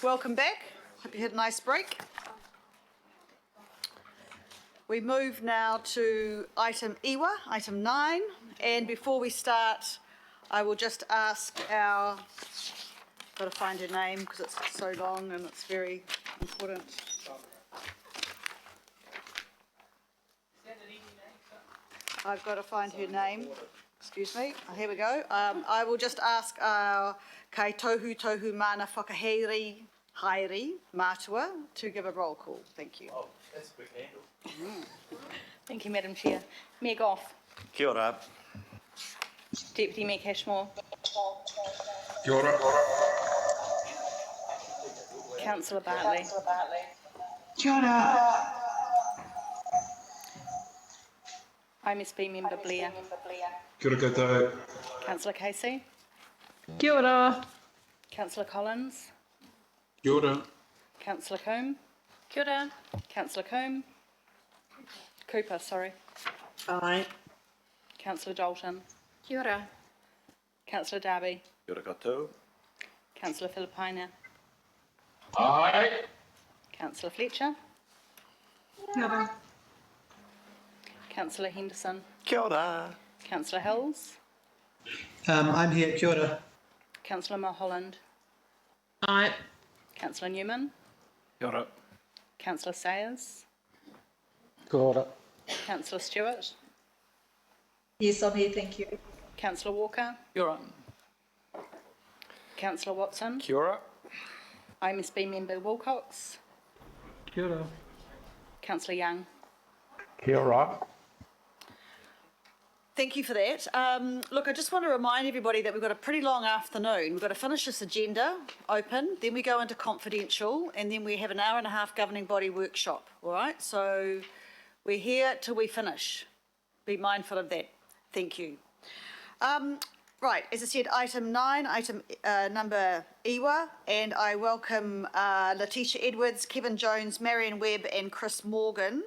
Welcome back. Hope you had a nice break. We move now to item Iwa, item 9. And before we start, I will just ask our, got to find her name because it's so long and it's very important. I've got to find her name. Excuse me. Oh, here we go. I will just ask our kai tohu mana whakaheiri haere mātua to give a roll call. Thank you. Oh, that's a quick handle. Thank you, Madam Chair. Mayor Goff. Kia ora. Deputy Mayor Cashmore. Kia ora. Councillor Bartley. Kia ora. OMSB Member Blair. Kia ora koutou. Councillor Casey. Kia ora. Councillor Collins. Kia ora. Councillor Combe. Kia ora. Councillor Combe. Cooper, sorry. Aye. Councillor Dalton. Kia ora. Councillor Darby. Kia ora koutou. Councillor Filipina. Aye. Councillor Fletcher. Kia ora. Councillor Henderson. Kia ora. Councillor Hills. I'm here. Kia ora. Councillor Mulholland. Aye. Councillor Newman. Kia ora. Councillor Sayers. Kia ora. Councillor Stewart. Yes, I'm here, thank you. Councillor Walker. Kia ora. Councillor Watson. Kia ora. OMSB Member Wilcox. Kia ora. Councillor Young. Kia ora. Thank you for that. Look, I just want to remind everybody that we've got a pretty long afternoon. We've got to finish this agenda open, then we go into confidential, and then we have an hour and a half governing body workshop, all right? So we're here till we finish. Be mindful of that. Thank you. Right, as I said, item 9, item number Iwa, and I welcome Letitia Edwards, Kevin Jones, Marion Webb and Chris Morgan,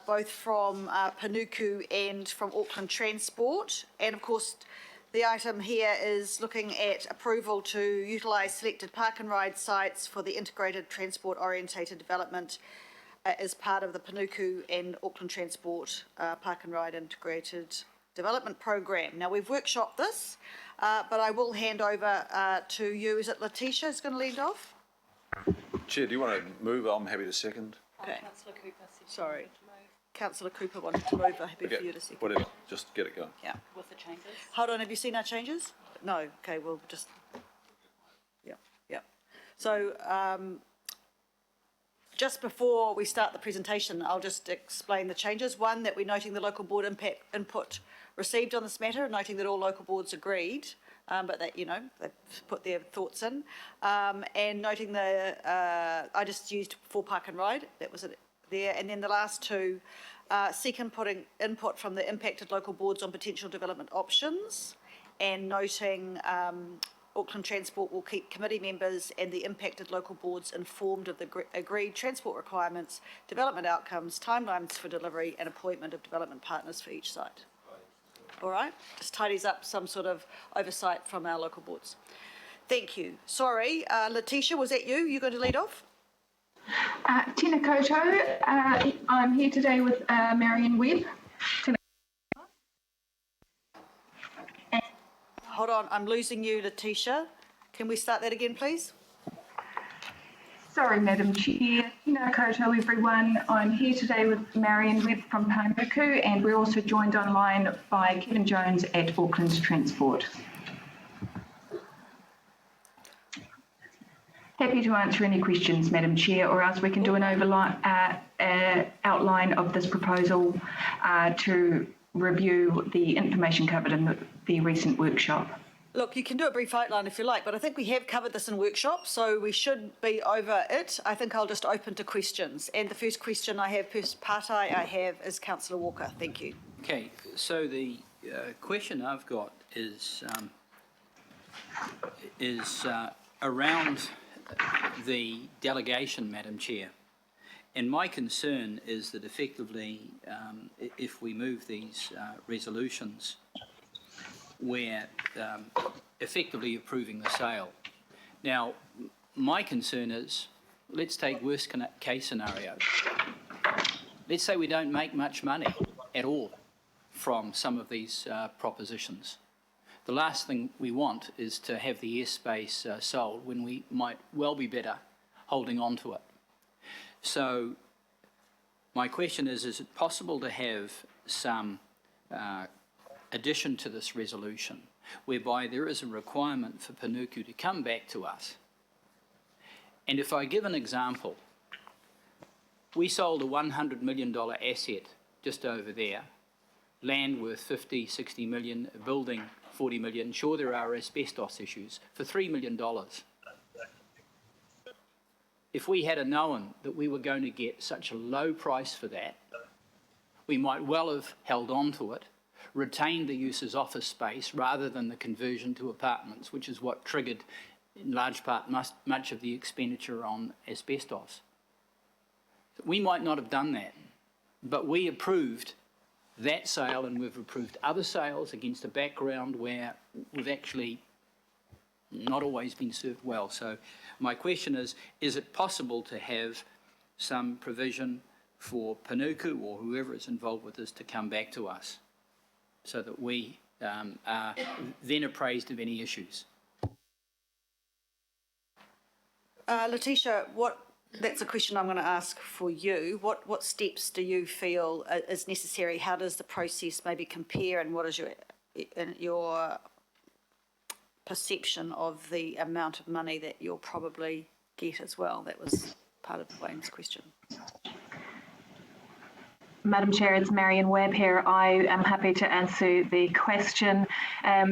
both from Panuku and from Auckland Transport. And of course, the item here is looking at approval to utilise selected park and ride sites for the integrated transport orientated development as part of the Panuku and Auckland Transport Park and Ride Integrated Development Program. Now, we've workshopped this, but I will hand over to you. Is it Letitia who's going to lead off? Chair, do you want to move? I'm happy to second. Okay. Councillor Cooper. Sorry. Councillor Cooper wanted to move. Happy for you to second. Whatever, just get it going. Yeah. With the changes. Hold on, have you seen our changes? No. Okay, we'll just... Yeah. So, just before we start the presentation, I'll just explain the changes. One, that we're noting the local board input received on this matter, noting that all local boards agreed, but that, you know, they've put their thoughts in. And noting I just used for park and ride, that was it there. And then the last two, seek input from the impacted local boards on potential development options, and noting Auckland Transport will keep committee members and the impacted local boards informed of the agreed transport requirements, development outcomes, timelines for delivery and appointment of development partners for each site. All right, just tidies up some sort of oversight from our local boards. Thank you. Sorry, Letitia, was that you? You going to lead off? Tēnā koutou. I'm here today with Marion Webb. Hold on, I'm losing you, Letitia. Can we start that again, please? Sorry, Madam Chair. Tēnā koutou, everyone. I'm here today with Marion Webb from Panuku, and we're also joined online by Kevin Jones at Auckland Transport. Happy to answer any questions, Madam Chair, or else we can do an outline of this proposal to review the information covered in the recent workshop. Look, you can do a brief outline if you like, but I think we have covered this in workshop, so we should be over it. I think I'll just open to questions. And the first question I have, first part I have, is Councillor Walker. Thank you. Okay, so the question I've got is around the delegation, Madam Chair. And my concern is that effectively, if we move these resolutions, we're effectively approving the sale. Now, my concern is, let's take worst case scenario. Let's say we don't make much money at all from some of these propositions. The last thing we want is to have the airspace sold when we might well be better holding on to it. So my question is it possible to have some addition to this resolution whereby there is a requirement for Panuku to come back to us? And if I give an example, we sold a $100 million asset just over there, land worth 50, 60 million, a building 40 million. Sure, there are asbestos issues for $3 million. If we had known that we were going to get such a low price for that, we might well have held on to it, retained the use as office space rather than the conversion to apartments, which is what triggered in large part much of the expenditure on asbestos. We might not have done that, but we approved that sale, and we've approved other sales against a background where we've actually not always been served well. So my question is it possible to have some provision for Panuku or whoever is involved with this to come back to us so that we are then appraised of any issues? Letitia, that's a question I'm going to ask for you. What steps do you feel is necessary? How does the process maybe compare, and what is your perception of the amount of money that you'll probably get as well? That was part of Wayne's question. Madam Chair, it's Marion Webb here. I am happy to answer the question.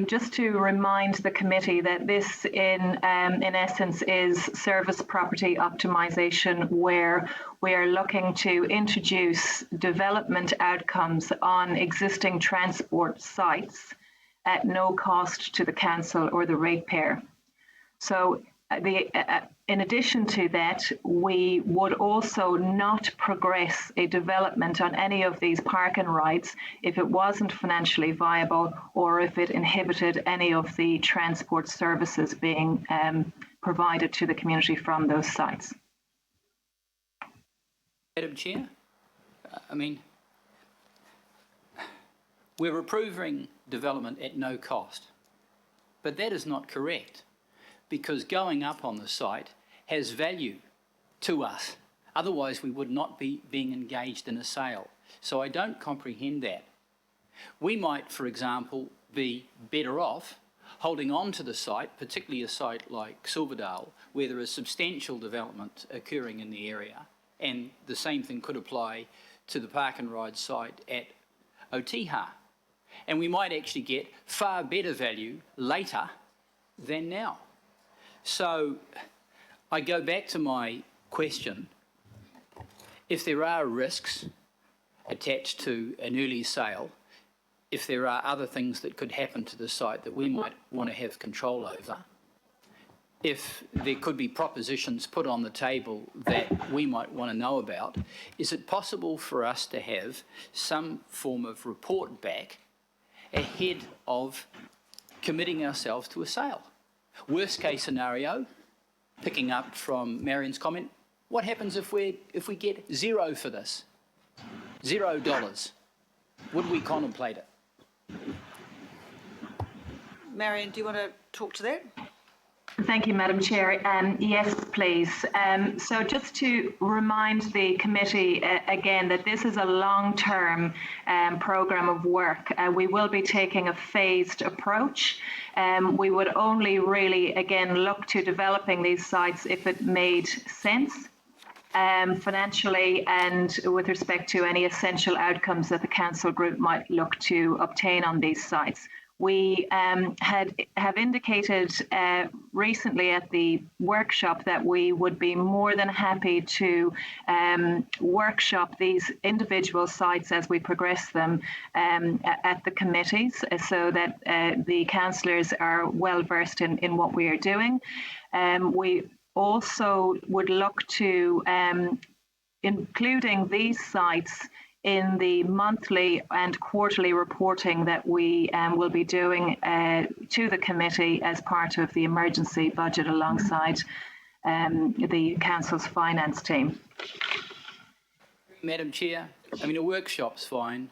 Just to remind the committee that this, in essence, is service property optimisation, where we are looking to introduce development outcomes on existing transport sites at no cost to the council or the ratepayer. So in addition to that, we would also not progress a development on any of these park and rides if it wasn't financially viable or if it inhibited any of the transport services being provided to the community from those sites. Madam Chair, I mean, we're approving development at no cost, but that is not correct, because going up on the site has value to us. Otherwise, we would not be being engaged in a sale. So I don't comprehend that. We might, for example, be better off holding on to the site, particularly a site like Silverdale, where there is substantial development occurring in the area, and the same thing could apply to the park and ride site at Otiha. And we might actually get far better value later than now. So I go back to my question. If there are risks attached to an early sale, if there are other things that could happen to the site that we might want to have control over, if there could be propositions put on the table that we might want to know about, is it possible for us to have some form of report back ahead of committing ourselves to a sale? Worst case scenario, picking up from Marion's comment, what happens if we get zero for this? $0. Would we contemplate it? Marion, do you want to talk to that? Thank you, Madam Chair. Yes, please. So just to remind the committee again that this is a long-term programme of work. We will be taking a phased approach. We would only really, again, look to developing these sites if it made sense financially and with respect to any essential outcomes that the council group might look to obtain on these sites. We have indicated recently at the workshop that we would be more than happy to workshop these individual sites as we progress them at the committees so that the councillors are well versed in what we are doing. We also would look to including these sites in the monthly and quarterly reporting that we will be doing to the committee as part of the emergency budget alongside the council's finance team. Madam Chair, I mean, a workshop's fine,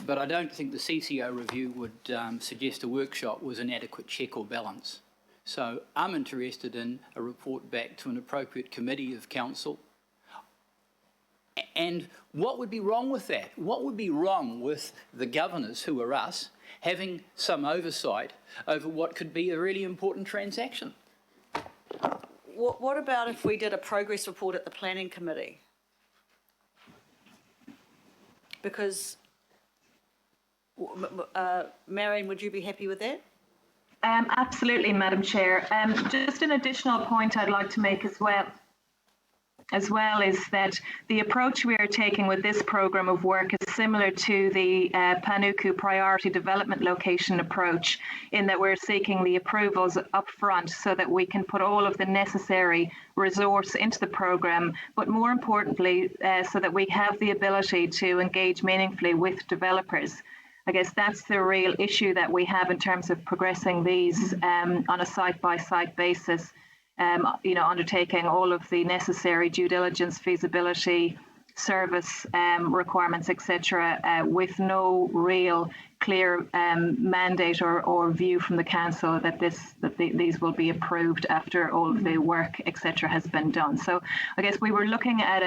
but I don't think the CCO review would suggest a workshop was an adequate check or balance. So I'm interested in a report back to an appropriate committee of council. And what would be wrong with that? What would be wrong with the governors, who are us, having some oversight over what could be a really important transaction? What about if we did a progress report at the planning committee? Because, Marion, would you be happy with that? Absolutely, Madam Chair. Just an additional point I'd like to make as well is that the approach we are taking with this programme of work is similar to the Panuku priority development location approach, in that we're seeking the approvals up front so that we can put all of the necessary resource into the programme, but more importantly, so that we have the ability to engage meaningfully with developers. I guess that's the real issue that we have in terms of progressing these on a site-by-site basis. Undertaking all of the necessary due diligence, feasibility, service requirements, etc., with no real clear mandate or view from the council that these will be approved after all of the work, etc., has been done. So I guess we were looking at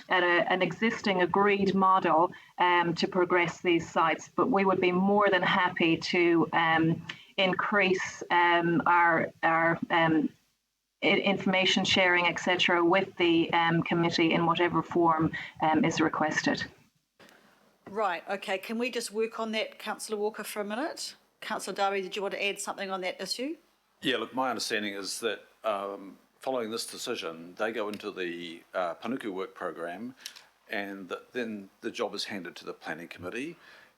an existing agreed model to progress these sites, but we would be more than happy to increase our information sharing, etc., with the committee in whatever form is requested. Right, okay, can we just work on that, Councillor Walker, for a minute? Councillor Darby, did you want to add something on that issue? Yeah, look, my understanding is that following this decision, they go into the Panuku work program, and then the job is handed to the planning committee.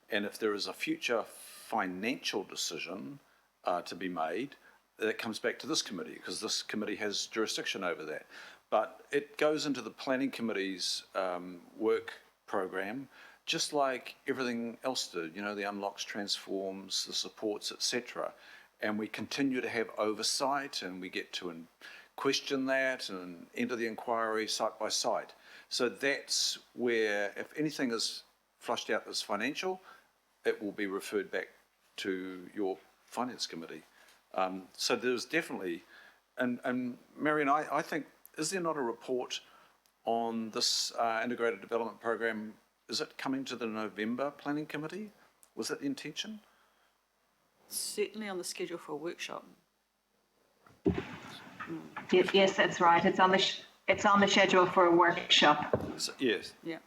And if there is a future financial decision to be made, that comes back to this committee, because this committee has jurisdiction over that. But it goes into the planning committee's work program, just like everything else did, the unlocks, transforms, the supports, etc. And we continue to have oversight, and we get to question that and enter the inquiry site by site. So that's where, if anything is flushed out as financial, it will be referred back to your finance committee. So there's definitely, and Marion, I think, is there not a report on this integrated development program? Is it coming to the November planning committee? Was that the intention? Certainly on the schedule for a workshop. Yes, that's right. It's on the schedule for a workshop. So, yes. Yeah.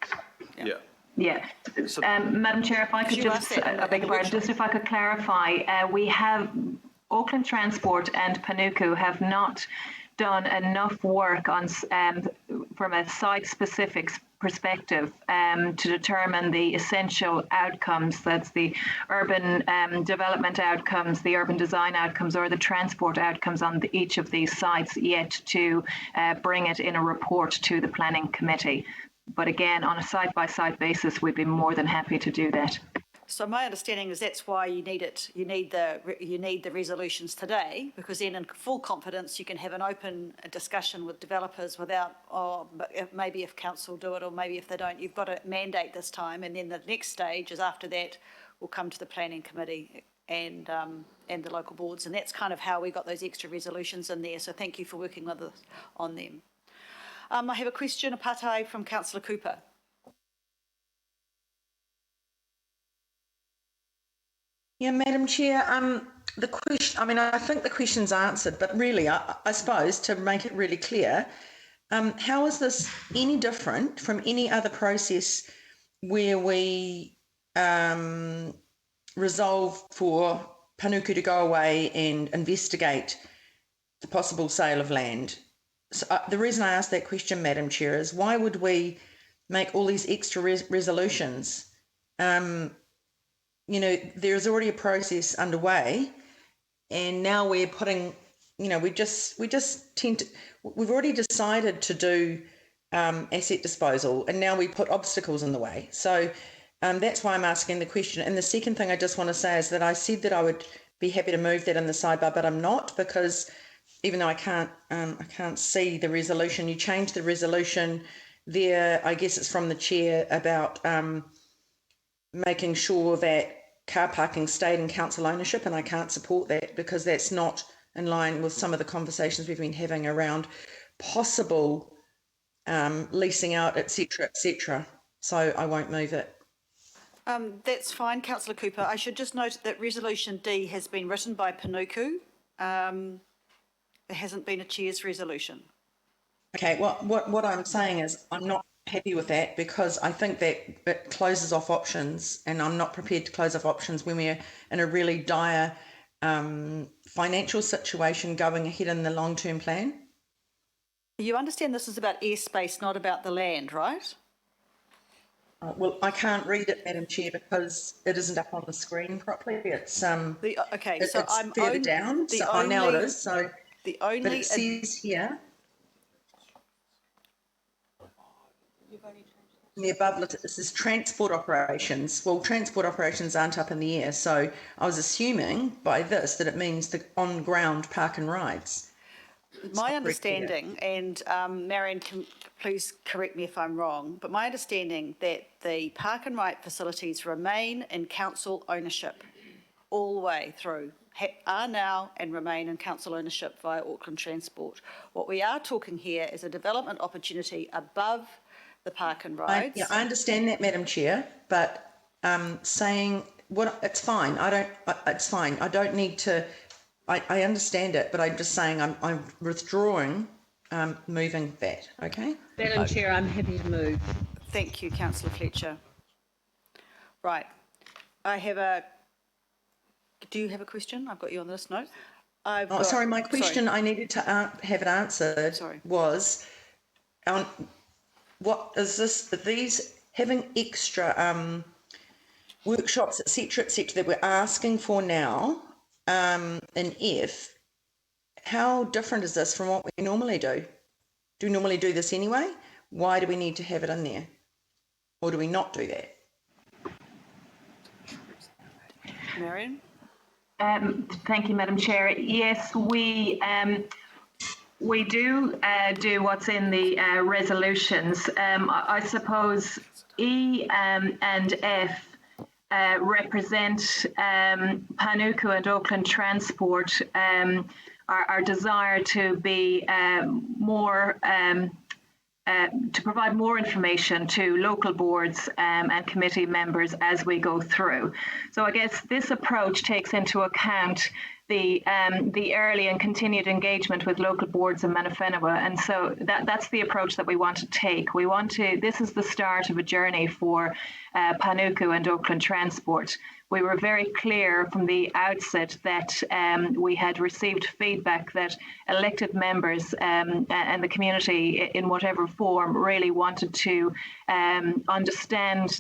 Yeah. So, Madam Chair, if I could just, I beg your pardon, just if I could clarify, we have Auckland Transport and Panuku have not done enough work on from a site-specific perspective to determine the essential outcomes. That's the urban development outcomes, the urban design outcomes, or the transport outcomes on each of these sites yet to bring it in a report to the planning committee. But again, on a site-by-site basis, we'd be more than happy to do that. So my understanding is that's why you need it. You need the resolutions today, because then in full confidence you can have an open discussion with developers without, maybe if council do it or maybe if they don't, you've got a mandate this time, and then the next stage is after that will come to the planning committee and the local boards, and that's kind of how we got those extra resolutions in there. So thank you for working with us on them. I have a question, a pātai from Councillor Cooper. Yeah, Madam Chair, the question, I think the question's answered, but really, I suppose, to make it really clear, how is this any different from any other process where we resolve for Panuku to go away and investigate the possible sale of land? So, the reason I asked that question, Madam Chair, is why would we make all these extra resolutions? There's already a process underway, and now we're putting, we've already decided to do asset disposal, and now we put obstacles in the way. So that's why I'm asking the question. And the second thing I just want to say is that I said that I would be happy to move that in the sidebar, but I'm not, because even though I can't see the resolution. You changed the resolution there. I guess it's from the chair about making sure that car parking stayed in council ownership, and I can't support that because that's not in line with some of the conversations we've been having around possible leasing out, etc., etc. So I won't move it. That's fine, Councillor Cooper. I should just note that Resolution D has been written by Panuku. There hasn't been a chair's resolution. Okay, well, what I'm saying is I'm not happy with that because I think that it closes off options, and I'm not prepared to close off options when we're in a really dire financial situation going ahead in the long-term plan. You understand this is about airspace, not about the land, right? Well, I can't read it, Madam Chair, because it isn't up on the screen properly. It's Okay, it's so I'm further down. So now it is. So, the but only it says here. The above list, this is transport operations. Well, transport operations aren't up in the air, so I was assuming by this that it means the on-ground park and rides. my understanding, and Marion, can please correct me if I'm wrong, but my understanding that the park and ride facilities remain in council ownership all the way through, are now and remain in council ownership via Auckland Transport. What we are talking here is a development opportunity above the park and rides. I understand that, Madam Chair, but saying it's fine. It's fine. I don't need to. I understand it, but I'm just saying I'm withdrawing, moving that. Okay. Madam Chair, I'm happy to move. Thank you, Councillor Fletcher. Right, do you have a question? I've got you on this note. Sorry, my question I needed to have it answered was, what is this? These having extra workshops, etc., that we're asking for now in F. How different is this from what we normally do? Do we normally do this anyway? Why do we need to have it in there, or do we not do that? Marion? Thank you, Madam Chair. Yes, we do do what's in the resolutions. I suppose E and F represent Panuku and Auckland Transport, our desire to be more to provide more information to local boards and committee members as we go through. So I guess this approach takes into account the early and continued engagement with local boards in Mana Whenua, and so that's the approach that we want to take. This is the start of a journey for Panuku and Auckland Transport. We were very clear from the outset that we had received feedback that elected members and the community in whatever form really wanted to understand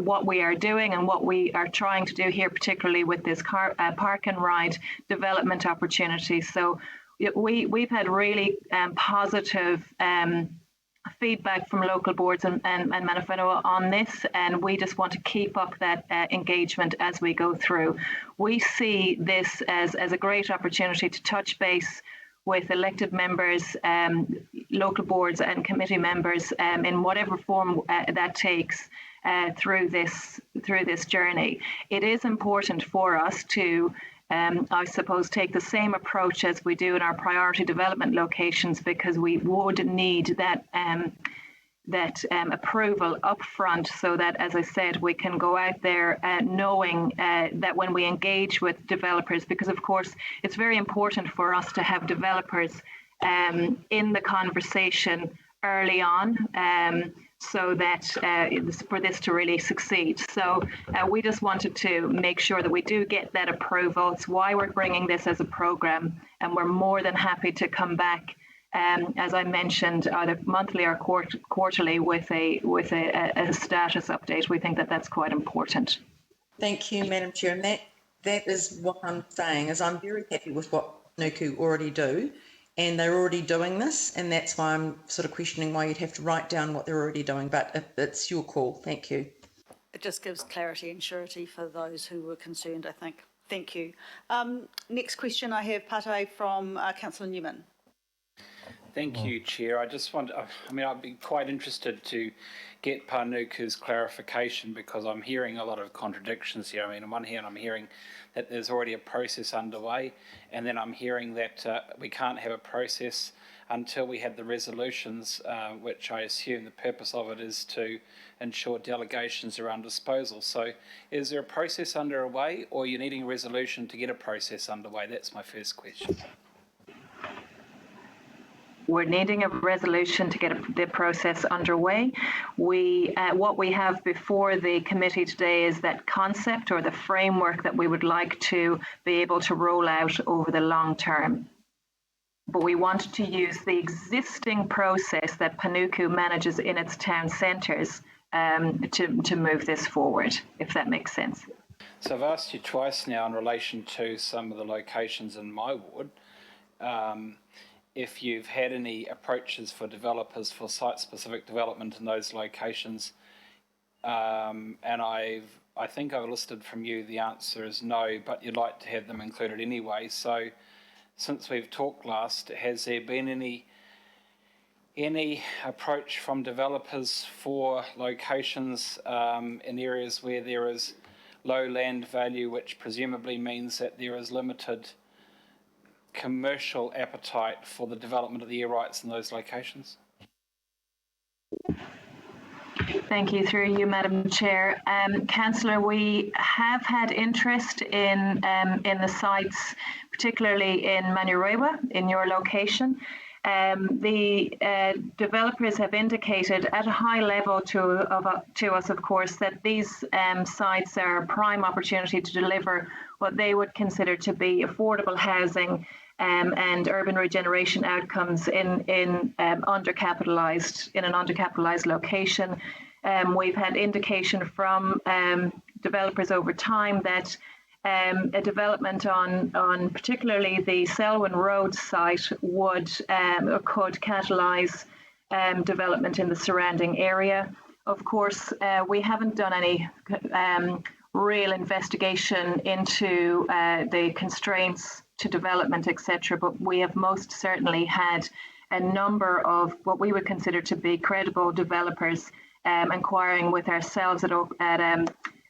what we are doing and what we are trying to do here, particularly with this park and ride development opportunity. So we've had really positive feedback from local boards and Mana Whenua on this, and we just want to keep up that engagement as we go through. We see this as a great opportunity to touch base with elected members, local boards and committee members in whatever form that takes through this journey. It is important for us to I suppose take the same approach as we do in our priority development locations, because we would need that approval up front, so that, as I said, we can go out there knowing that when we engage with developers, because of course it's very important for us to have developers in the conversation early on, so that for this to really succeed. So we just wanted to make sure that we do get that approval. It's why we're bringing this as a programme, and we're more than happy to come back, as I mentioned, either monthly or quarterly with a status update. We think that that's quite important. Thank you, Madam Chair. And that is what I'm saying, is I'm very happy with what Nuku already do. And they're already doing this, and that's why I'm sort of questioning why you'd have to write down what they're already doing, but it's your call. Thank you. It just gives clarity and surety for those who were concerned, I think. Thank you. Next question I have, Pate, from Councillor Newman. Thank you, Chair. I just want, I'd be quite interested to get Panuku's clarification because I'm hearing a lot of contradictions here. On one hand, I'm hearing that there's already a process underway, and then I'm hearing that we can't have a process until we have the resolutions, which I assume the purpose of it is to ensure delegations around disposal. So is there a process underway, or are you needing a resolution to get a process underway? That's my first question. We're needing a resolution to get the process underway. What we have before the committee today is that concept or the framework that we would like to be able to roll out over the long term. But we wanted to use the existing process that Panuku manages in its town centres to move this forward, if that makes sense. So I've asked you twice now in relation to some of the locations in my ward, if you've had any approaches for developers for site-specific development in those locations, and I think I've listed from you the answer is no, but you'd like to have them included anyway. So since we've talked last, has there been any approach from developers for locations in areas where there is low land value, which presumably means that there is limited commercial appetite for the development of the air rights in those locations? Thank you. Through you, Madam Chair. Councillor, we have had interest in the sites, particularly in Manurewa, in your location. The developers have indicated at a high level to us, of course, that these sites are a prime opportunity to deliver what they would consider to be affordable housing and urban regeneration outcomes in an undercapitalised location. We've had indication from developers over time that a development on particularly the Selwyn Road site could catalyse development in the surrounding area. Of course, we haven't done any real investigation into the constraints to development, etc., but we have most certainly had a number of what we would consider to be credible developers inquiring with ourselves at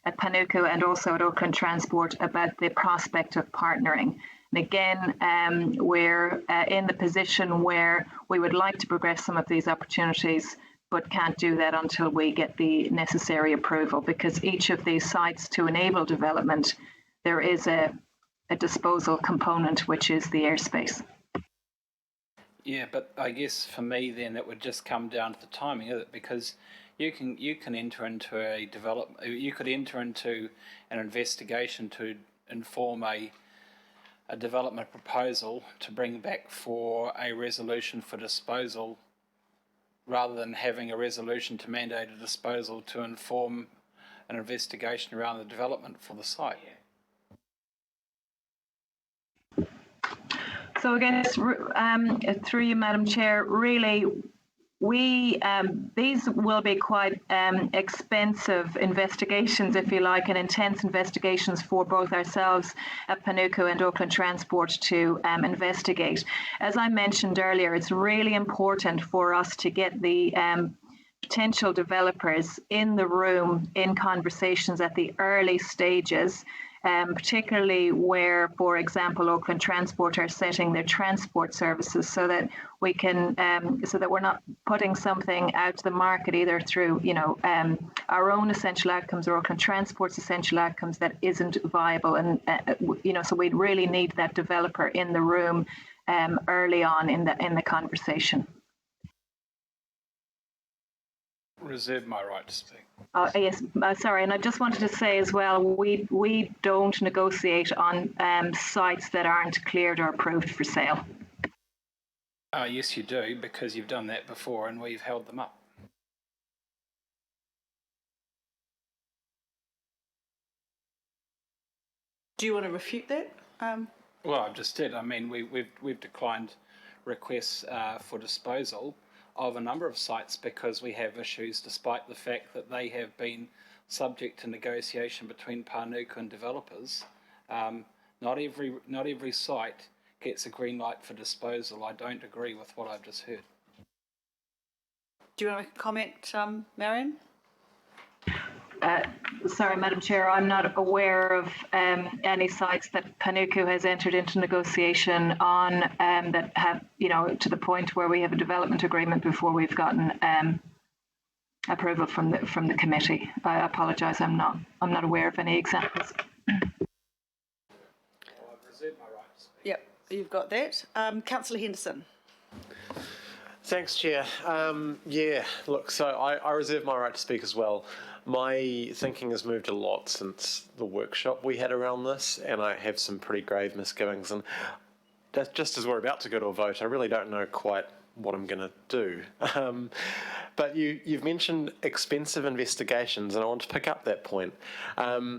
Panuku and also at Auckland Transport about the prospect of partnering. And again, we're in the position where we would like to progress some of these opportunities, but can't do that until we get the necessary approval, because each of these sites, to enable development, there is a disposal component, which is the airspace. Yeah, but I guess for me then it would just come down to the timing of it, because you can enter into an investigation to inform a development proposal to bring back for a resolution for disposal, rather than having a resolution to mandate a disposal to inform an investigation around the development for the site. So again, through you, Madam Chair, really, these will be quite expensive investigations, if you like, and intense investigations for both ourselves at Panuku and Auckland Transport to investigate. As I mentioned earlier, it's really important for us to get the potential developers in the room in conversations at the early stages, particularly where, for example, Auckland Transport are setting their transport services, so that we can, so that we're not putting something out to the market either through, our own essential outcomes or Auckland Transport's essential outcomes that isn't viable, and so we'd really need that developer in the room early on in the conversation. Reserve my right to speak. Yes, sorry, and I just wanted to say as well, we don't negotiate on sites that aren't cleared or approved for sale. Yes, you do, because you've done that before and we've held them up. Do you want to refute that? Well, I've just did. I mean, we've declined requests for disposal of a number of sites because we have issues, despite the fact that they have been subject to negotiation between Panuku and developers Not every site gets a green light for disposal. I don't agree with what I've just heard. Do you want to make a comment, Marion? Sorry, Madam Chair, I'm not aware of any sites that Panuku has entered into negotiation on that have, to the point where we have a development agreement before we've gotten approval from the committee. I apologise, I'm not aware of any examples. Yep, you've got that. Councillor Henderson. Thanks, Chair. Look, so I reserve my right to speak as well. My thinking has moved a lot since the workshop we had around this, and I have some pretty grave misgivings. And just as we're about to go to a vote, I really don't know quite what I'm going to do. But you've mentioned expensive investigations, and I want to pick up that point.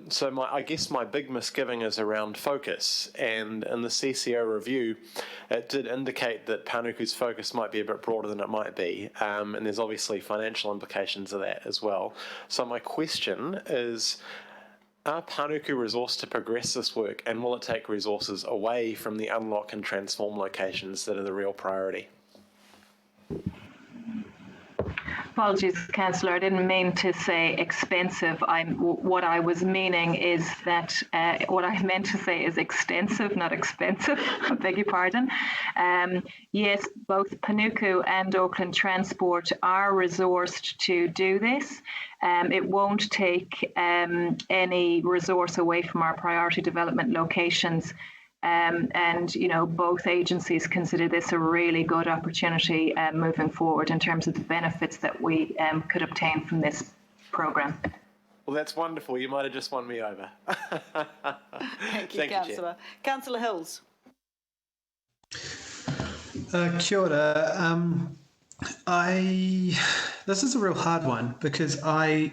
So I guess my big misgiving is around focus, and in the CCO review, it did indicate that Panuku's focus might be a bit broader than it might be, and there's obviously financial implications of that as well. So my question is, are Panuku resourced to progress this work, and will it take resources away from the unlock and transform locations that are the real priority? Apologies, Councillor. I didn't mean to say expensive. What I was meaning is that what I meant to say is extensive, not expensive. I beg your pardon. Yes, both Panuku and Auckland Transport are resourced to do this. It won't take any resource away from our priority development locations. And both agencies consider this a really good opportunity moving forward in terms of the benefits that we could obtain from this programme. Well, that's wonderful. You might have just won me over. Thank you, Councillor. Councillor Hills. Kia ora. This is a real hard one because I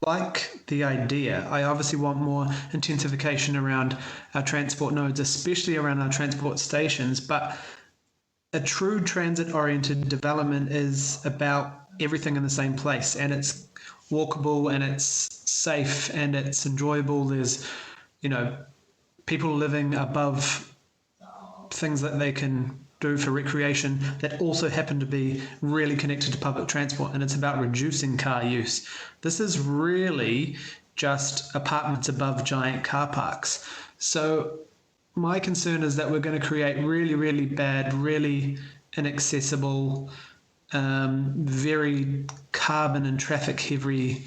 like the idea. I obviously want more intensification around our transport nodes, especially around our transport stations, but a true transit-oriented development is about everything in the same place, and it's walkable and it's safe and it's enjoyable. There's, people living above things that they can do for recreation that also happen to be really connected to public transport, and it's about reducing car use. This is really just apartments above giant car parks. So my concern is that we're going to create really, really bad, really inaccessible, very carbon and traffic heavy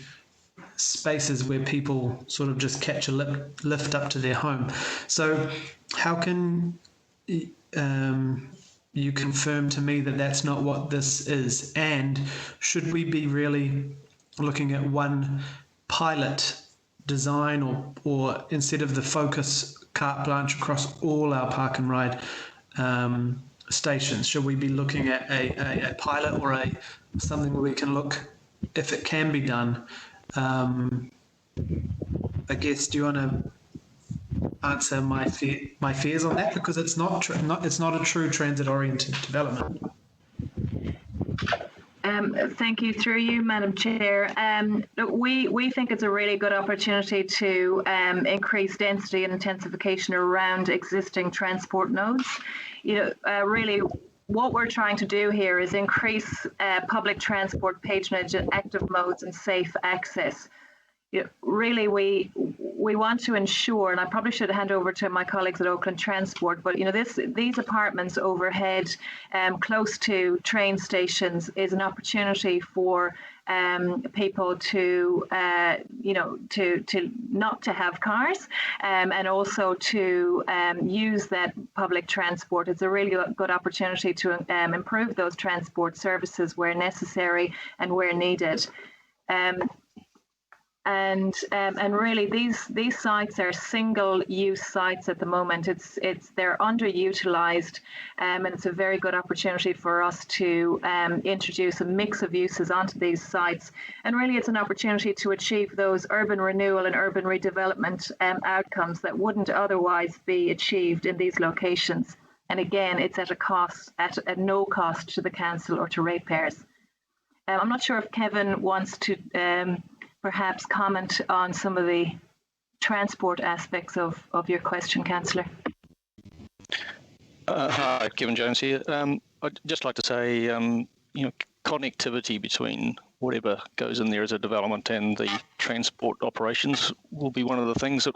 spaces where people sort of just catch a lift up to their home. So how can you confirm to me that that's not what this is? And should we be really looking at one pilot design, or instead of the focus carte blanche across all our park and ride stations, should we be looking at a pilot or something where we can look if it can be done? I guess, do you want to answer my fears on that, because it's not a true transit-oriented development? Thank you. Through you, Madam Chair. We think it's a really good opportunity to increase density and intensification around existing transport nodes. Really, what we're trying to do here is increase public transport patronage and active modes and safe access. Really, we want to ensure, and I probably should hand over to my colleagues at Auckland Transport, but these apartments overhead, close to train stations, is an opportunity for people to not to have cars, and also to use that public transport. It's a really good opportunity to improve those transport services where necessary and where needed. And really, these sites are single-use sites at the moment. They're underutilized, and it's a very good opportunity for us to introduce a mix of uses onto these sites. And really, it's an opportunity to achieve those urban renewal and urban redevelopment outcomes that wouldn't otherwise be achieved in these locations. And again, it's at no cost to the council or to ratepayers. I'm not sure if Kevin wants to perhaps comment on some of the transport aspects of your question, Councillor. Hi, Kevin Jones here. I'd just like to say, connectivity between whatever goes in there as a development and the transport operations will be one of the things that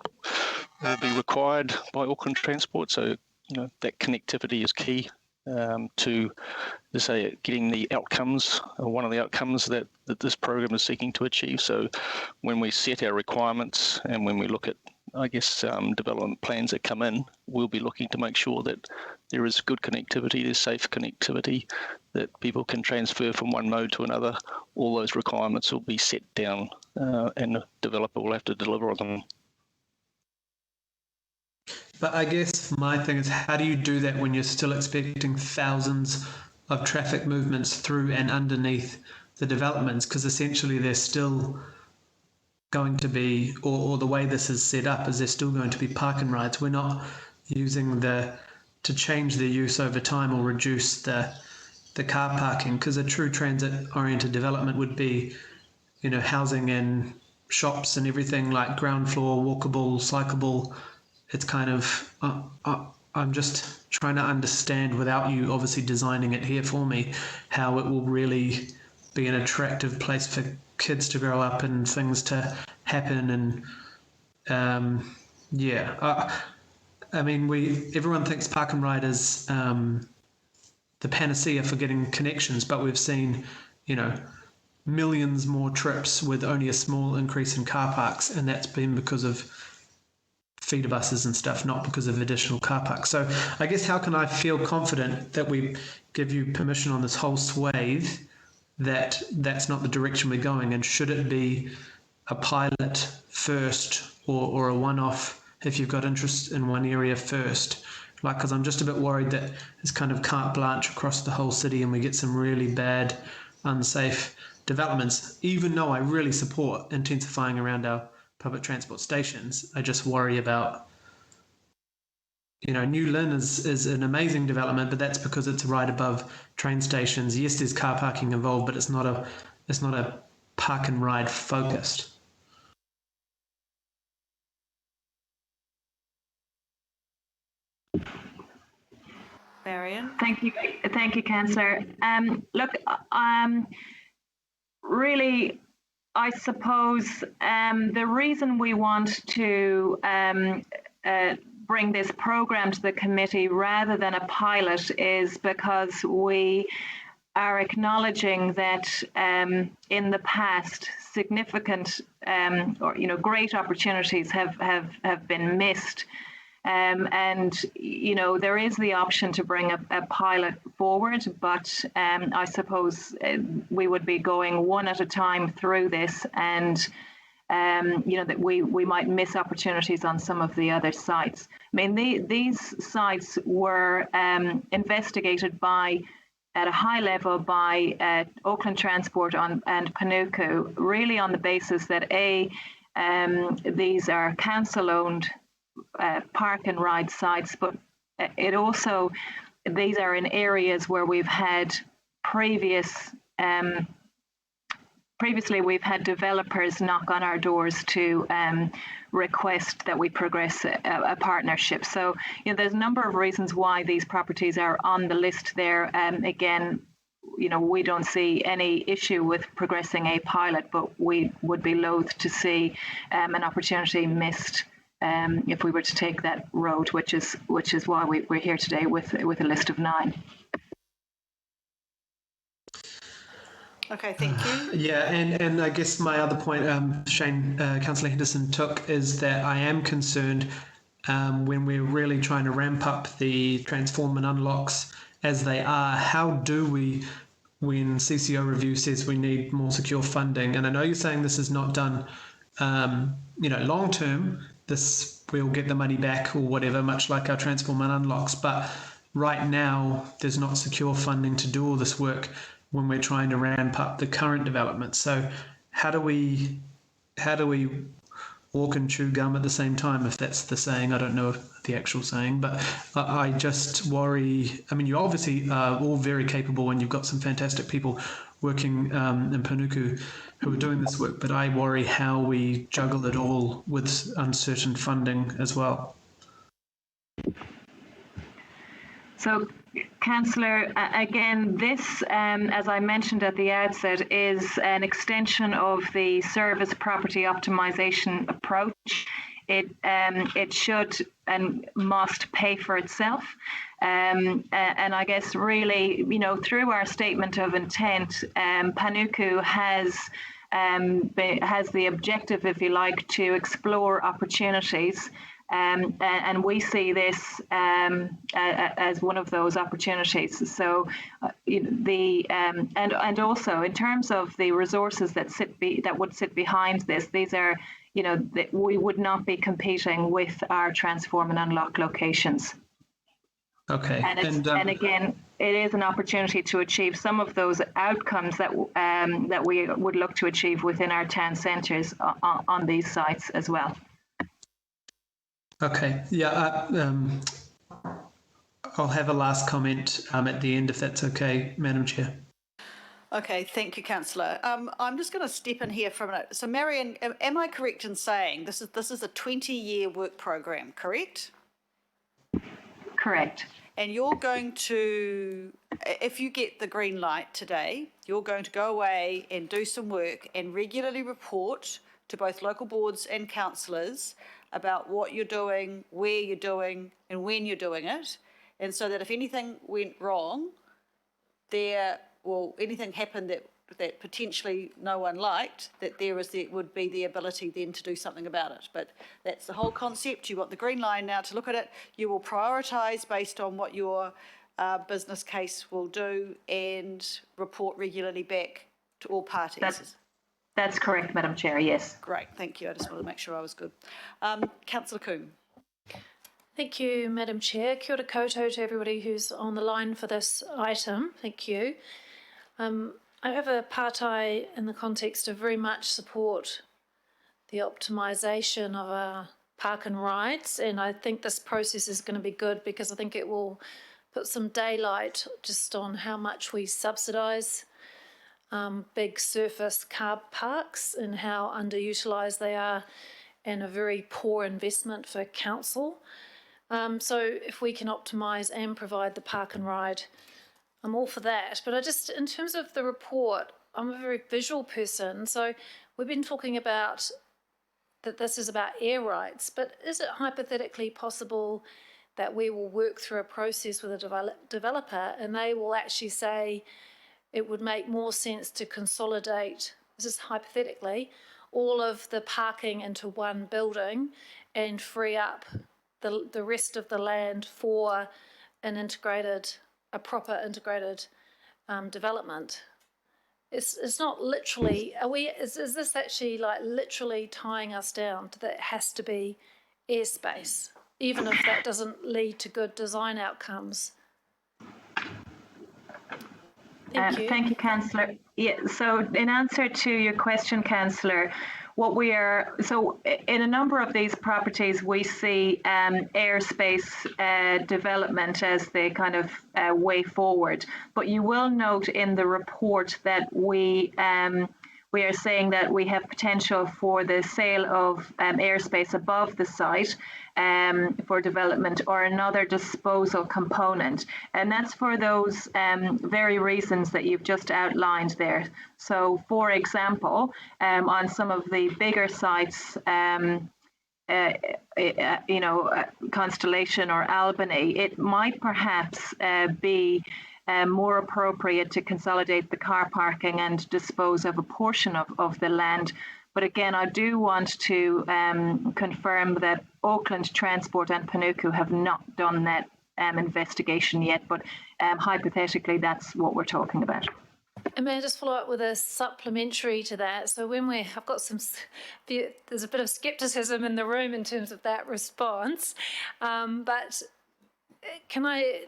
will be required by Auckland Transport. So, that connectivity is key to say, getting the outcomes, one of the outcomes that this program is seeking to achieve. So when we set our requirements and when we look at, development plans that come in, we'll be looking to make sure that there is good connectivity, there's safe connectivity, that people can transfer from one mode to another. All those requirements will be set down and the developer will have to deliver on them. But I guess my thing is, how do you do that when you're still expecting thousands of traffic movements through and underneath the developments? Because essentially they're still going to be, or the way this is set up is they're still going to be park and rides. We're not using to change their use over time or reduce the car parking, because a true transit oriented development would be, housing and shops and everything, like ground floor, walkable, cyclable. It's kind of, I'm just trying to understand, without you obviously designing it here for me, how it will really be an attractive place for kids to grow up and things to happen. And everyone thinks park and ride is the panacea for getting connections, but we've seen, millions more trips with only a small increase in car parks, and that's been because of feeder buses and stuff, not because of additional car parks. So I guess, how can I feel confident that we give you permission on this whole swathe that that's not the direction we're going? And should it be a pilot first or a one-off if you've got interest in one area first? Because I'm just a bit worried that it's kind of carte blanche across the whole city and we get some really bad, unsafe developments. Even though I really support intensifying around our public transport stations, I just worry about, New Lynn is an amazing development, but that's because it's right above train stations. Yes, there's car parking involved, but it's not a park and ride focused. Marion? Thank you, Councillor. Really, I suppose the reason we want to bring this programme to the committee rather than a pilot is because we are acknowledging that in the past, significant great opportunities have been missed. There is the option to bring a pilot forward, but I suppose we would be going one at a time through this, and that we might miss opportunities on some of the other sites. I mean, these sites were investigated at a high level by Auckland Transport and Panuku, really on the basis that these are council-owned park and ride sites, but these are in areas where we've had previously we've had developers knock on our doors to request that we progress a partnership. So there's a number of reasons why these properties are on the list there. Again, we don't see any issue with progressing a pilot, but we would be loath to see an opportunity missed if we were to take that road, which is why we're here today with a list of 9. Okay, thank you. Yeah, and I guess my other point, Councillor Henderson took, is that I am concerned when we're really trying to ramp up the transform and unlocks as they are. How do we, when CCO review says we need more secure funding, and I know you're saying this is not done, long term, this we'll get the money back or whatever, much like our transform and unlocks, but right now there's not secure funding to do all this work when we're trying to ramp up the current development. So how do we walk and chew gum at the same time, if that's the saying. I don't know the actual saying, but I just worry. I mean, you obviously are all very capable and you've got some fantastic people working in Panuku who are doing this work, but I worry how we juggle it all with uncertain funding as well. So, Councillor, again, this, as I mentioned at the outset, is an extension of the service property optimisation approach. It should and must pay for itself. And I guess really, through our statement of intent, Panuku has the objective, if you like, to explore opportunities. And we see this as one of those opportunities. So, and also in terms of the resources that would sit behind this, these are, that we would not be competing with our transform and unlock locations. Okay. And again, it is an opportunity to achieve some of those outcomes that we would look to achieve within our town centres on these sites as well. Okay, yeah, I'll have a last comment at the end if that's okay, Madam Chair. Okay, thank you, Councillor. I'm just going to step in here for a minute. So, Marion, am I correct in saying this is a 20-year work program, correct? Correct. And you're going to, if you get the green light today, you're going to go away and do some work and regularly report to both local boards and councillors about what you're doing, where you're doing, and when you're doing it. And so that if anything went wrong, anything happened that potentially no one liked, that would be the ability then to do something about it. But that's the whole concept. You want the green line now to look at it. You will prioritise based on what your business case will do and report regularly back to all parties. That's correct, Madam Chair, yes. Great, thank you. I just wanted to make sure I was good. Councillor Coombe. Thank you, Madam Chair. Kia ora koutou to everybody who's on the line for this item. Thank you. I have a partai in the context of very much support the optimisation of our park and rides, and I think this process is going to be good because I think it will put some daylight just on how much we subsidise big surface car parks and how underutilised they are and a very poor investment for council. So if we can optimise and provide the park and ride, I'm all for that. But in terms of the report, I'm a very visual person. So we've been talking about that this is about air rights, but is it hypothetically possible that we will work through a process with a developer and they will actually say it would make more sense to consolidate, this is hypothetically, all of the parking into one building and free up the rest of the land for a proper integrated development? It's not literally, is this actually like literally tying us down to that it has to be airspace, even if that doesn't lead to good design outcomes? Thank you, Councillor. Yeah, so in answer to your question, Councillor, in a number of these properties, we see airspace development as the kind of way forward. But you will note in the report that we are saying that we have potential for the sale of airspace above the site for development or another disposal component. And that's for those very reasons that you've just outlined there. So, for example, on some of the bigger sites, Constellation or Albany, it might perhaps be more appropriate to consolidate the car parking and dispose of a portion of the land. But again, I do want to confirm that Auckland Transport and Panuku have not done that investigation yet, but hypothetically, that's what we're talking about. And may I just follow up with a supplementary to that? So there's a bit of scepticism in the room in terms of that response, but can I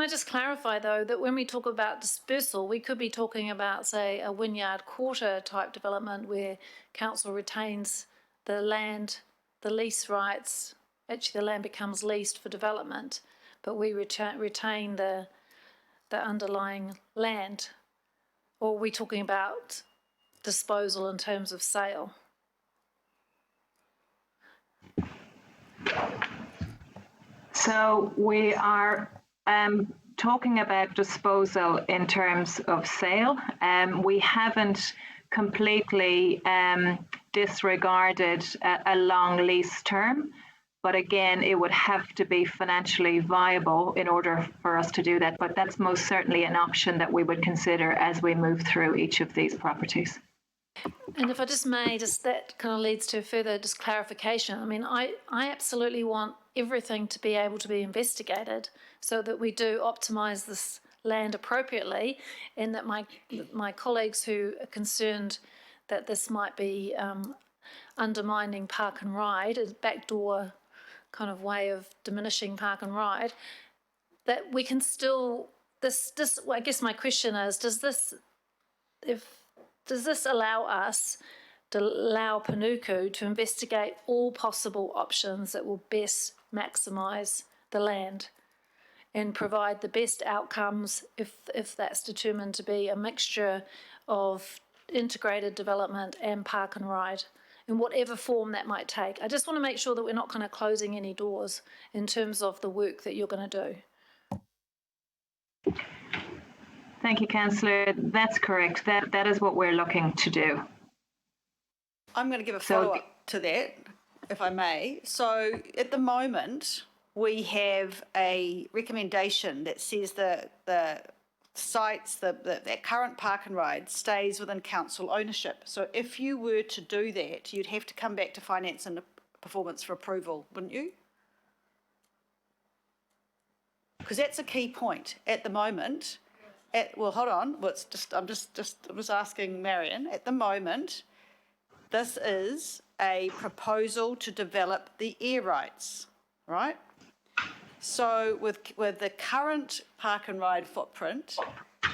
just clarify, though, that when we talk about dispersal, we could be talking about, say, a Wynyard Quarter type development where council retains the land, the lease rights, actually the land becomes leased for development, but we retain the underlying land? Or are we talking about disposal in terms of sale? So we are talking about disposal in terms of sale. We haven't completely disregarded a long lease term, but again, it would have to be financially viable in order for us to do that. But that's most certainly an option that we would consider as we move through each of these properties. And if I just may, that kind of leads to further just clarification. I mean, I absolutely want everything to be able to be investigated so that we do optimise this land appropriately, and that my colleagues who are concerned that this might be undermining park and ride, a backdoor kind of way of diminishing park and ride, that we can still, I guess my question is, does this allow us to allow Panuku to investigate all possible options that will best maximise the land and provide the best outcomes if that's determined to be a mixture of integrated development and park and ride, in whatever form that might take? I just want to make sure that we're not kind of closing any doors in terms of the work that you're going to do. Thank you, Councillor. That's correct. That is what we're looking to do. I'm going to give a follow-up to that, if I may. So at the moment, we have a recommendation that says the sites, that current park and ride stays within council ownership. So if you were to do that, you'd have to come back to Finance and Performance for approval, wouldn't you? Because that's a key point. At the moment, well, hold on. Well, I'm just asking Marion. At the moment, this is a proposal to develop the air rights, right? So with the current park and ride footprint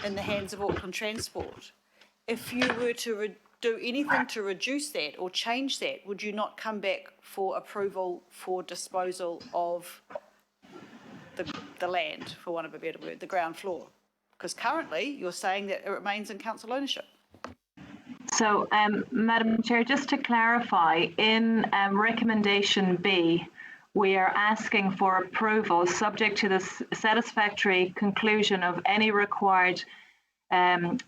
in the hands of Auckland Transport, if you were to do anything to reduce that or change that, would you not come back for approval for disposal of the land, for want of a better word, the ground floor? Because currently you're saying that it remains in council ownership. So, Madam Chair, just to clarify, in recommendation B, we are asking for approval subject to the satisfactory conclusion of any required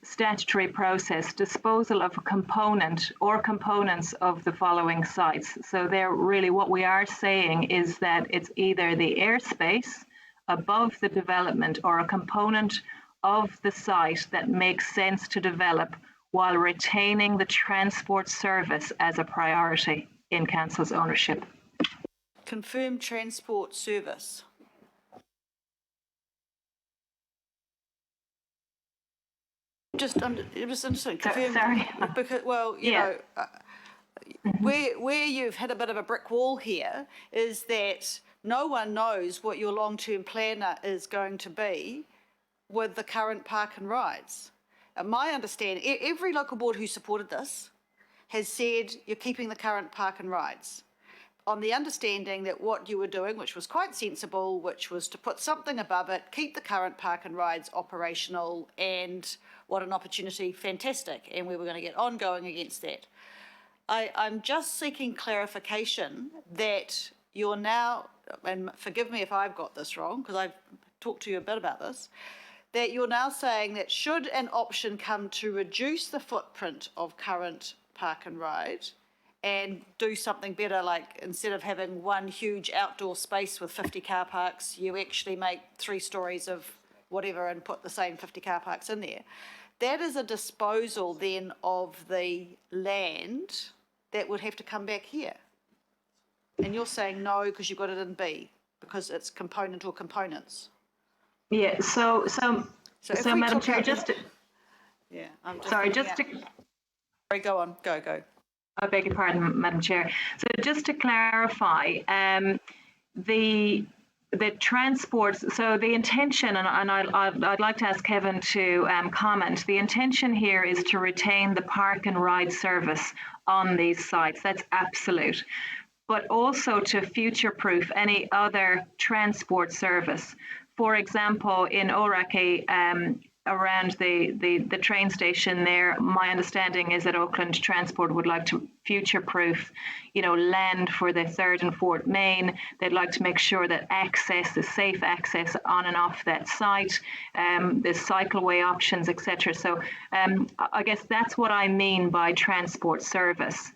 statutory process, disposal of a component or components of the following sites. So there really what we are saying is that it's either the airspace above the development or a component of the site that makes sense to develop while retaining the transport service as a priority in council's ownership. Confirmed transport service. I'm just interested. Sorry. Because, well, you know, where you've hit a bit of a brick wall here is that no one knows what your long-term plan is going to be with the current park and rides. My understanding, every local board who supported this has said you're keeping the current park and rides, on the understanding that what you were doing, which was quite sensible, which was to put something above it, keep the current park and rides operational, and what an opportunity, fantastic, and we were going to get ongoing against that. I'm just seeking clarification that you're now, and forgive me if I've got this wrong, because I've talked to you a bit about this, that you're now saying that should an option come to reduce the footprint of current park and ride and do something better, like instead of having one huge outdoor space with 50 car parks, you actually make 3 stories of whatever and put the same 50 car parks in there. That is a disposal then of the land that would have to come back here. And you're saying no because you've got it in B, because it's component or components. Yeah, so Madam Chair, just to... Yeah, I'm just... Sorry, just to... Sorry, go on, go. I beg your pardon, Madam Chair. So just to clarify, the the transports, so the intention, and I'd like to ask Kevin to comment, the intention here is to retain the park and ride service on these sites. That's absolute. But also to future-proof any other transport service. For example, in Oraki, around the train station there, my understanding is that Auckland Transport would like to future-proof, land for the 3rd and 4th main. They'd like to make sure that access is safe access on and off that site. There's cycleway options, etc. So I guess that's what I mean by transport service.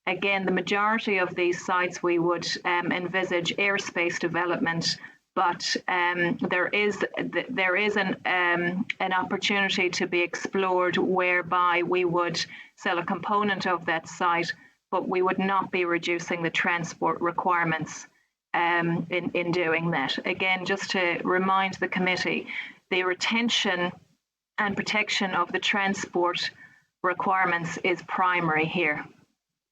Again, the majority of these sites we would envisage airspace development, but there is an opportunity to be explored whereby we would sell a component of that site, but we would not be reducing the transport requirements in doing that. Again, just to remind the committee, the retention and protection of the transport requirements is primary here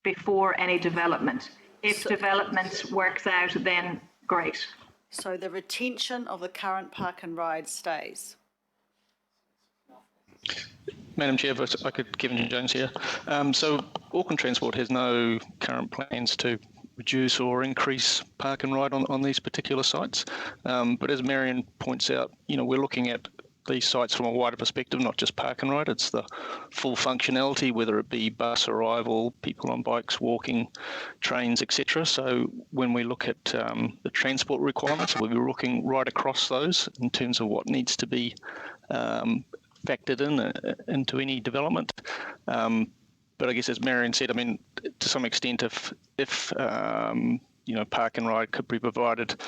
before any development. If development works out, then great. So the retention of the current park and ride stays. Madam Chair, if I could, Kevin Jones here. So Auckland Transport has no current plans to reduce or increase park and ride on these particular sites. But as Marion points out, we're looking at these sites from a wider perspective, not just park and ride. It's the full functionality, whether it be bus arrival, people on bikes, walking, trains, etc. So when we look at the transport requirements, we'll be looking right across those in terms of what needs to be factored into any development. But I guess as Marion said, to some extent, if park and ride could be provided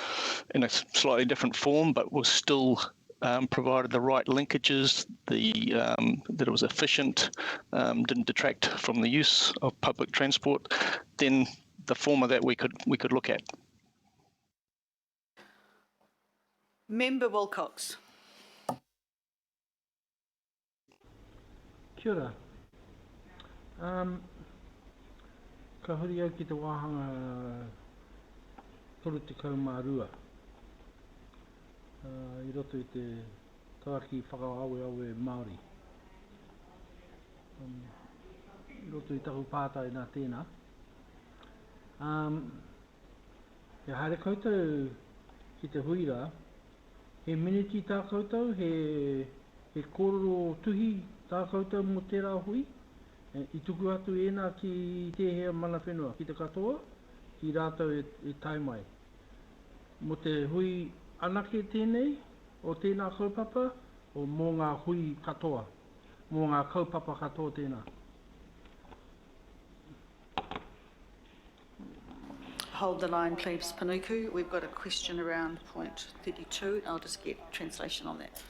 in a slightly different form, but was still provided the right linkages, that it was efficient, didn't detract from the use of public transport, then the form of that we could look at. Member Wilcox. Kia ora. Ka huri au ki te wāhanga toru te kaumārua. I roto I te tāki whakaawe Maori. I roto I taku pātai nā tēnā. He haere koutou ki te huira, he miniti tā koutou, he kororo tuhi tā koutou mo tērā hui. I tuku atu ēnā ki te hea mana whenua, ki te katoa, ki rātou e tai mai. Mo te hui anake tēnei, o tēnā kaupapa, o mō ngā hui katoa, mō ngā kaupapa katoa tēnā. Hold the line, please, Panuku. We've got a question around point 32. I'll just get translation on that.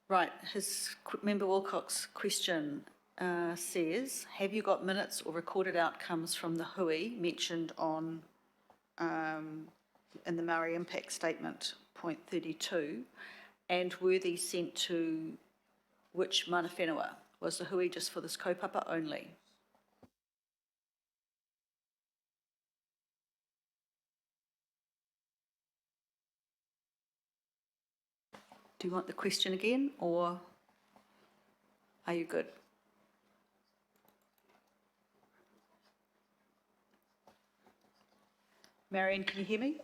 Right, Member Wilcox's question says, have you got minutes or recorded outcomes from the hui mentioned on in the Maori impact statement, point 32, and were these sent to which mana whenua? Was the hui just for this kaupapa only? Do you want the question again, or are you good? Marion, can you hear me?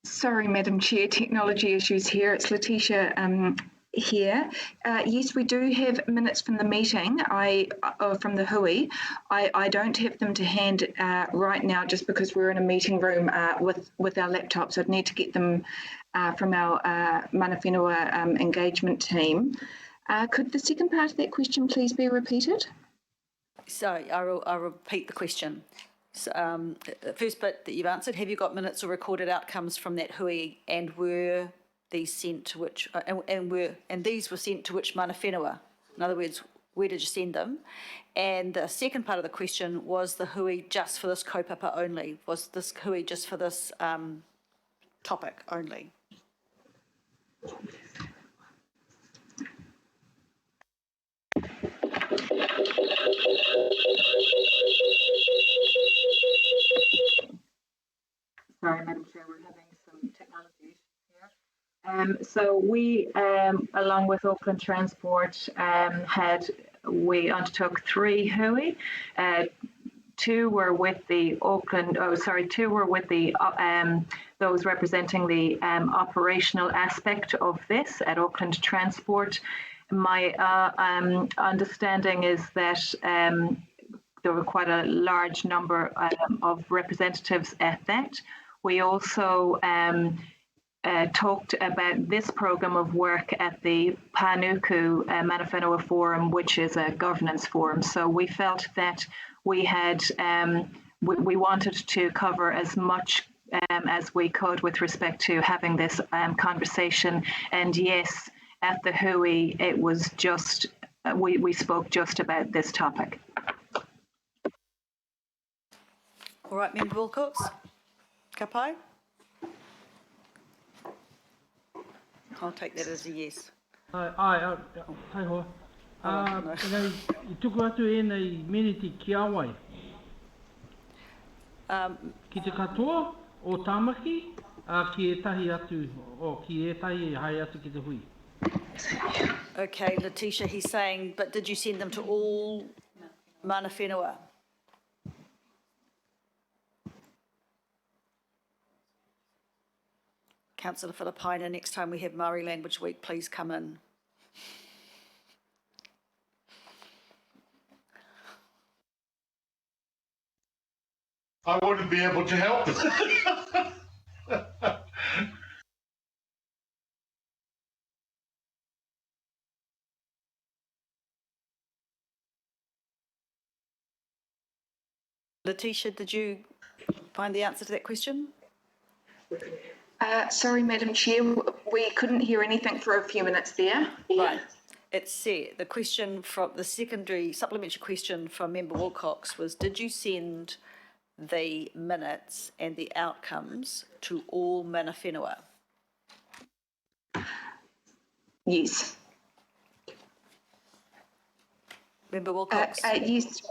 Sorry, Madam Chair, technology issues here. It's Letitia here. Yes, we do have minutes from the meeting, from the hui. I don't have them to hand right now just because we're in a meeting room with our laptops. I'd need to get them from our mana whenua engagement team. Could the second part of that question please be repeated? So I'll repeat the question. So, the first bit that you've answered, have you got minutes or recorded outcomes from that hui, and were these sent to which, and these were sent to which mana whenua? In other words, where did you send them? And the second part of the question, was the hui just for this kaupapa only? Was this hui just for this topic only? Sorry, Madam Chair, we're having some technology issues here. So we, along with Auckland Transport, we undertook 3 hui. Two were with the those representing the operational aspect of this at Auckland Transport. My understanding is that there were quite a large number of representatives at that. We also talked about this program of work at the Panuku Mana Whenua Forum, which is a governance forum. So we felt that we had we wanted to cover as much as we could with respect to having this conversation. And yes, at the hui, it was just we spoke just about this topic. All right, Member Wilcox. Kapai? I'll take that as a yes. Ai ho. I tuku atu e nei miniti ki awai. Ki te katoa o Tamaki, ki e tahi atu, ki e tahi hai atu ki te hui. Okay, Letitia, he's saying, but did you send them to all mana whenua? Councillor Filipina, next time we have Maori Language Week, please come in. I wouldn't be able to help. Letitia, did you find the answer to that question? Sorry, Madam Chair, we couldn't hear anything for a few minutes there. Right. It's set. The question from the secondary supplementary question from Member Wilcox was, did you send the minutes and the outcomes to all mana whenua? Yes. Member Wilcox? Yes.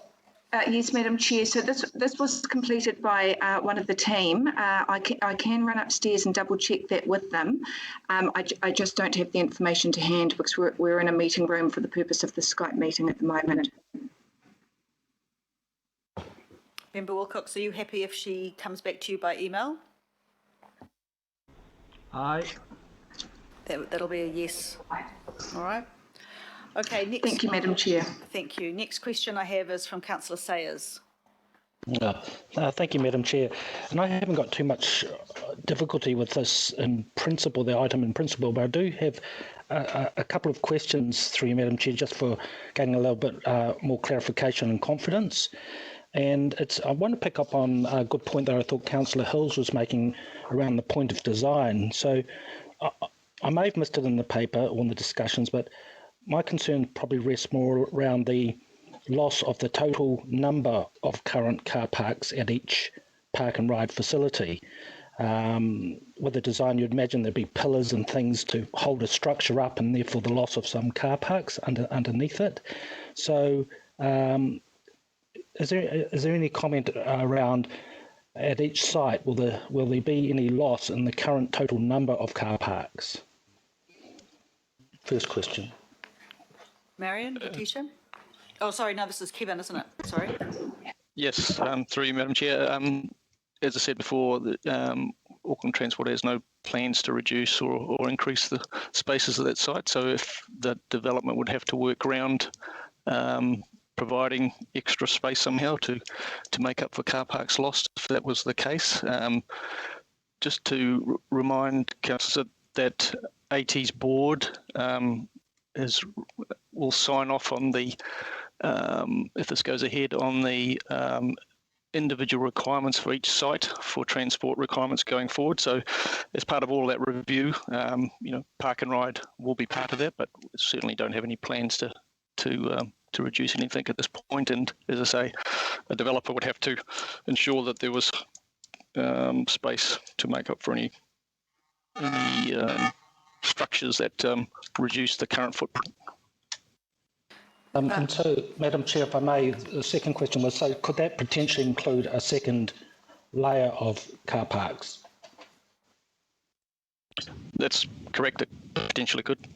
Yes, Madam Chair. So this was completed by one of the team. I can run upstairs and double check that with them. I just don't have the information to hand because we're in a meeting room for the purpose of the Skype meeting at the moment. Member Wilcox, are you happy if she comes back to you by email? Aye. That'll be a yes. All right. Okay, next. Thank you, Madam Chair. Thank you. Next question I have is from Councillor Sayers. Thank you, Madam Chair. And I haven't got too much difficulty with this in principle, the item in principle, but I do have a couple of questions through you, Madam Chair, just for getting a little bit more clarification and confidence. And I want to pick up on a good point that I thought Councillor Hills was making around the point of design. So I may have missed it in the paper or in the discussions, but my concern probably rests more around the loss of the total number of current car parks at each park and ride facility. With the design, you'd imagine there'd be pillars and things to hold a structure up, and therefore the loss of some car parks underneath it. So is there any comment around at each site, will there be any loss in the current total number of car parks? First question. Marion, Letitia? Oh, sorry, no, this is Kevin, isn't it? Sorry. Yes, through you, Madam Chair. As I said before, Auckland Transport has no plans to reduce or increase the spaces of that site. So if the development would have to work around providing extra space somehow to make up for car parks lost, if that was the case. Just to remind Councillor that AT's board will sign off on the, if this goes ahead, on the individual requirements for each site for transport requirements going forward. So as part of all that review, park and ride will be part of that, but we certainly don't have any plans to reduce anything at this point. And as I say, a developer would have to ensure that there was space to make up for any structures that reduce the current footprint. And so, Madam Chair, if I may, the second question was, so could that potentially include a second layer of car parks? That's correct. It potentially could.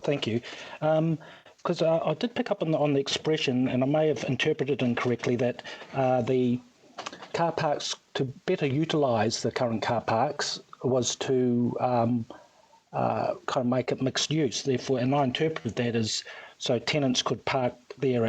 Thank you. Because I did pick up on the expression, and I may have interpreted incorrectly, that the car parks, to better utilise the current car parks, was to kind of make it mixed use. Therefore, and I interpreted that as so tenants could park there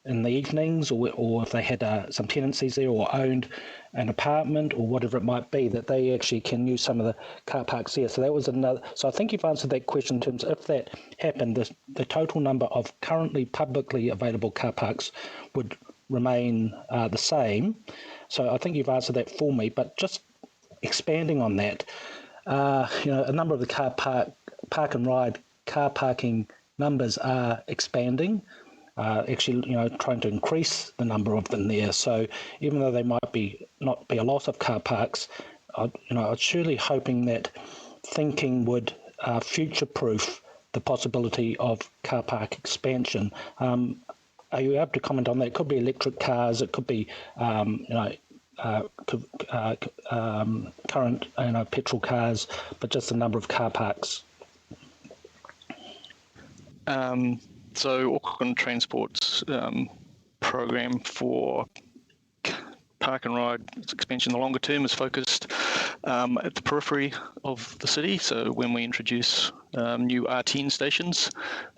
in the evenings, or if they had some tenancies there or owned an apartment or whatever it might be, that they actually can use some of the car parks there. So that was another. So I think you've answered that question in terms of if that happened, the total number of currently publicly available car parks would remain the same. So I think you've answered that for me. But just expanding on that, a number of the park and ride car parking numbers are expanding. Actually, trying to increase the number of them there. So even though they might not be a lot of car parks, I was surely hoping that thinking would future-proof the possibility of car park expansion. Are you able to comment on that? It could be electric cars. It could be, current, petrol cars, but just the number of car parks. So Auckland Transport's program for park and ride expansion in the longer term is focused at the periphery of the city. So when we introduce new R10 stations,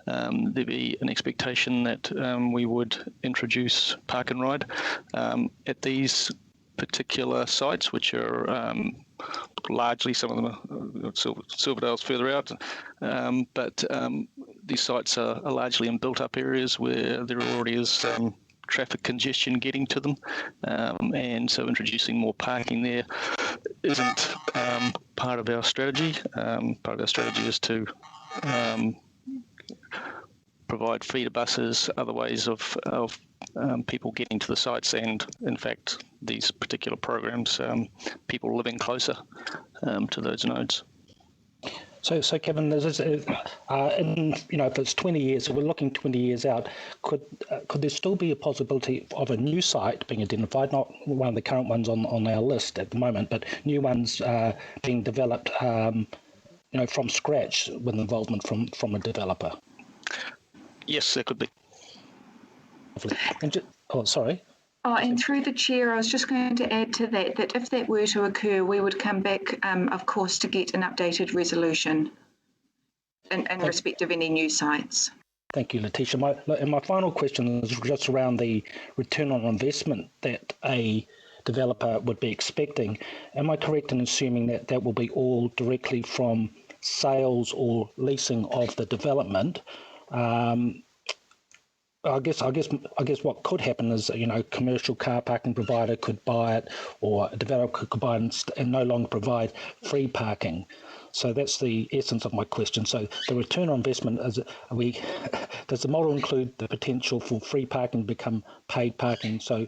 there'd be an expectation that we would introduce park and ride at these particular sites, which are largely, some of them are Silverdale's further out, but these sites are largely in built-up areas where there already is traffic congestion getting to them, and so introducing more parking there isn't part of our strategy. Part of our strategy is to provide feeder buses, other ways of people getting to the sites, and in fact these particular programs, people living closer to those nodes. So Kevin, if it's 20 years, so we're looking 20 years out, could there still be a possibility of a new site being identified, not one of the current ones on our list at the moment, but new ones being developed, from scratch with involvement from a developer? Yes, there could be. And sorry. Oh, and through the chair, I was just going to add to that if that were to occur, we would come back, of course, to get an updated resolution in respect of any new sites. Thank you, Letitia. My final question is just around the return on investment that a developer would be expecting. Am I correct in assuming that that will be all directly from sales or leasing of the development? I guess what could happen is, commercial car parking provider could buy it, or a developer could buy it and no longer provide free parking. So that's the essence of my question. So the return on investment, does the model include the potential for free parking to become paid parking, so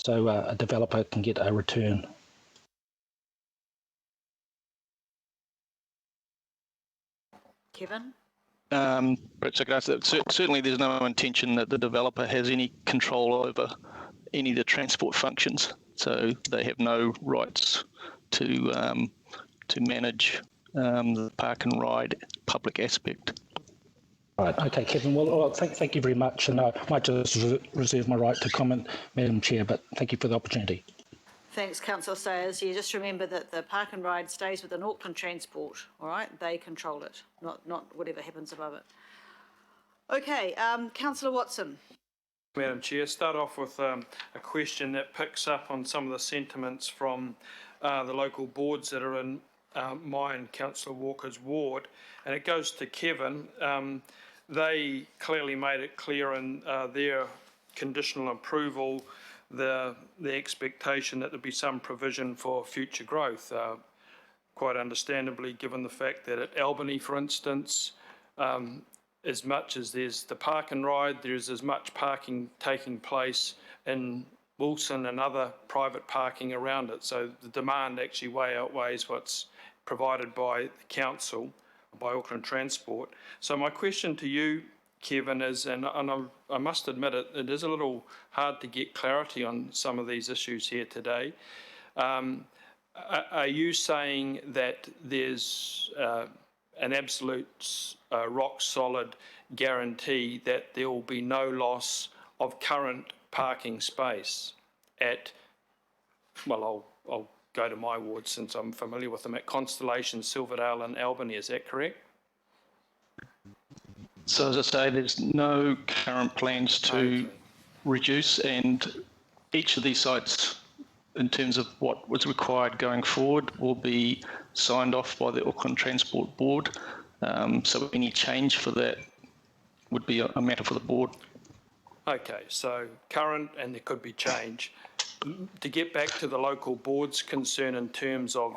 a developer can get a return? Kevin? Certainly there's no intention that the developer has any control over any of the transport functions, so they have no rights to manage the park and ride public aspect. Right. Okay, Kevin. Well, thank you very much, and I might just reserve my right to comment, Madam Chair, but thank you for the opportunity. Thanks, Councillor Sayers. You just remember that the park and ride stays within Auckland Transport, all right? They control it, not whatever happens above it. Okay, Councillor Watson. Madam Chair, start off with a question that picks up on some of the sentiments from the local boards that are in my and Councillor Walker's ward, and it goes to Kevin. They clearly made it clear in their conditional approval the expectation that there'd be some provision for future growth, quite understandably given the fact that at Albany, for instance, as much as there's the park and ride, there's as much parking taking place in Wilson and other private parking around it. So the demand actually way outweighs what's provided by the council, by Auckland Transport. So my question to you, Kevin, is, and I must admit it is a little hard to get clarity on some of these issues here today. Are you saying that there's an absolute rock solid guarantee that there will be no loss of current parking space at, well, I'll go to my ward since I'm familiar with them, at Constellation, Silverdale and Albany, is that correct? So as I say, there's no current plans to reduce, and each of these sites, in terms of what was required going forward, will be signed off by the Auckland Transport Board. So any change for that would be a matter for the board. Okay, so current, and there could be change. To get back to the local board's concern in terms of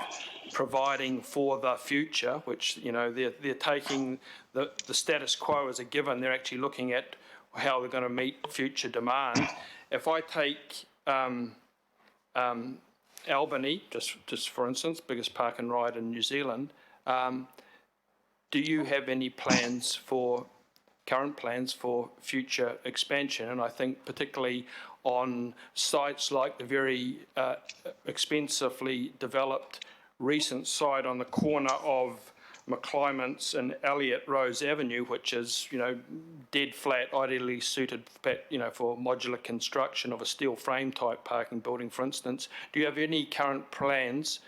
providing for the future, which, you know, they're taking the status quo as a given, they're actually looking at how they're going to meet future demand. If I take Albany, just for instance, biggest park and ride in New Zealand, do you have any current plans for future expansion? And I think particularly on sites like the very expensively developed recent site on the corner of McClymonds and Elliott Rose Avenue, which is, you know, dead flat, ideally suited, you know, for modular construction of a steel frame type parking building, for instance. Do you have any current plans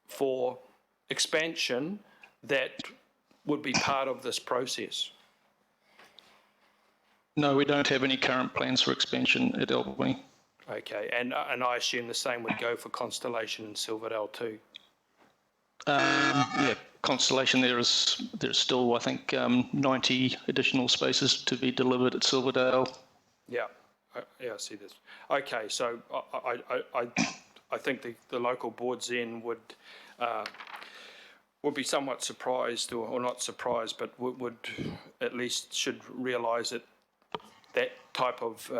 for expansion that would be part of this process? No, we don't have any current plans for expansion at Albany. Okay, and I assume the same would go for Constellation and Silverdale too. Yeah, Constellation, there's still, I think, 90 additional spaces to be delivered at Silverdale. Yeah, yeah, I see this. Okay, so I think the local boards then would be somewhat surprised, or not surprised, but would at least should realise that that type of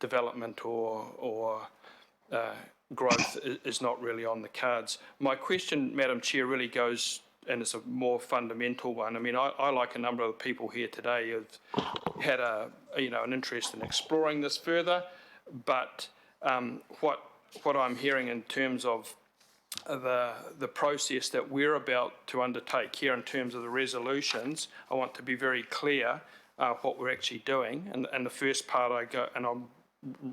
development or growth is not really on the cards. My question, Madam Chair, really goes, and it's a more fundamental one. I mean, I like a number of the people here today have had an interest in exploring this further, but what I'm hearing in terms of the process that we're about to undertake here in terms of the resolutions, I want to be very clear what we're actually doing. And the first part I go, and I'll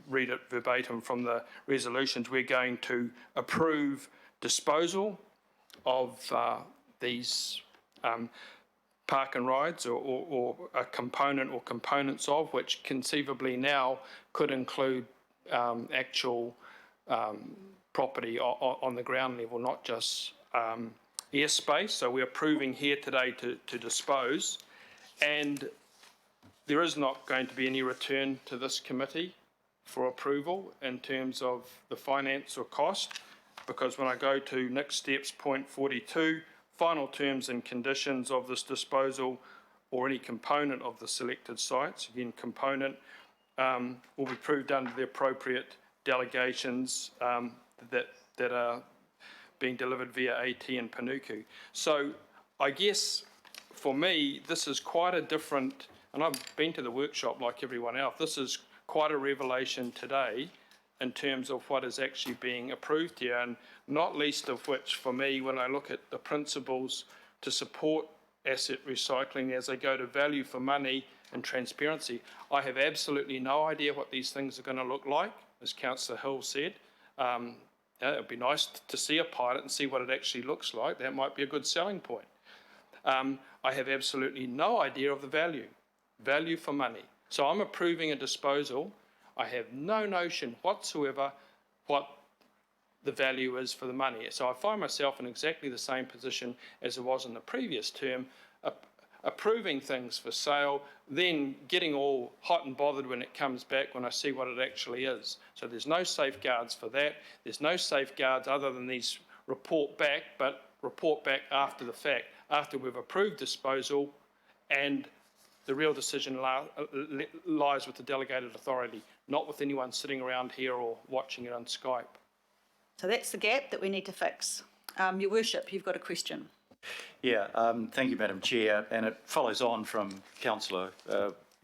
read it verbatim from the resolutions, we're going to approve disposal of these park and rides or a component or components of, which conceivably now could include actual property on the ground level, not just airspace. So we're approving here today to dispose, and there is not going to be any return to this committee for approval in terms of the finance or cost, because when I go to next steps, point 42, final terms and conditions of this disposal or any component of the selected sites, again, component, will be approved under the appropriate delegations that are being delivered via AT and Panuku. So I guess for me, this is quite a different, and I've been to the workshop like everyone else, this is quite a revelation today in terms of what is actually being approved here, and not least of which for me, when I look at the principles to support asset recycling as they go to value for money and transparency, I have absolutely no idea what these things are going to look like, as Councillor Hill said. It would be nice to see a pilot and see what it actually looks like. That might be a good selling point. I have absolutely no idea of the value for money. So I'm approving a disposal. I have no notion whatsoever what the value is for the money. So I find myself in exactly the same position as it was in the previous term, approving things for sale, then getting all hot and bothered when it comes back when I see what it actually is. So there's no safeguards for that. There's no safeguards other than these report back, but report back after the fact, after we've approved disposal, and the real decision lies with the delegated authority, not with anyone sitting around here or watching it on Skype. So that's the gap that we need to fix. Your Worship, you've got a question. Yeah, thank you, Madam Chair. And it follows on from Councillor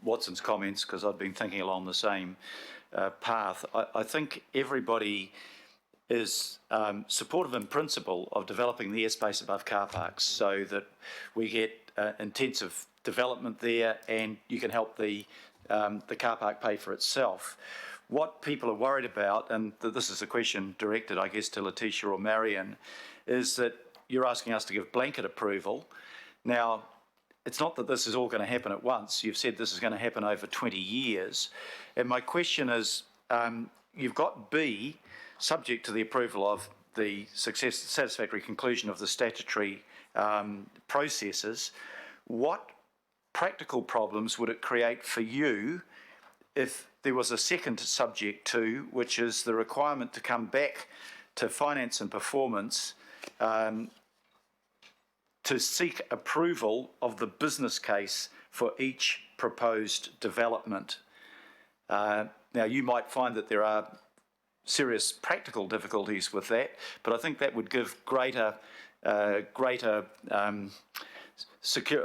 Watson's comments, because I've been thinking along the same path. I think everybody is supportive in principle of developing the airspace above car parks so that we get intensive development there and you can help the car park pay for itself. What people are worried about, and this is a question directed, I guess, to Letitia or Marion, is that you're asking us to give blanket approval. Now, it's not that this is all going to happen at once. You've said this is going to happen over 20 years. And my question is, you've got B, subject to the approval of the satisfactory conclusion of the statutory processes. What practical problems would it create for you if there was a second subject to, which is the requirement to come back to finance and performance to seek approval of the business case for each proposed development? Now, you might find that there are serious practical difficulties with that, but I think that would give greater a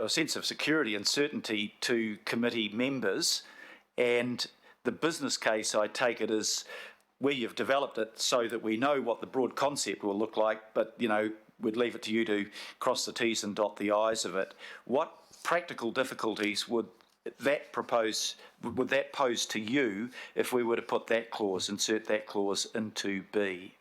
sense of security and certainty to committee members. And the business case, I take it, is where you've developed it so that we know what the broad concept will look like, but, you know, we'd leave it to you to cross the T's and dot the I's of it. What practical difficulties would that pose to you if we were to put that clause, insert that clause into B?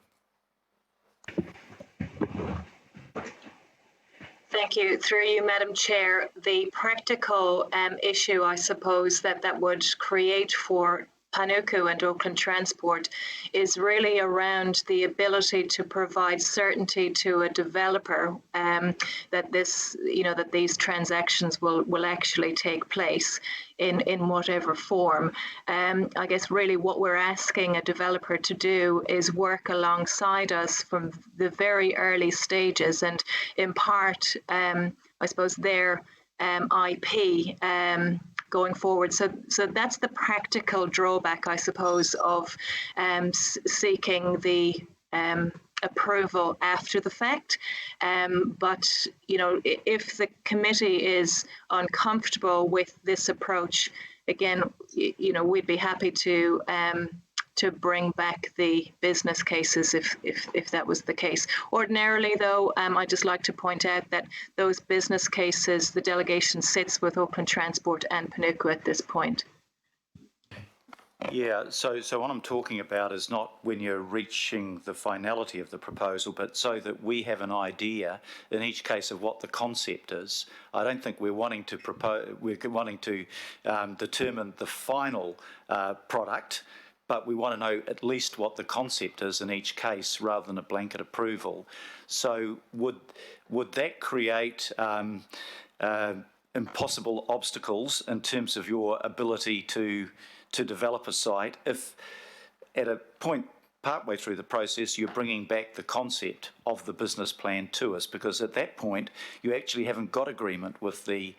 Thank you. Through you, Madam Chair, the practical issue, I suppose, that would create for Panuku and Auckland Transport is really around the ability to provide certainty to a developer that these transactions will actually take place in whatever form. I guess really what we're asking a developer to do is work alongside us from the very early stages and impart, I suppose, their IP going forward. So that's the practical drawback, I suppose, of seeking the approval after the fact. But, you know, if the committee is uncomfortable with this approach, again, you know, we'd be happy to bring back the business cases if that was the case. Ordinarily, though, I'd just like to point out that those business cases, the delegation sits with Auckland Transport and Panuku at this point. Yeah, so what I'm talking about is not when you're reaching the finality of the proposal, but so that we have an idea in each case of what the concept is. I don't think we're wanting to determine the final product, but we want to know at least what the concept is in each case rather than a blanket approval. So would that create impossible obstacles in terms of your ability to develop a site if at a point partway through the process you're bringing back the concept of the business plan to us? Because at that point you actually haven't got agreement with the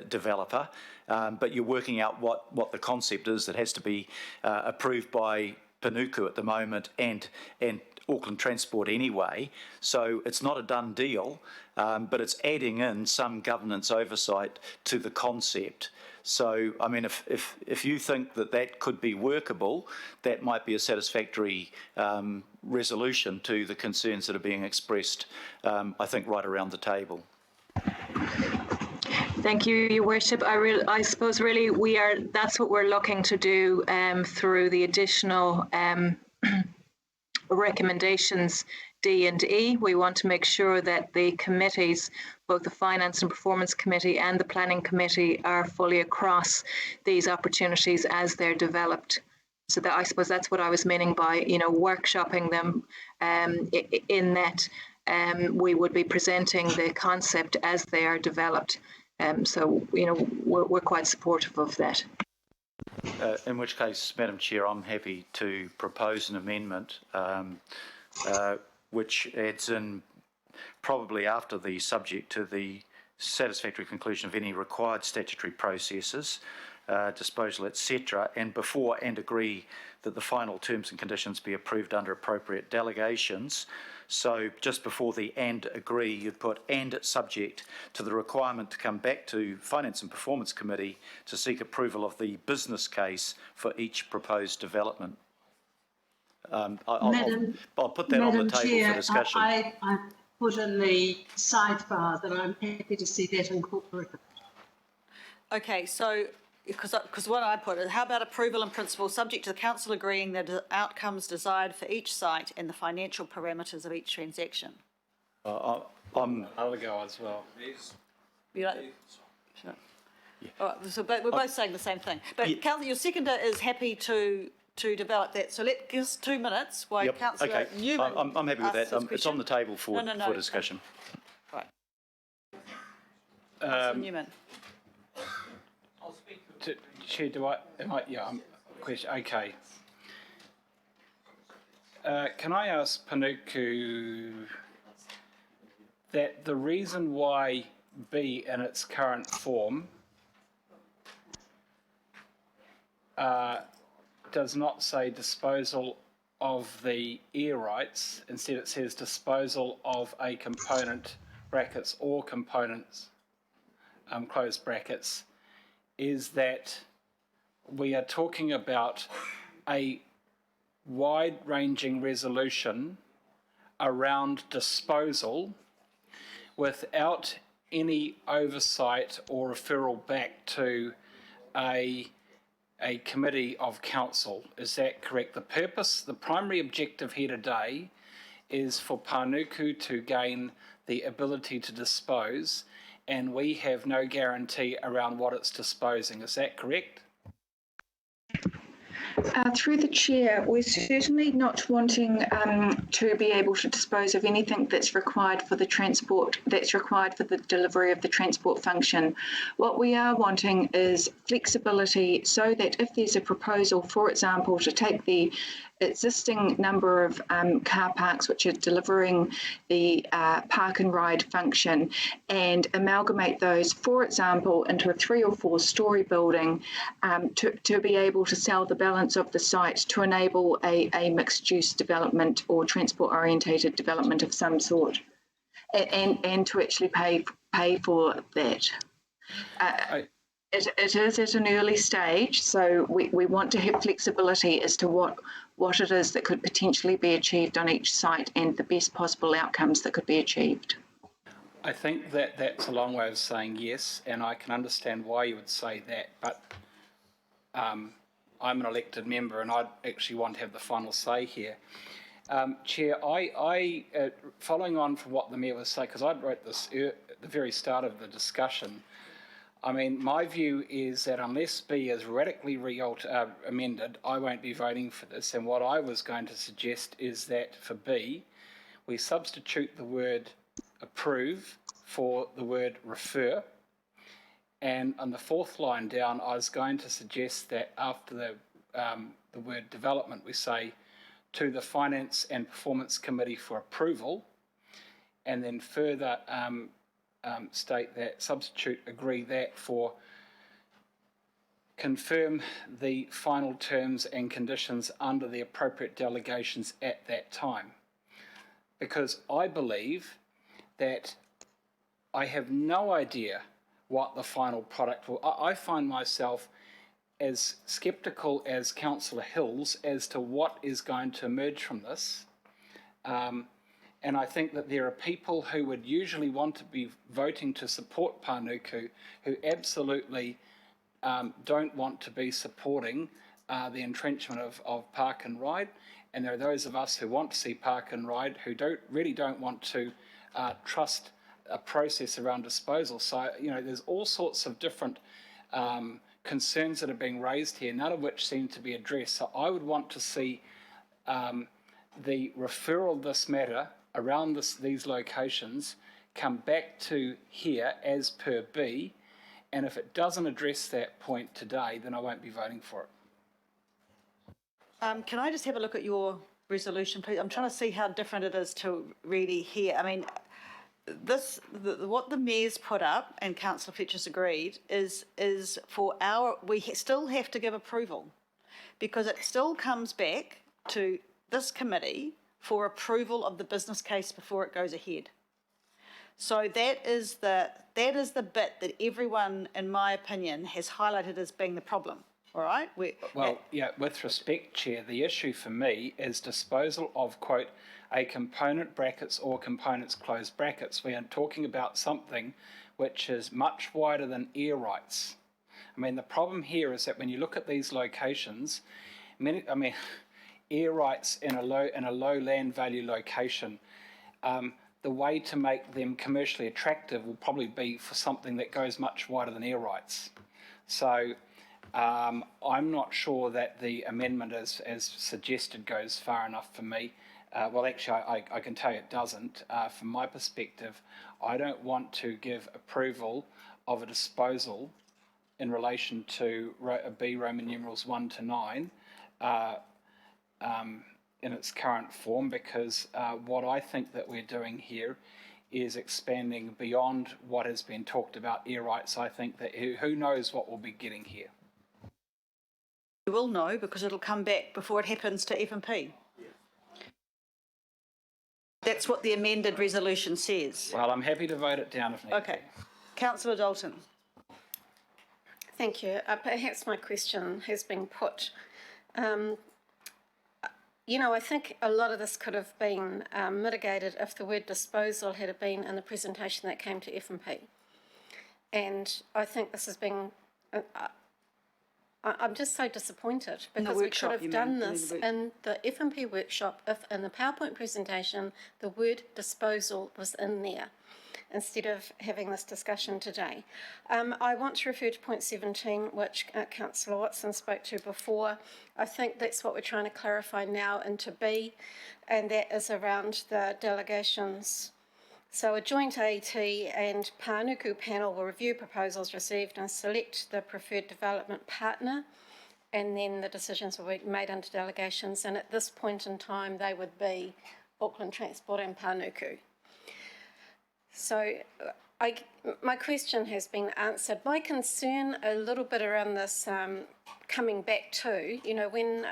developer, but you're working out what the concept is that has to be approved by Panuku at the moment and Auckland Transport anyway. So it's not a done deal, but it's adding in some governance oversight to the concept. So, I mean, if you think that could be workable, that might be a satisfactory resolution to the concerns that are being expressed, I think, right around the table. Thank you, Your Worship. I suppose really that's what we're looking to do through the additional recommendations D and E. We want to make sure that the committees, both the Finance and Performance Committee and the Planning Committee, are fully across these opportunities as they're developed. So that, I suppose that's what I was meaning by, you know, workshopping them in that we would be presenting the concept as they are developed. So, you know, we're quite supportive of that. In which case, Madam Chair, I'm happy to propose an amendment which adds in, probably after the subject to the satisfactory conclusion of any required statutory processes, disposal, etc., and before and agree that the final terms and conditions be approved under appropriate delegations. So just before the and agree, you'd put and subject to the requirement to come back to Finance and Performance Committee to seek approval of the business case for each proposed development. I'll put that on the table for discussion. I put in the sidebar that I'm happy to see that incorporated. Okay, so, because what I put is, how about approval in principle, subject to the council agreeing that the outcomes desired for each site and the financial parameters of each transaction? I'll go as well. You like? Sure. Yeah. All right, so we're both saying the same thing. But Councillor, your seconder is happy to develop that. So give us 2 minutes while Councillor Newman I'm happy with that. It's on the table for discussion. Right. Councillor Newman. Chair, question, okay. Can I ask Panuku that the reason why B in its current form does not say disposal of the air rights, instead it says disposal of a component, brackets, or components, close brackets, is that we are talking about a wide-ranging resolution around disposal without any oversight or referral back to a committee of council. Is that correct? The purpose, the primary objective here today is for Panuku to gain the ability to dispose, and we have no guarantee around what it's disposing. Is that correct? Through the chair, we're certainly not wanting to be able to dispose of anything that's required for the transport, that's required for the delivery of the transport function. What we are wanting is flexibility so that if there's a proposal, for example, to take the existing number of car parks which are delivering the park and ride function and amalgamate those, for example, into a 3 or 4 story building to be able to sell the balance of the site to enable a mixed use development or transport orientated development of some sort, and to actually pay for that. It is at an early stage, so we want to have flexibility as to what it is that could potentially be achieved on each site and the best possible outcomes that could be achieved. I think that that's a long way of saying yes, and I can understand why you would say that, but I'm an elected member and I'd actually want to have the final say here. Chair, I following on from what the Mayor was saying, because I wrote this at the very start of the discussion, I mean, my view is that unless B is radically amended, I won't be voting for this. And what I was going to suggest is that for B, we substitute the word approve for the word refer. And on the 4th line down, I was going to suggest that after the word development, we say to the Finance and Performance Committee for approval, and then further state that, substitute agree that for confirm the final terms and conditions under the appropriate delegations at that time. Because I believe that I have no idea what the final product will. I find myself as sceptical as Councillor Hills as to what is going to emerge from this. And I think that there are people who would usually want to be voting to support Panuku who absolutely don't want to be supporting the entrenchment of park and ride. And there are those of us who want to see park and ride who really don't want to trust a process around disposal. So, there's all sorts of different concerns that are being raised here, none of which seem to be addressed. So I would want to see the referral of this matter around these locations come back to here as per B, and if it doesn't address that point today, then I won't be voting for it. Can I just have a look at your resolution, please? I'm trying to see how different it is to really here. I mean, what the mayor's put up, and Councillor Fletcher's agreed, is for we still have to give approval, because it still comes back to this committee for approval of the business case before it goes ahead. So that is the bit that everyone, in my opinion, has highlighted as being the problem. All right. With respect, Chair, the issue for me is disposal of, quote, a component brackets or components close brackets. We are talking about something which is much wider than air rights. I mean, the problem here is that when you look at these locations, air rights in a low land value location, the way to make them commercially attractive will probably be for something that goes much wider than air rights. So I'm not sure that the amendment as suggested goes far enough for me. Well, actually, I can tell you it doesn't. From my perspective, I don't want to give approval of a disposal in relation to B Roman numerals 1 to 9 in its current form, because what I think that we're doing here is expanding beyond what has been talked about air rights. I think that who knows what we'll be getting here. You will know, because it'll come back before it happens to F&P. That's what the amended resolution says. Well, I'm happy to vote it down if needed. Okay. Councillor Dalton. Thank you. Perhaps my question has been put. I think a lot of this could have been mitigated if the word disposal had been in the presentation that came to F&P. And I think this has been... I'm just so disappointed, because we could have done this in the F&P workshop if in the PowerPoint presentation the word disposal was in there, instead of having this discussion today. I want to refer to point 17, which Councillor Watson spoke to before. I think that's what we're trying to clarify now into B, and that is around the delegations. So a joint AT and Panuku panel will review proposals received and select the preferred development partner, and then the decisions will be made under delegations, and at this point in time they would be Auckland Transport and Panuku. So my question has been answered. My concern a little bit around this coming back to, when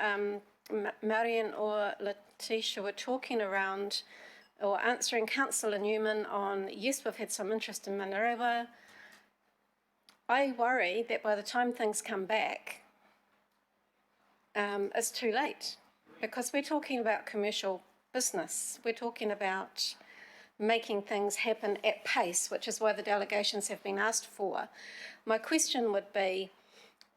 Marion or Letitia were talking around or answering Councillor Newman on, yes, we've had some interest in Manarewa, I worry that by the time things come back, it's too late, because we're talking about commercial business. We're talking about making things happen at pace, which is why the delegations have been asked for. My question would be,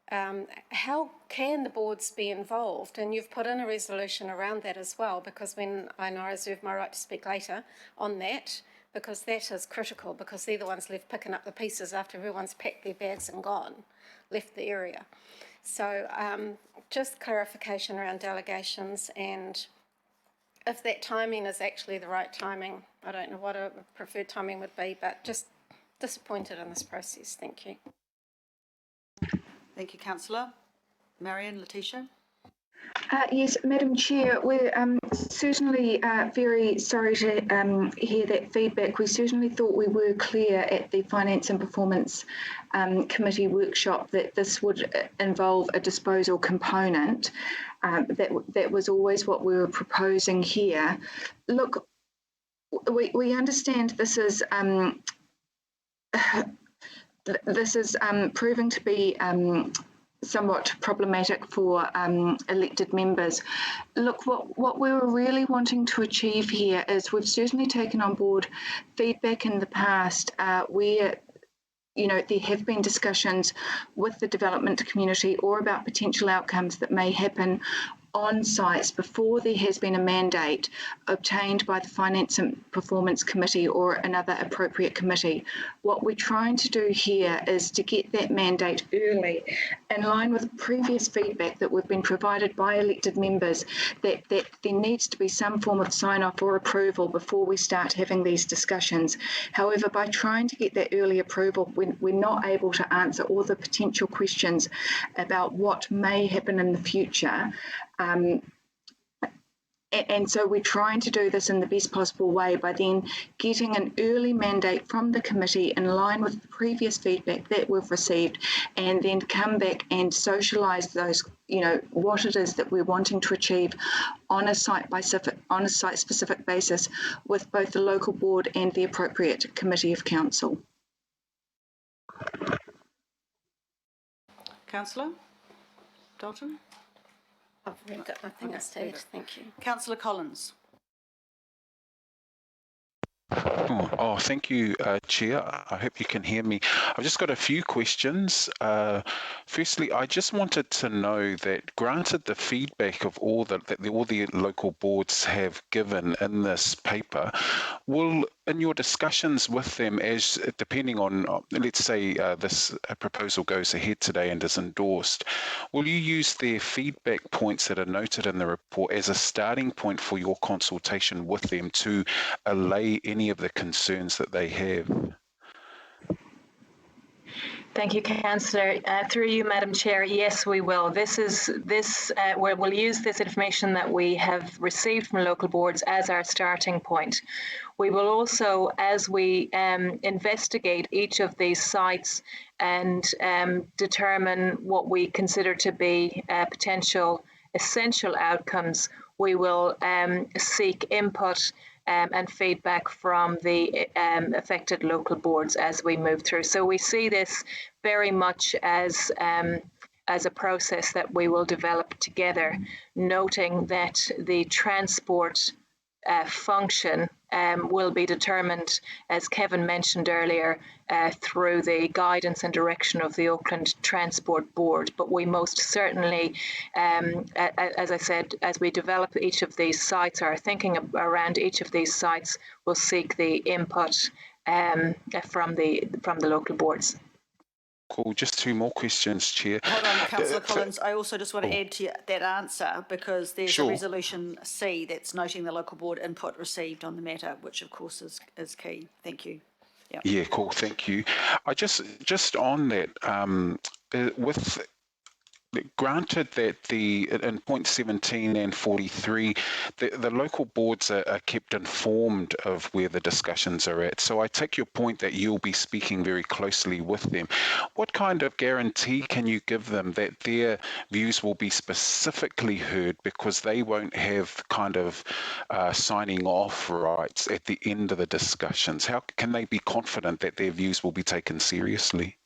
how can the boards be involved? And you've put in a resolution around that as well, because I reserve my right to speak later on that, because that is critical, because they're the ones left picking up the pieces after everyone's packed their bags and gone, left the area. So just clarification around delegations, and if that timing is actually the right timing. I don't know what a preferred timing would be, but just disappointed in this process. Thank you. Thank you, Councillor. Marion, Letitia? Yes, Madam Chair, we're certainly very sorry to hear that feedback. We certainly thought we were clear at the Finance and Performance Committee workshop that this would involve a disposal component. That was always what we were proposing here. Look, we understand this is proving to be somewhat problematic for elected members. Look, what we were really wanting to achieve here is we've certainly taken on board feedback in the past where there have been discussions with the development community or about potential outcomes that may happen on sites before there has been a mandate obtained by the Finance and Performance Committee or another appropriate committee. What we're trying to do here is to get that mandate early, in line with previous feedback that we've been provided by elected members, that there needs to be some form of sign-off or approval before we start having these discussions. However, by trying to get that early approval, we're not able to answer all the potential questions about what may happen in the future. And so we're trying to do this in the best possible way by then getting an early mandate from the committee in line with the previous feedback that we've received, and then come back and socialise those, what it is that we're wanting to achieve on a site-specific basis with both the local board and the appropriate committee of council. Councillor Dalton? I've got nothing else to add. Thank you. Councillor Collins. Thank you, Chair. I hope you can hear me. I've just got a few questions. Firstly, I just wanted to know that, granted the feedback of all the local boards have given in this paper, will, in your discussions with them, as depending on, let's say this proposal goes ahead today and is endorsed, will you use their feedback points that are noted in the report as a starting point for your consultation with them to allay any of the concerns that they have? Thank you, Councillor. Through you, Madam Chair, yes, we will. We'll use this information that we have received from local boards as our starting point. We will also, as we investigate each of these sites and determine what we consider to be potential essential outcomes, we will seek input and feedback from the affected local boards as we move through. So we see this very much as a process that we will develop together, noting that the transport function will be determined, as Kevin mentioned earlier, through the guidance and direction of the Auckland Transport Board. But we most certainly, as I said, as we develop each of these sites, or thinking around each of these sites, will seek the input from the local boards. Cool. Just two more questions, Chair. Hold on, Councillor Collins. I also just want to add to that answer, because there's a resolution C that's noting the local board input received on the matter, which of course is key. Thank you. Yep. Yeah, cool. Thank you. I just on that, with granted that in point 17 and 43, the local boards are kept informed of where the discussions are at. So I take your point that you'll be speaking very closely with them. What kind of guarantee can you give them that their views will be specifically heard, because they won't have kind of signing off rights at the end of the discussions? How can they be confident that their views will be taken seriously?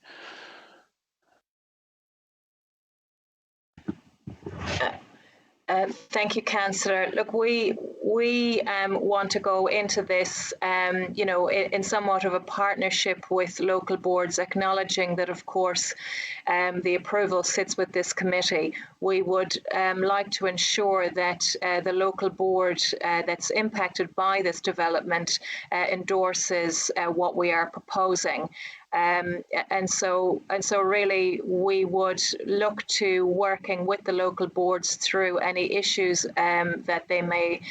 Thank you, Councillor. Look, we want to go into this, in somewhat of a partnership with local boards, acknowledging that, of course, the approval sits with this committee. We would like to ensure that the local board that's impacted by this development endorses what we are proposing. And so really we would look to working with the local boards through any issues that they may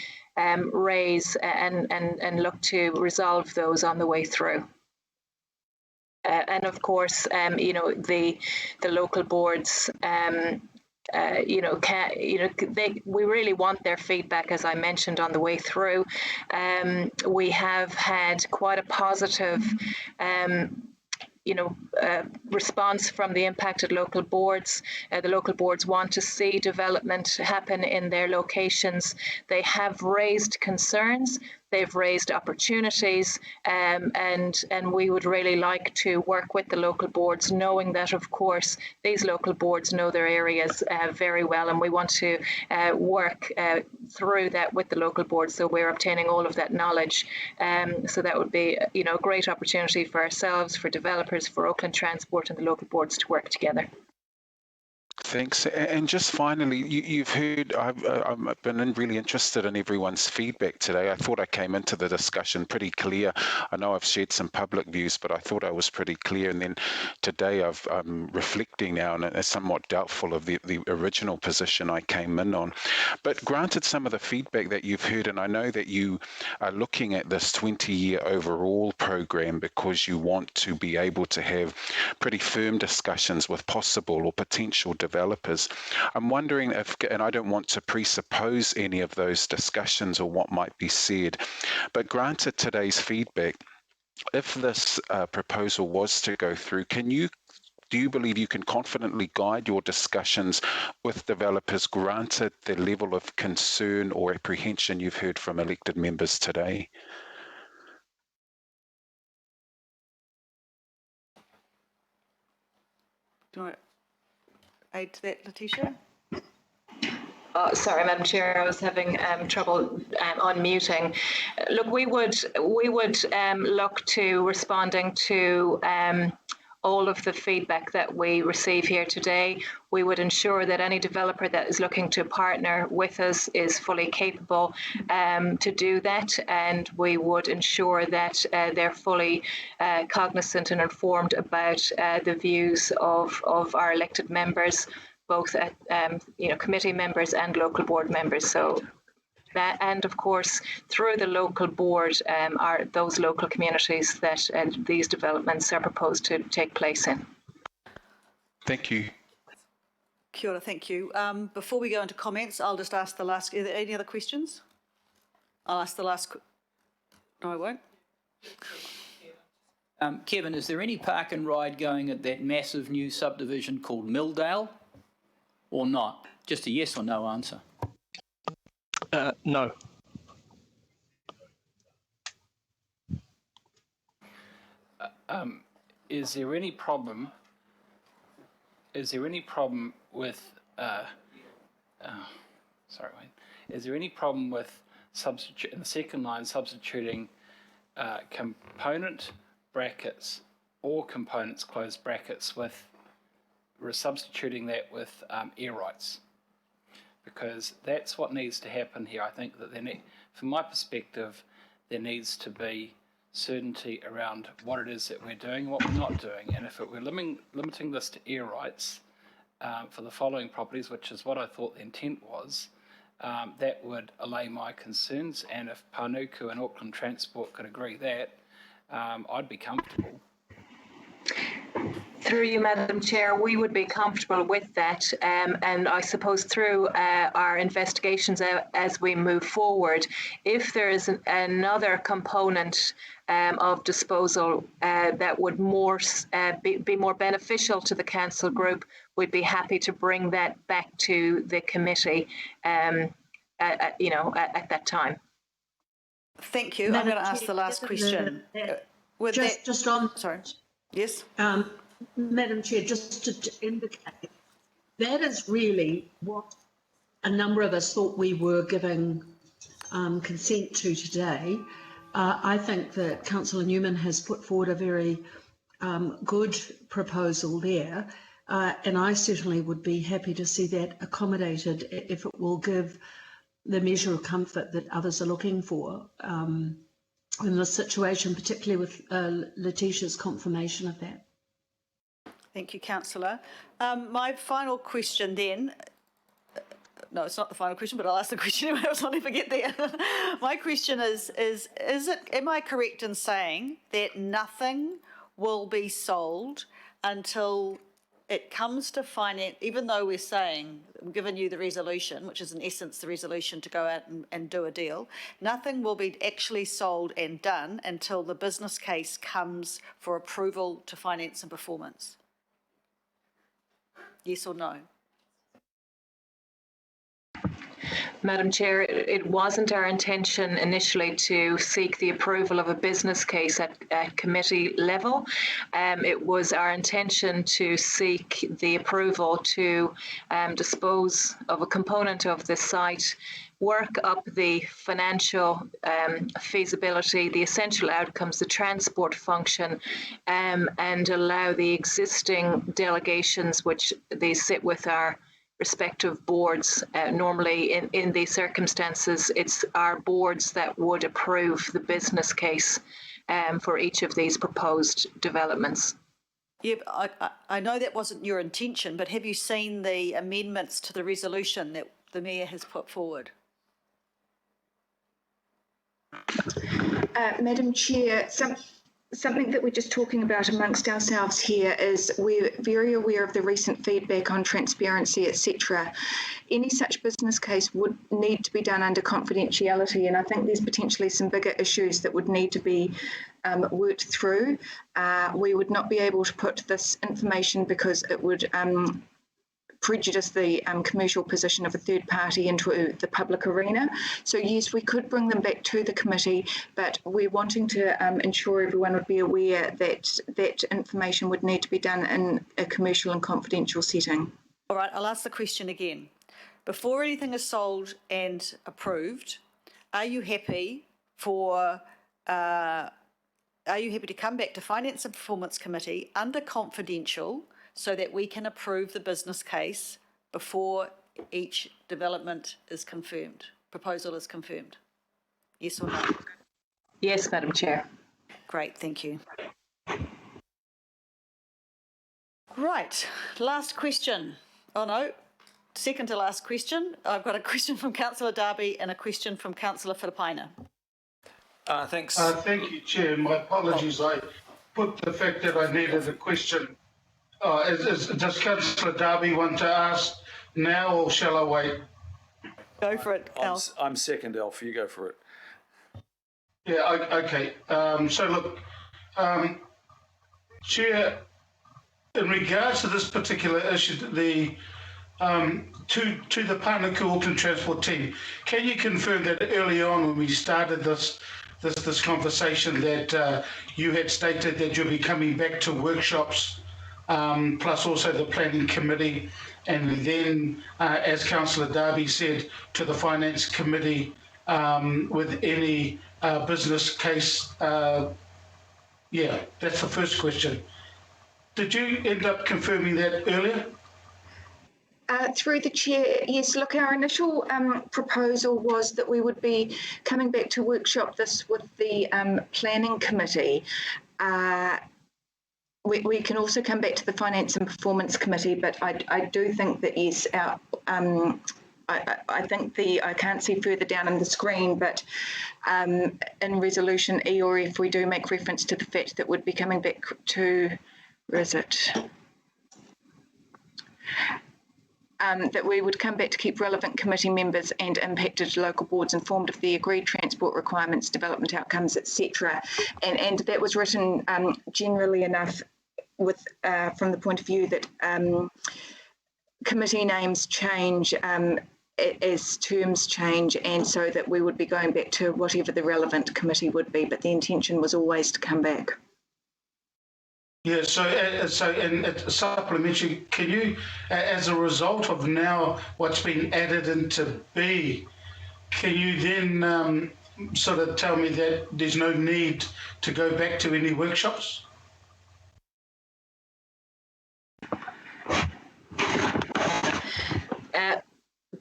raise and look to resolve those on the way through. And of course, the local boards, we really want their feedback, as I mentioned on the way through. We have had quite a positive response from the impacted local boards. The local boards want to see development happen in their locations. They have raised concerns. They've raised opportunities, and we would really like to work with the local boards, knowing that, of course, these local boards know their areas very well, and we want to work through that with the local boards, so we're obtaining all of that knowledge. So that would be, a great opportunity for ourselves, for developers, for Auckland Transport and the local boards to work together. Thanks. And just finally, you've heard, I've been really interested in everyone's feedback today. I thought I came into the discussion pretty clear. I know I've shared some public views, but I thought I was pretty clear. And then today I'm reflecting now and somewhat doubtful of the original position I came in on. But granted some of the feedback that you've heard, and I know that you are looking at this 20-year overall program because you want to be able to have pretty firm discussions with possible or potential developers. I'm wondering if, and I don't want to presuppose any of those discussions or what might be said, but granted today's feedback, if this proposal was to go through, do you believe you can confidently guide your discussions with developers granted the level of concern or apprehension you've heard from elected members today? Do you want to add to that, Letitia? Sorry, Madam Chair, I was having trouble unmuting. Look, we would look to responding to all of the feedback that we receive here today. We would ensure that any developer that is looking to partner with us is fully capable to do that, and we would ensure that they're fully cognizant and informed about the views of our elected members, both committee members and local board members. So that, and of course, through the local board are those local communities that these developments are proposed to take place in. Thank you. Kia ora, thank you. Before we go into comments, I'll just ask the last, are there any other questions? I'll ask the last, no, I won't. Kevin, is there any park and ride going at that massive new subdivision called Milldale, or not? Just a yes or no answer. No. Is there any problem? Is there any problem with? Sorry, Wayne. Is there any problem with in the second line substituting component brackets or components close brackets with substituting that with air rights? Because that's what needs to happen here. I think that from my perspective, there needs to be certainty around what it is that we're doing and what we're not doing. And if we're limiting this to air rights for the following properties, which is what I thought the intent was, that would allay my concerns. And if Panuku and Auckland Transport could agree that, I'd be comfortable. Through you, Madam Chair, we would be comfortable with that, and I suppose through our investigations as we move forward, if there is another component of disposal that would be more beneficial to the council group, we'd be happy to bring that back to the committee, at that time. Thank you. I'm going to ask the last question. Just on. Sorry. Yes. Madam Chair, just to indicate, that is really what a number of us thought we were giving consent to today. I think that Councillor Newman has put forward a very good proposal there, and I certainly would be happy to see that accommodated if it will give the measure of comfort that others are looking for in this situation, particularly with Letitia's confirmation of that. Thank you, Councillor. My final question then, no, it's not the final question, but I'll ask the question anyway, I was wanting to get there. My question is am I correct in saying that nothing will be sold until it comes to finance, even though we're saying, we've given you the resolution, which is in essence the resolution to go out and do a deal, nothing will be actually sold and done until the business case comes for approval to finance and performance? Yes or no? Madam Chair, it wasn't our intention initially to seek the approval of a business case at committee level. It was our intention to seek the approval to dispose of a component of the site, work up the financial feasibility, the essential outcomes, the transport function, and allow the existing delegations, which they sit with our respective boards. Normally in these circumstances, it's our boards that would approve the business case for each of these proposed developments. Yeah, I know that wasn't your intention, but have you seen the amendments to the resolution that the Mayor has put forward? Madam Chair, something that we're just talking about amongst ourselves here is we're very aware of the recent feedback on transparency, etc. Any such business case would need to be done under confidentiality, and I think there's potentially some bigger issues that would need to be worked through. We would not be able to put this information because it would prejudice the commercial position of a third party into the public arena. So yes, we could bring them back to the committee, but we're wanting to ensure everyone would be aware that that information would need to be done in a commercial and confidential setting. All right, I'll ask the question again. Before anything is sold and approved, are you happy to come back to Finance and Performance Committee under confidential so that we can approve the business case before each development is confirmed, proposal is confirmed? Yes or no? Yes, Madam Chair. Great, thank you. Right, last question. Oh no, second to last question. I've got a question from Councillor Darby and a question from Councillor Filipaina. Thanks. Thank you, Chair. My apologies. I put the fact that I needed a question. Does Councillor Darby want to ask now, or shall I wait? Go for it, Alf. I'm second, Alf. You go for it. Yeah, okay. So look, Chair, in regards to this particular issue, to the Panuku Auckland Transport team, can you confirm that early on when we started this conversation that you had stated that you'll be coming back to workshops, plus also the planning committee, and then, as Councillor Darby said, to the finance committee with any business case? Yeah, that's the first question. Did you end up confirming that earlier? Through the chair, yes. Look, our initial proposal was that we would be coming back to workshop this with the planning committee. We can also come back to the Finance and Performance Committee, but I do think that, yes, I think I can't see further down on the screen, but in Resolution E or F, we do make reference to the fact that we'd be coming back to, where is it? That we would come back to keep relevant committee members and impacted local boards informed of the agreed transport requirements, development outcomes, etc. And that was written generally enough with from the point of view that committee names change as terms change, and so that we would be going back to whatever the relevant committee would be, but the intention was always to come back. Yeah, so and supplementary, can you, as a result of now what's been added into B, can you then sort of tell me that there's no need to go back to any workshops?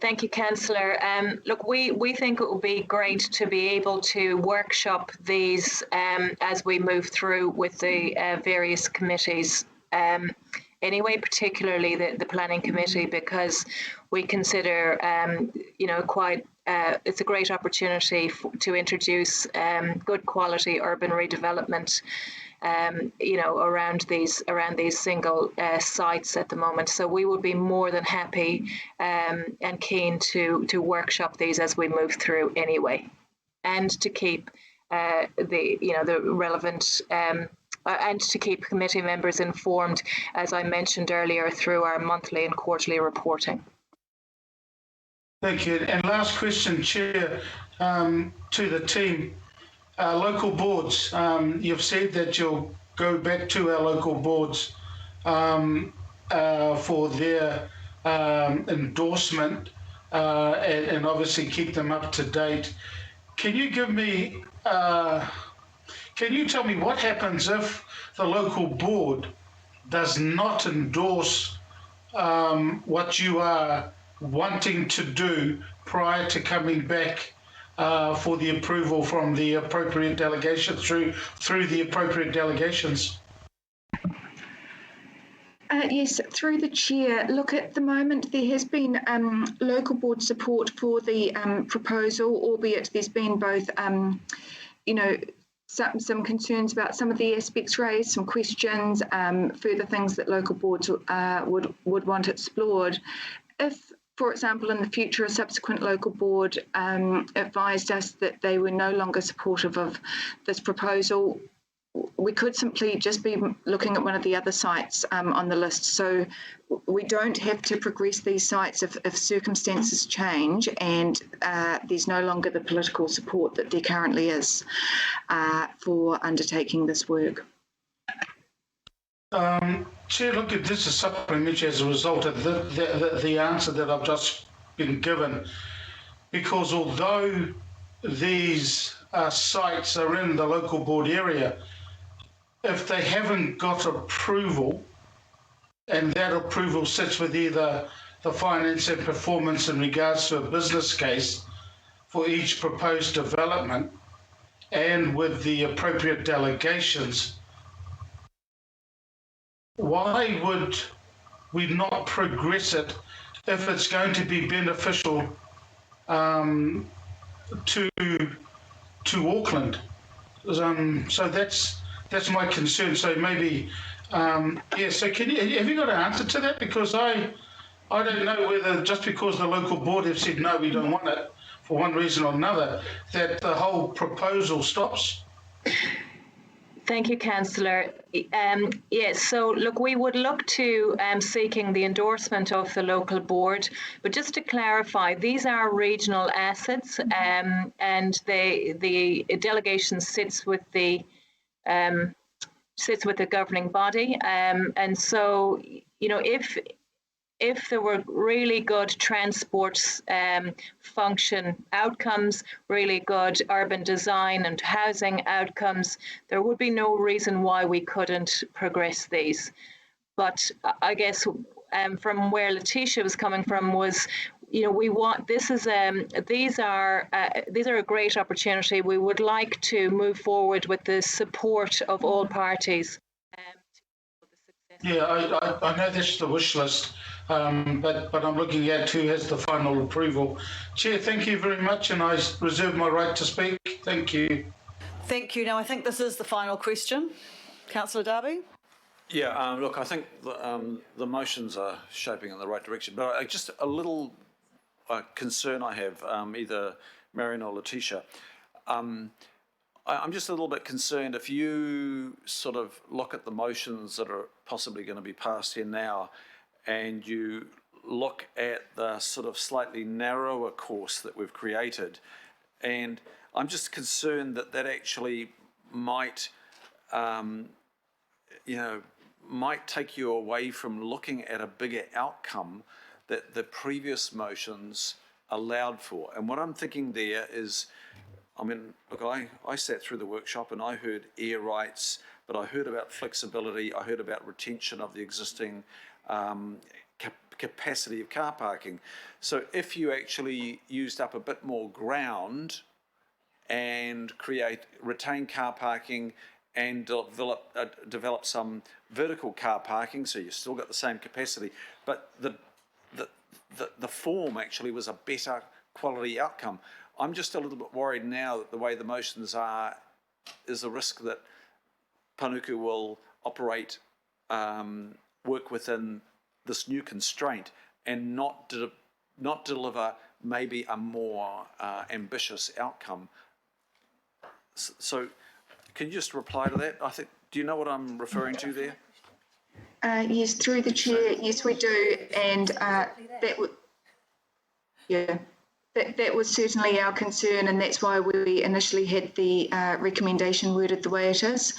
Thank you, Councillor. Look, we think it would be great to be able to workshop these as we move through with the various committees. Anyway, particularly the Planning Committee, because we consider, quite it's a great opportunity to introduce good quality urban redevelopment. Around these single sites at the moment. So we would be more than happy and keen to workshop these as we move through anyway, and to keep the relevant and to keep committee members informed, as I mentioned earlier, through our monthly and quarterly reporting. Thank you. And last question, Chair, to the team. Local boards, you've said that you'll go back to our local boards for their endorsement and obviously keep them up to date. Can you give me, can you tell me what happens if the local board does not endorse what you are wanting to do prior to coming back for the approval from the appropriate delegation through the appropriate delegations? Yes, through the chair. Look, at the moment there has been local board support for the proposal, albeit there's been both, some concerns about some of the aspects raised, some questions, further things that local boards would want explored. If, for example, in the future, a subsequent local board advised us that they were no longer supportive of this proposal, we could simply just be looking at one of the other sites on the list. So we don't have to progress these sites if circumstances change and there's no longer the political support that there currently is for undertaking this work. Chair, look, this is supplementary as a result of the answer that I've just been given, because although these sites are in the local board area, if they haven't got approval, and that approval sits with either the finance and performance in regards to a business case for each proposed development, and with the appropriate delegations, why would we not progress it if it's going to be beneficial to Auckland? So that's my concern. So maybe, so have you got an answer to that? Because I don't know whether just because the local board have said, no, we don't want it for one reason or another, that the whole proposal stops. Thank you, Councillor. Yes, so look, we would look to seeking the endorsement of the local board, but just to clarify, these are regional assets, and the delegation sits with the governing body, and so if there were really good transport function outcomes, really good urban design and housing outcomes, there would be no reason why we couldn't progress these. But I guess from where Letitia was coming from was, we want, these are a great opportunity. We would like to move forward with the support of all parties. Yeah, I know that's the wish list, but I'm looking at who has the final approval. Chair, thank you very much, and I reserve my right to speak. Thank you. Thank you. Now, I think this is the final question. Councillor Darby? Yeah, look, I think the motions are shaping in the right direction, but just a little concern I have, either Marion or Letitia. I'm just a little bit concerned if you sort of look at the motions that are possibly going to be passed here now, and you look at the sort of slightly narrower course that we've created, and I'm just concerned that that actually might, might take you away from looking at a bigger outcome that the previous motions allowed for. And what I'm thinking there is, I mean, look, I sat through the workshop and I heard air rights, but I heard about flexibility, I heard about retention of the existing capacity of car parking. So if you actually used up a bit more ground and retain car parking and develop some vertical car parking, so you still got the same capacity, but the form actually was a better quality outcome. I'm just a little bit worried now that the way the motions are is a risk that Panuku will operate, work within this new constraint and not deliver maybe a more ambitious outcome. So can you just reply to that? Do you know what I'm referring to there? Yes, through the chair, yes, we do, and that was certainly our concern, and that's why we initially had the recommendation worded the way it is.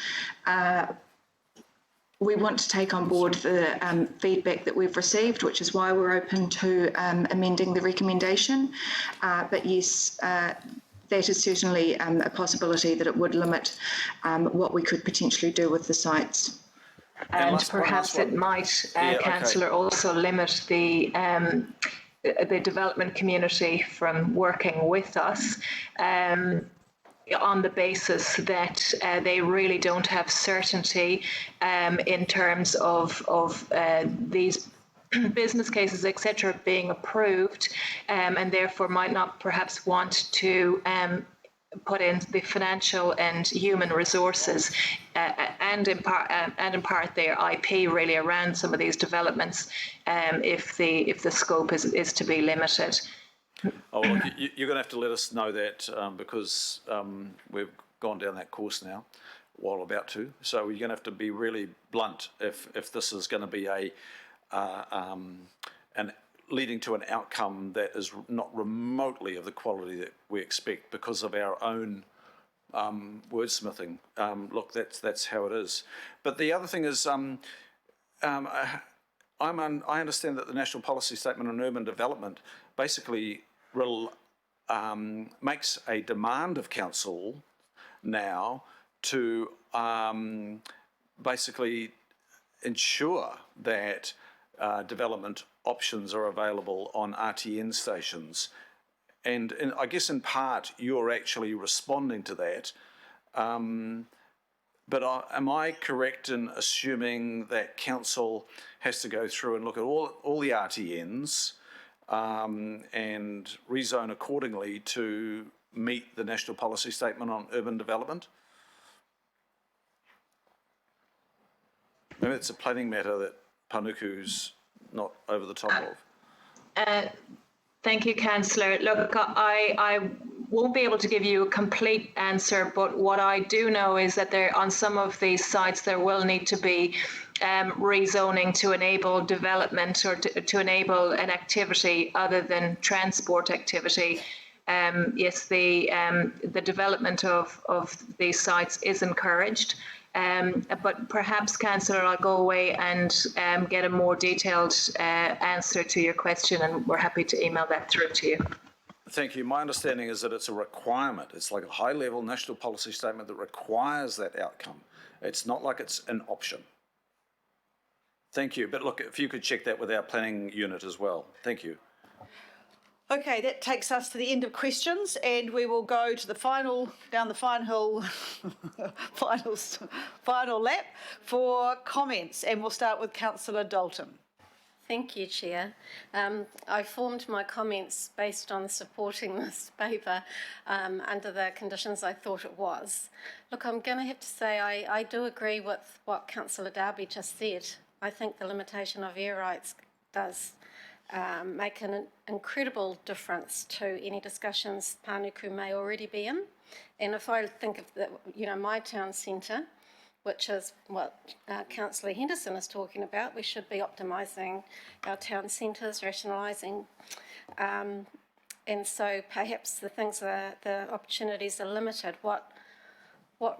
We want to take on board the feedback that we've received, which is why we're open to amending the recommendation. But yes, that is certainly a possibility that it would limit what we could potentially do with the sites. And perhaps it might, Councillor, also limit the development community from working with us on the basis that they really don't have certainty in terms of these business cases, etc., being approved, and therefore might not perhaps want to put in the financial and human resources, and in part their IP really around some of these developments, if the scope is to be limited. Oh, look, you're going to have to let us know that because we've gone down that course now, while about to. So you're going to have to be really blunt if this is going to be an leading to an outcome that is not remotely of the quality that we expect because of our own wordsmithing. Look, that's how it is. But the other thing is, I understand that the National Policy Statement on Urban Development basically makes a demand of council now to basically ensure that development options are available on RTN stations. And I guess in part you're actually responding to that. But am I correct in assuming that council has to go through and look at all the RTNs and rezone accordingly to meet the National Policy Statement on Urban Development? Maybe it's a planning matter that Panuku's not over the top of. Thank you, Councillor. Look, I won't be able to give you a complete answer, but what I do know is that on some of these sites there will need to be rezoning to enable development or to enable an activity other than transport activity. Yes, the development of these sites is encouraged. But perhaps, Councillor, I'll go away and get a more detailed answer to your question, and we're happy to email that through to you. Thank you. My understanding is that it's a requirement. It's like a high-level national policy statement that requires that outcome. It's not like it's an option. Thank you. But look, if you could check that with our planning unit as well. Thank you. Okay, that takes us to the end of questions, and we will go to the final lap for comments, and we'll start with Councillor Dalton. Thank you, Chair. I formed my comments based on supporting this paper under the conditions I thought it was. Look, I'm going to have to say I do agree with what Councillor Darby just said. I think the limitation of air rights does make an incredible difference to any discussions Panuku may already be in. And if I think of my town centre, which is what Councillor Henderson is talking about, we should be optimising our town centres, rationalising, and so perhaps the opportunities are limited. What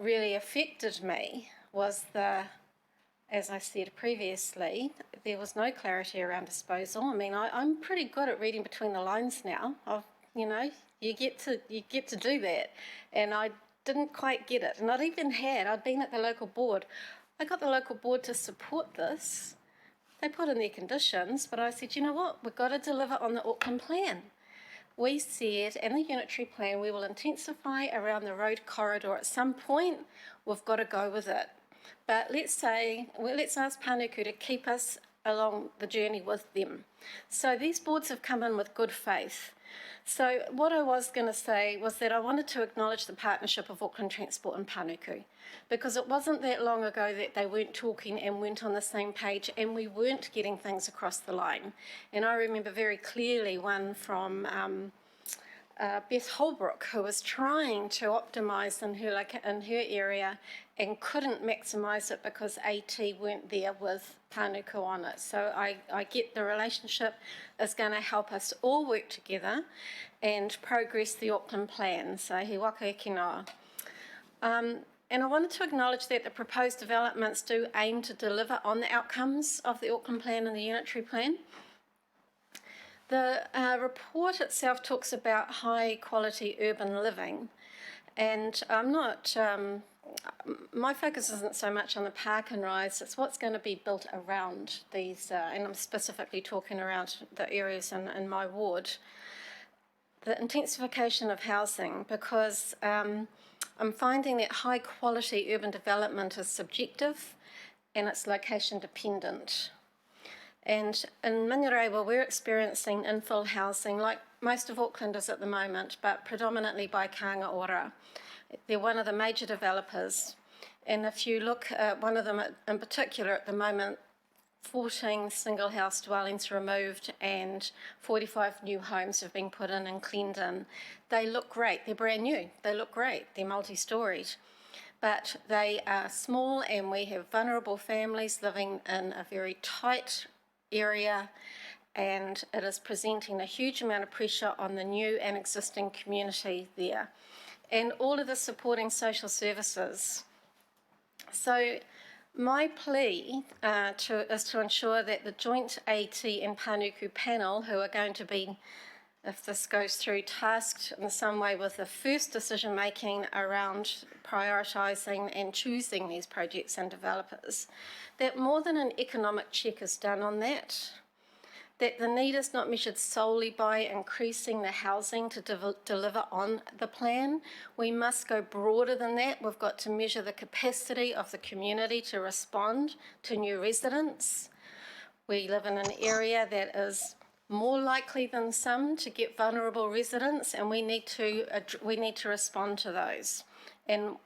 really affected me was as I said previously, there was no clarity around disposal. I mean, I'm pretty good at reading between the lines now. You get to do that, and I didn't quite get it. And I'd been at the local board. I got the local board to support this. They put in their conditions, but I said, you know what? We've got to deliver on the Auckland plan. We said in the unitary plan we will intensify around the road corridor at some point. We've got to go with it. But let's ask Panuku to keep us along the journey with them. So these boards have come in with good faith. So what I was going to say was that I wanted to acknowledge the partnership of Auckland Transport and Panuku, because it wasn't that long ago that they weren't talking and weren't on the same page, and we weren't getting things across the line. And I remember very clearly one from Beth Holbrook, who was trying to optimise in her area and couldn't maximise it because AT weren't there with Panuku on it. So I get the relationship is going to help us all work together and progress the Auckland plan. So he waka e kinoa. And I wanted to acknowledge that the proposed developments do aim to deliver on the outcomes of the Auckland plan and the unitary plan. The report itself talks about high quality urban living, and I'm not, my focus isn't so much on the park and rides, it's what's going to be built around these, and I'm specifically talking around the areas in my ward. The intensification of housing, because I'm finding that high quality urban development is subjective and it's location dependent. And in Mingarewa, we're experiencing infill housing like most of Auckland is at the moment, but predominantly by Kāinga Ora. They're one of the major developers. And if you look at one of them in particular at the moment, 14 single house dwellings removed and 45 new homes have been put in Clendon. They look great. They're brand new. They look great. They're multi-storied. But they are small, and we have vulnerable families living in a very tight area, and it is presenting a huge amount of pressure on the new and existing community there. And all of the supporting social services. So my plea is to ensure that the joint AT and Panuku panel, who are going to be, if this goes through, tasked in some way with the first decision making around prioritising and choosing these projects and developers, that more than an economic check is done on that the need is not measured solely by increasing the housing to deliver on the plan. We must go broader than that. We've got to measure the capacity of the community to respond to new residents. We live in an area that is more likely than some to get vulnerable residents, and we need to respond to those and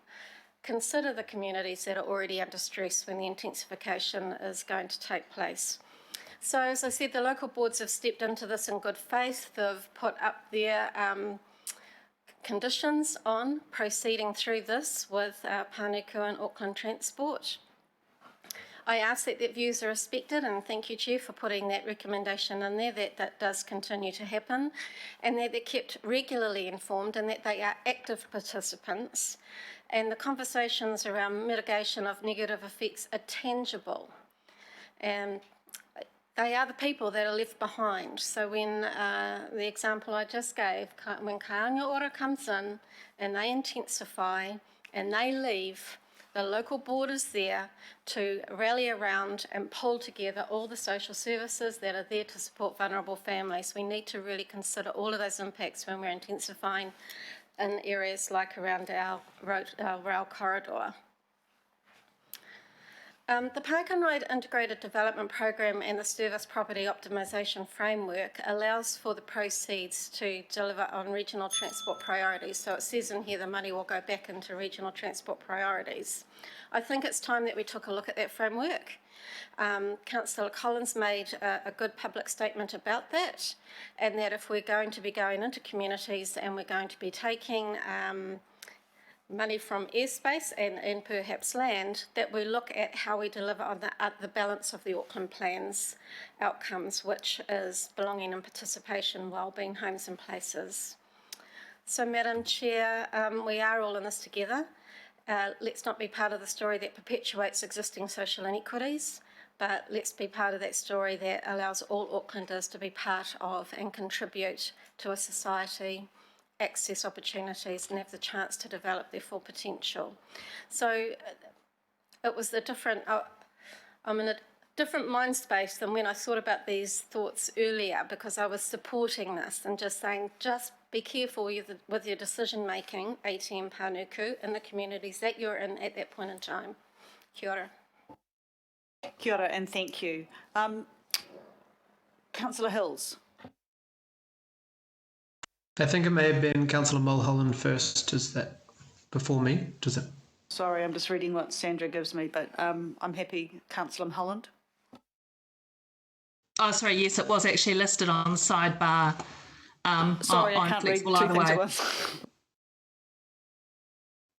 consider the communities that are already under stress when the intensification is going to take place. So, as I said, the local boards have stepped into this in good faith. They've put up their conditions on proceeding through this with Panuku and Auckland Transport. I ask that their views are respected, and thank you, Chair, for putting that recommendation in there, that does continue to happen, and that they're kept regularly informed and that they are active participants, and the conversations around mitigation of negative effects are tangible. And they are the people that are left behind. So when the example I just gave, when Kāinga Ora comes in and they intensify and they leave, the local board is there to rally around and pull together all the social services that are there to support vulnerable families. We need to really consider all of those impacts when we're intensifying in areas like around our rail corridor. The Park and Ride Integrated Development Program and the Service Property Optimisation Framework allows for the proceeds to deliver on regional transport priorities. So it says in here the money will go back into regional transport priorities. I think it's time that we took a look at that framework. Councillor Collins made a good public statement about that, and that if we're going to be going into communities and we're going to be taking money from airspace and perhaps land, that we look at how we deliver on the balance of the Auckland Plan's outcomes, which is belonging and participation, wellbeing, homes and places. So, Madam Chair, we are all in this together. Let's not be part of the story that perpetuates existing social inequities, but let's be part of that story that allows all Aucklanders to be part of and contribute to a society, access opportunities and have the chance to develop their full potential. So it was I'm in a different mind space than when I thought about these thoughts earlier, because I was supporting this and just saying, just be careful with your decision making, ATM Panuku, in the communities that you're in at that point in time. Kia ora. Kia ora and thank you. Councillor Hills. I think it may have been Councillor Mulholland first. Is that before me? Does it? Sorry, I'm just reading what Sandra gives me, but I'm happy. Councillor Mulholland. Oh, sorry, yes, it was actually listed on the sidebar. Sorry, I can't read two things at once.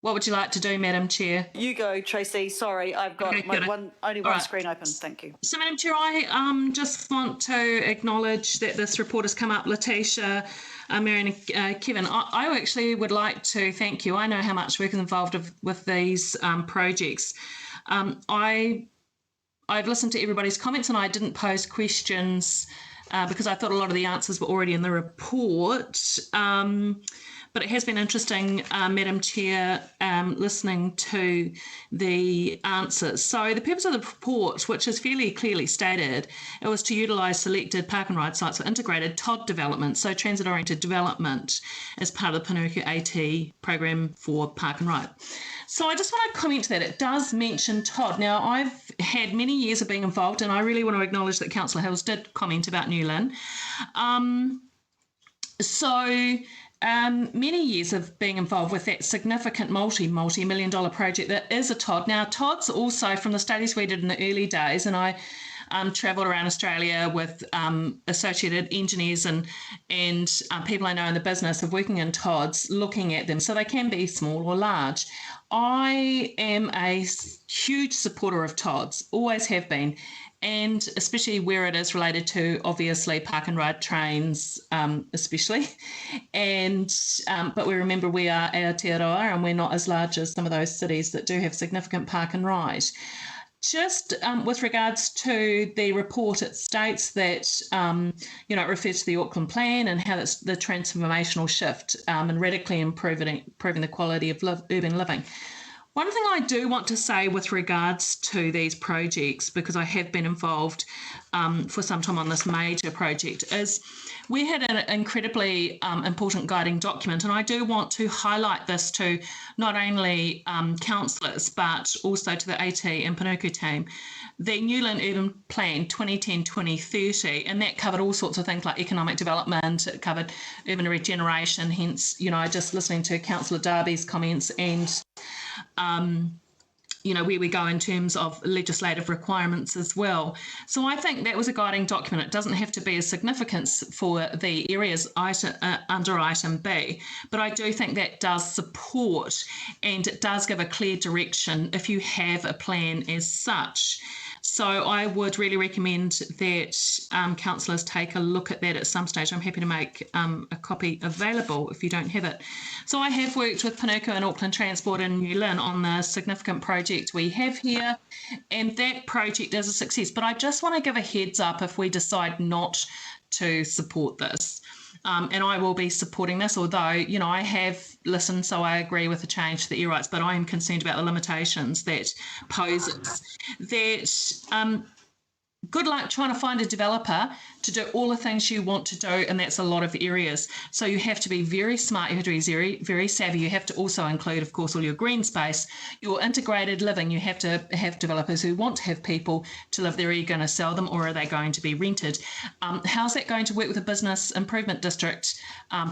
What would you like to do, Madam Chair? You go, Tracy. Sorry, I've got only one screen open. Thank you. So, Madam Chair, I just want to acknowledge that this report has come up. Letitia, Marion and Kevin, I actually would like to thank you. I know how much work is involved with these projects. I've listened to everybody's comments and I didn't pose questions because I thought a lot of the answers were already in the report. But it has been interesting, Madam Chair, listening to the answers. So the purpose of the report, which is fairly clearly stated, it was to utilise selected park and ride sites for integrated TOD development, so transit-oriented development, as part of the Panuku AT program for park and ride. So I just want to comment to that. It does mention TOD. Now, I've had many years of being involved, and I really want to acknowledge that Councillor Hills did comment about Newland. So many years of being involved with that significant multi-million dollar project that is a TOD. Now, TODs also, from the studies we did in the early days, and I travelled around Australia with associated engineers and people I know in the business of working in TODs, looking at them. So they can be small or large. I am a huge supporter of TODs, always have been, and especially where it is related to, obviously, park and ride trains, especially. And but we remember we are Aotearoa and we're not as large as some of those cities that do have significant park and ride. Just with regards to the report, it states that, it refers to the Auckland Plan and how it's the transformational shift and radically improving the quality of urban living. One thing I do want to say with regards to these projects, because I have been involved for some time on this major project, is we had an incredibly important guiding document, and I do want to highlight this to not only councillors but also to the AT and Panuku team. The Newland Urban Plan 2010-2030, and that covered all sorts of things like economic development, it covered urban regeneration, hence, just listening to Councillor Darby's comments and where we go in terms of legislative requirements as well. So I think that was a guiding document. It doesn't have to be a significance for the areas under item B, but I do think that does support and it does give a clear direction if you have a plan as such. So I would really recommend that councillors take a look at that at some stage. I'm happy to make a copy available if you don't have it. So I have worked with Panuku and Auckland Transport in New Lynn on the significant project we have here, and that project is a success. But I just want to give a heads up if we decide not to support this. And I will be supporting this, although, I have listened, so I agree with the change to the air rights, but I am concerned about the limitations that poses. That good luck trying to find a developer to do all the things you want to do, and that's a lot of areas. So you have to be very smart, you have to be very, very savvy. You have to also include, of course, all your green space, your integrated living. You have to have developers who want to have people to live there. Are you going to sell them or are they going to be rented? How's that going to work with a business improvement district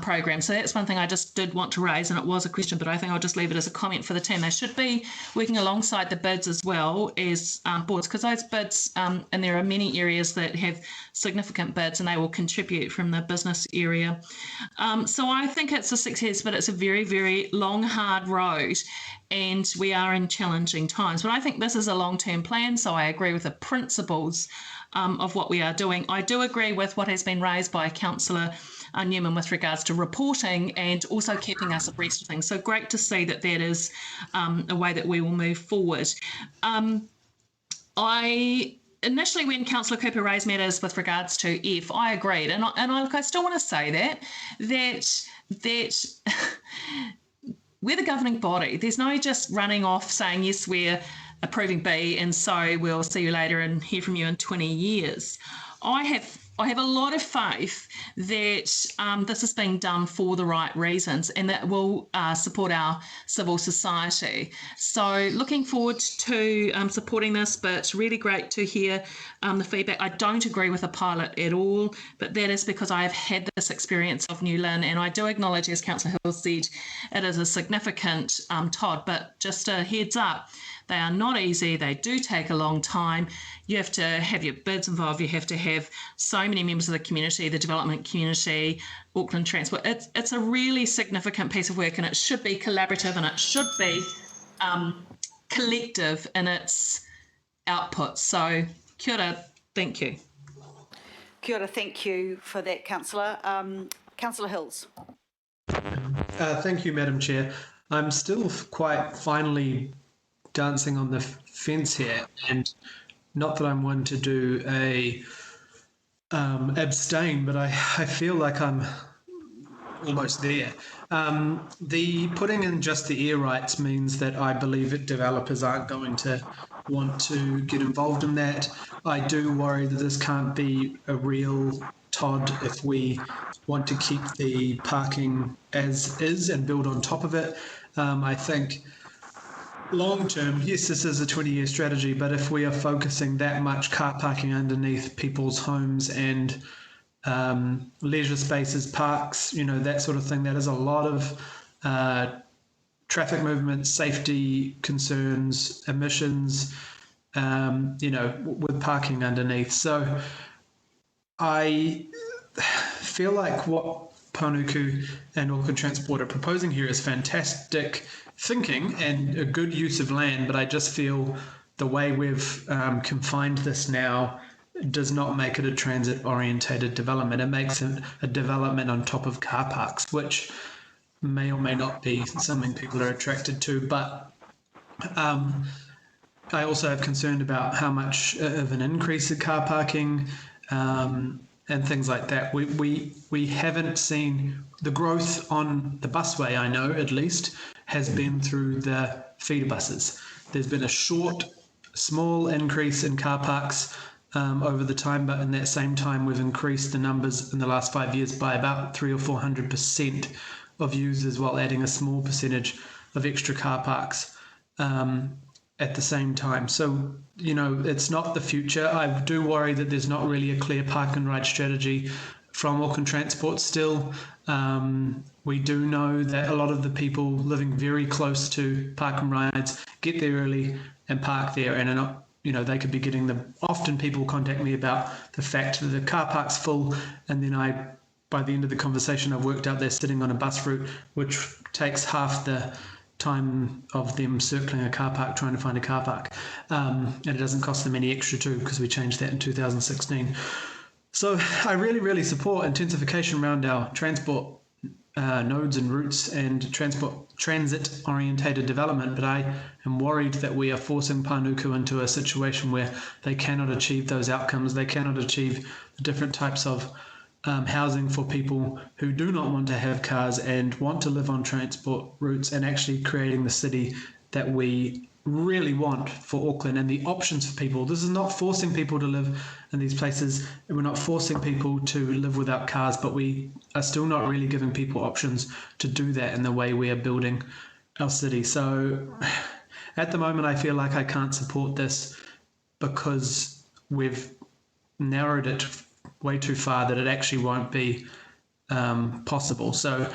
program? So that's one thing I just did want to raise, and it was a question, but I think I'll just leave it as a comment for the team. They should be working alongside the bids as well as boards, because those bids, and there are many areas that have significant bids and they will contribute from the business area. So I think it's a success, but it's a very, very long, hard road and we are in challenging times. But I think this is a long-term plan, so I agree with the principles of what we are doing. I do agree with what has been raised by Councillor Newman with regards to reporting and also keeping us abreast of things. So great to see that that is a way that we will move forward. Initially, when Councillor Cooper raised matters with regards to F, I agreed, and I still want to say that we're the governing body. There's no just running off saying, yes, we're approving B, and so we'll see you later and hear from you in 20 years. I have a lot of faith that this is being done for the right reasons and that will support our civil society. So looking forward to supporting this, but really great to hear the feedback. I don't agree with a pilot at all, but that is because I have had this experience of New Lynn, and I do acknowledge, as Councillor Hill said, it is a significant TOD, but just a heads up, they are not easy. They do take a long time. You have to have your bids involved. You have to have so many members of the community, the development community, Auckland Transport. It's a really significant piece of work, and it should be collaborative and it should be collective in its output. So kia ora, thank you. Kia ora, thank you for that, Councillor. Councillor Hills. Thank you, Madam Chair. I'm still quite finely dancing on the fence here, and not that I'm one to do a abstain, but I feel like I'm almost there. The putting in just the air rights means that I believe that developers aren't going to want to get involved in that. I do worry that this can't be a real TOD if we want to keep the parking as is and build on top of it. I think long term, yes, this is a 20-year strategy, but if we are focusing that much car parking underneath people's homes and leisure spaces, parks, that sort of thing. That is a lot of traffic movement, safety concerns, emissions, with parking underneath. So I feel like what Panuku and Auckland Transport are proposing here is fantastic thinking and a good use of land, but I just feel the way we've confined this now does not make it a transit-orientated development. It makes it a development on top of car parks, which may or may not be something people are attracted to, but I also have concern about how much of an increase in car parking and things like that. We haven't seen the growth on the busway, I know at least, has been through the feeder buses. There's been a small increase in car parks over the time, but in that same time, we've increased the numbers in the last 5 years by about 300 or 400% of users, while adding a small percentage of extra car parks at the same time. So, it's not the future. I do worry that there's not really a clear park and ride strategy from Auckland Transport still. We do know that a lot of the people living very close to park and rides get there early and park there and are not, they could be getting often people contact me about the fact that the car park's full, and then by the end of the conversation, I've worked out they're sitting on a bus route, which takes half the time of them circling a car park trying to find a car park. And it doesn't cost them any extra too, because we changed that in 2016. So I really, really support intensification around our transport nodes and routes and transit-orientated development, but I am worried that we are forcing Panuku into a situation where they cannot achieve those outcomes. They cannot achieve the different types of housing for people who do not want to have cars and want to live on transport routes, and actually creating the city that we really want for Auckland and the options for people. This is not forcing people to live in these places, and we're not forcing people to live without cars, but we are still not really giving people options to do that in the way we are building our city. So at the moment, I feel like I can't support this because we've narrowed it way too far that it actually won't be possible. So,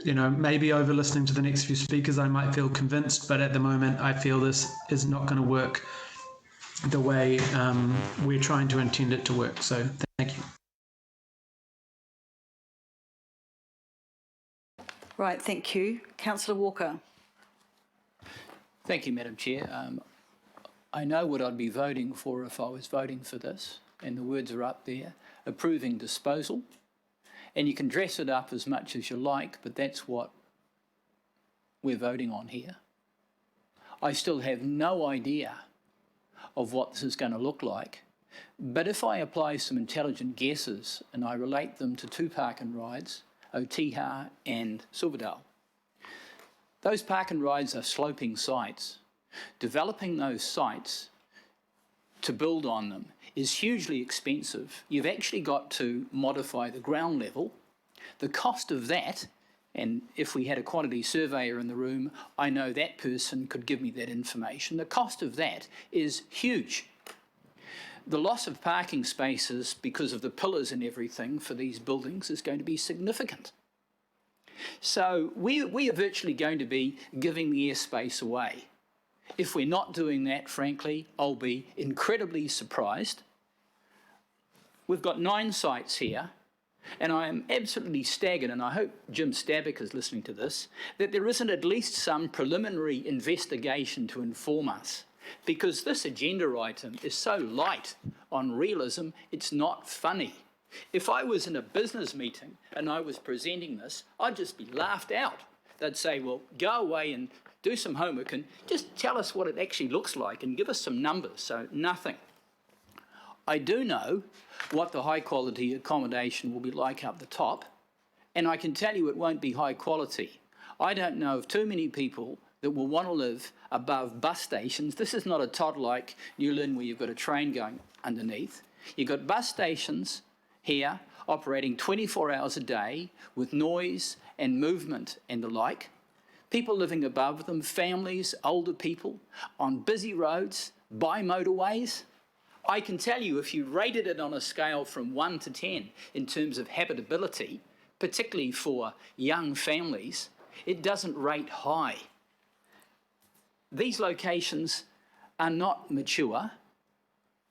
maybe over listening to the next few speakers, I might feel convinced, but at the moment, I feel this is not going to work the way we're trying to intend it to work. So, thank you. Right, thank you. Councillor Walker. Thank you, Madam Chair. I know what I'd be voting for if I was voting for this, and the words are up there: approving disposal. And you can dress it up as much as you like, but that's what we're voting on here. I still have no idea of what this is going to look like, but if I apply some intelligent guesses and I relate them to two park and rides, Otiha and Silverdale, those park and rides are sloping sites. Developing those sites to build on them is hugely expensive. You've actually got to modify the ground level. The cost of that, and if we had a quantity surveyor in the room, I know that person could give me that information. The cost of that is huge. The loss of parking spaces because of the pillars and everything for these buildings is going to be significant. So we are virtually going to be giving the airspace away. If we're not doing that, frankly, I'll be incredibly surprised. We've got 9 sites here, and I am absolutely staggered, and I hope Jim Stabbock is listening to this, that there isn't at least some preliminary investigation to inform us, because this agenda item is so light on realism, it's not funny. If I was in a business meeting and I was presenting this, I'd just be laughed out. They'd say, well, go away and do some homework and just tell us what it actually looks like and give us some numbers. So nothing. I do know what the high quality accommodation will be like up the top, and I can tell you it won't be high quality. I don't know of too many people that will want to live above bus stations. This is not a tot like New Lynn where you've got a train going underneath. You've got bus stations here operating 24 hours a day with noise and movement and the like. People living above them, families, older people, on busy roads, by motorways. I can tell you, if you rated it on a scale from 1 to 10 in terms of habitability, particularly for young families, it doesn't rate high. These locations are not mature.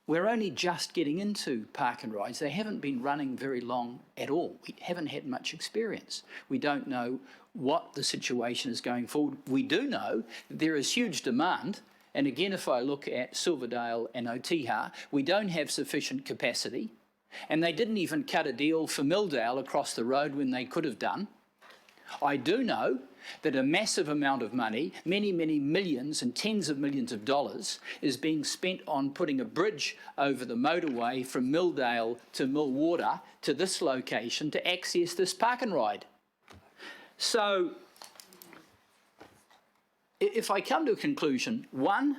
We're only just getting into park and rides. They haven't been running very long at all. We haven't had much experience. We don't know what the situation is going forward. We do know that there is huge demand. And again, if I look at Silverdale and Otiha, we don't have sufficient capacity. And they didn't even cut a deal for Milldale across the road when they could have done. I do know that a massive amount of money, many, many millions and tens of millions of dollars, is being spent on putting a bridge over the motorway from Milldale to Millwater to this location to access this park and ride. So, if I come to a conclusion, 1,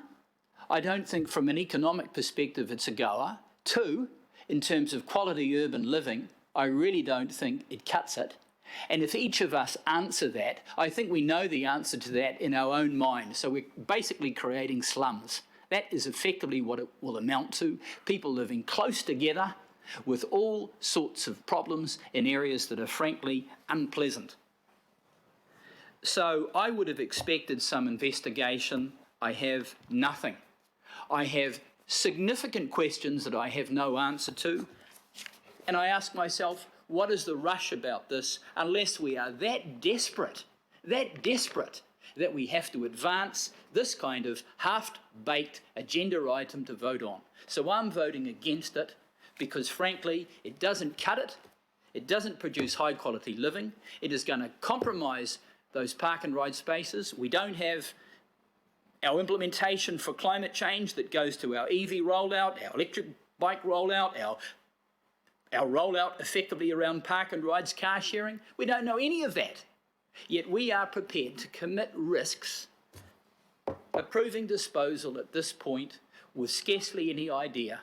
I don't think from an economic perspective it's a goer. 2, in terms of quality urban living, I really don't think it cuts it. And if each of us answer that, I think we know the answer to that in our own mind. So we're basically creating slums. That is effectively what it will amount to. People living close together with all sorts of problems in areas that are frankly unpleasant. So I would have expected some investigation. I have nothing. I have significant questions that I have no answer to. And I ask myself, what is the rush about this unless we are that desperate that we have to advance this kind of half-baked agenda item to vote on? So I'm voting against it because, frankly, it doesn't cut it. It doesn't produce high-quality living. It is going to compromise those park and ride spaces. We don't have our implementation for climate change that goes to our EV rollout, our electric bike rollout, our rollout effectively around park and rides, car sharing. We don't know any of that. Yet we are prepared to commit risks, approving disposal at this point with scarcely any idea.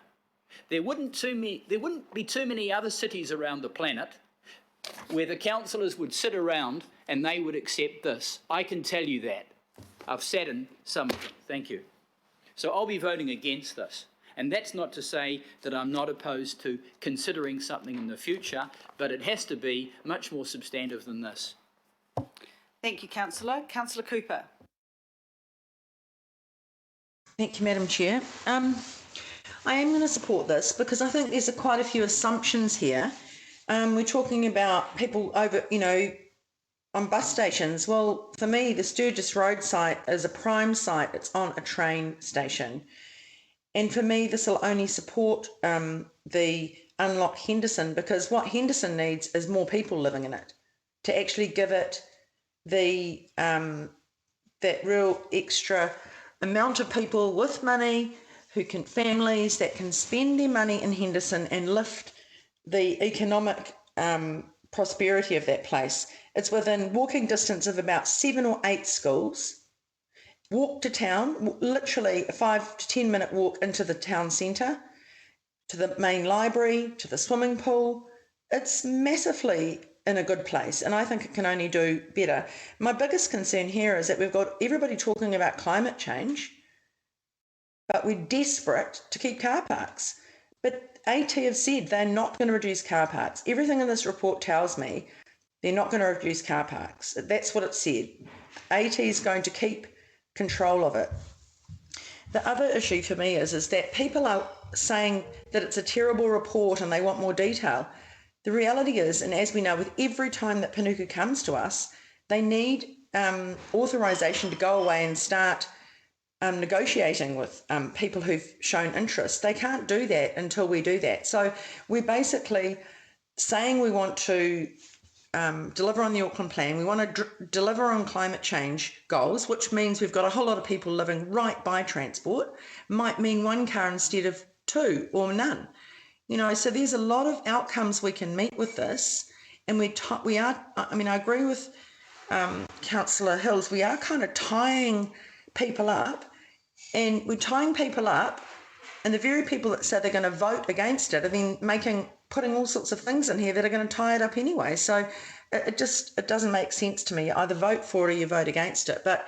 There wouldn't be too many other cities around the planet where the councillors would sit around and they would accept this. I can tell you that. I've sat in some of them. Thank you. So I'll be voting against this. And that's not to say that I'm not opposed to considering something in the future, but it has to be much more substantive than this. Thank you, Councillor. Councillor Cooper. Thank you, Madam Chair. I am going to support this because I think there's quite a few assumptions here. We're talking about people over, on bus stations. Well, for me, the Sturgis Road site is a prime site. It's on a train station. And for me, this will only support the Unlock Henderson, because what Henderson needs is more people living in it to actually give it the that real extra amount of people with money families that can spend their money in Henderson and lift the economic prosperity of that place. It's within walking distance of about 7 or 8 schools. Walk to town, literally a 5 to 10 minute walk into the town centre, to the main library, to the swimming pool. It's massively in a good place, and I think it can only do better. My biggest concern here is that we've got everybody talking about climate change, but we're desperate to keep car parks. But AT have said they're not going to reduce car parks. Everything in this report tells me they're not going to reduce car parks. That's what it said. AT is going to keep control of it. The other issue for me is that people are saying that it's a terrible report and they want more detail. The reality is, and as we know, with every time that Panuku comes to us, they need authorisation to go away and start negotiating with people who've shown interest. They can't do that until we do that. So we're basically saying we want to deliver on the Auckland plan. We want to deliver on climate change goals, which means we've got a whole lot of people living right by transport. Might mean 1 car instead of 2 or none. So there's a lot of outcomes we can meet with this, and I agree with Councillor Hills. We are kind of tying people up, and we're tying people up, and the very people that say they're going to vote against it are then putting all sorts of things in here that are going to tie it up anyway. So it doesn't make sense to me. You either vote for it or you vote against it. But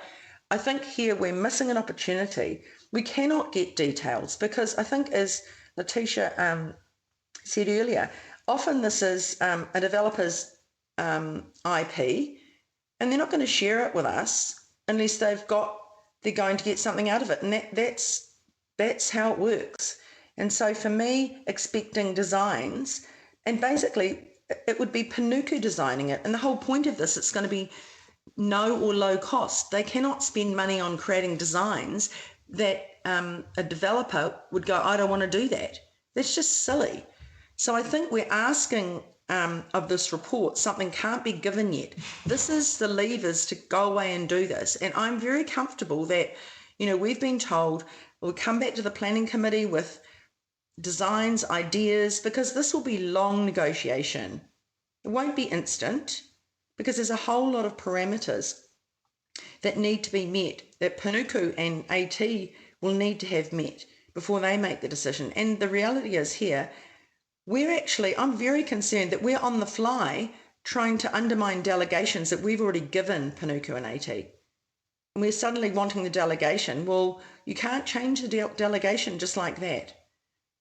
I think here we're missing an opportunity. We cannot get details because I think as Letitia said earlier, often this is a developer's IP, and they're not going to share it with us unless they're going to get something out of it, and that's how it works. And so for me, expecting designs, and basically it would be Panuku designing it, and the whole point of this, it's going to be no or low cost. They cannot spend money on creating designs that a developer would go, I don't want to do that. That's just silly. So I think we're asking of this report, something can't be given yet. This is the levers to go away and do this. And I'm very comfortable that, we've been told we'll come back to the planning committee with designs, ideas, because this will be long negotiation. It won't be instant because there's a whole lot of parameters that need to be met, that Panuku and AT will need to have met before they make the decision. And the reality is here, I'm very concerned that we're on the fly trying to undermine delegations that we've already given Panuku and AT. And we're suddenly wanting the delegation. Well, you can't change the delegation just like that.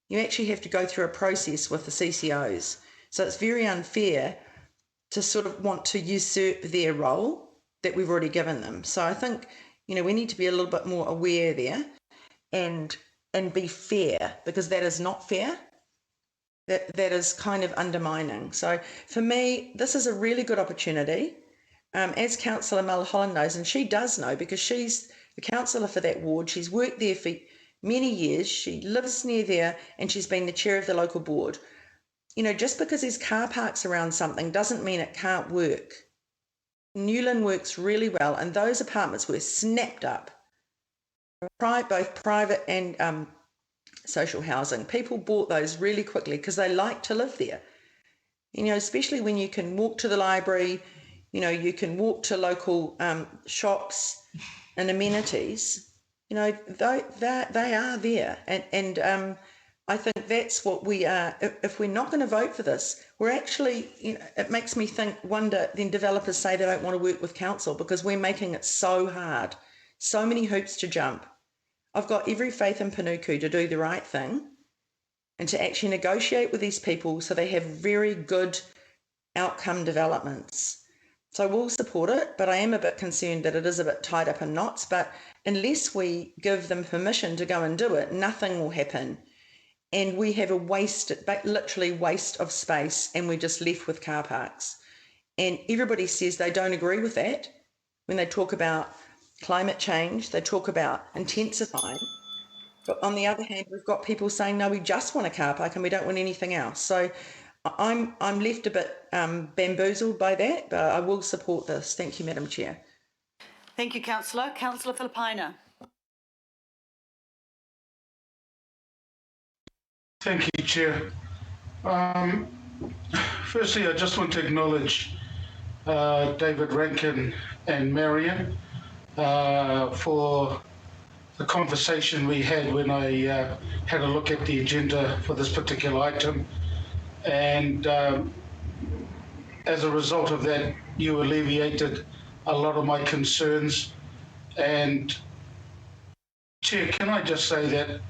You actually have to go through a process with the CCOs. So it's very unfair to sort of want to usurp their role that we've already given them. So I think, we need to be a little bit more aware there and be fair, because that is not fair. That is kind of undermining. So for me, this is a really good opportunity. As Councillor Mulholland knows, and she does know because she's the councillor for that ward, she's worked there for many years, she lives near there, and she's been the chair of the local board. Just because there's car parks around something doesn't mean it can't work. Newland works really well, and those apartments were snapped up, both private and social housing. People bought those really quickly because they like to live there. Especially when you can walk to the library, you can walk to local shops and amenities. They are there, and I think that's what we are. If we're not going to vote for this, we're actually, it makes me wonder, then developers say they don't want to work with council because we're making it so hard, so many hoops to jump. I've got every faith in Panuku to do the right thing and to actually negotiate with these people so they have very good outcome developments. So we'll support it, but I am a bit concerned that it is a bit tied up in knots. But unless we give them permission to go and do it, nothing will happen. And we have literally waste of space, and we're just left with car parks. And everybody says they don't agree with that. When they talk about climate change, they talk about intensifying. But on the other hand, we've got people saying, no, we just want a car park and we don't want anything else. So I'm left a bit bamboozled by that, but I will support this. Thank you, Madam Chair. Thank you, Councillor. Councillor Filipaina. Thank you, Chair. Firstly, I just want to acknowledge David Rankin and Marion for the conversation we had when I had a look at the agenda for this particular item. And as a result of that, you alleviated a lot of my concerns. And Chair, can I just say that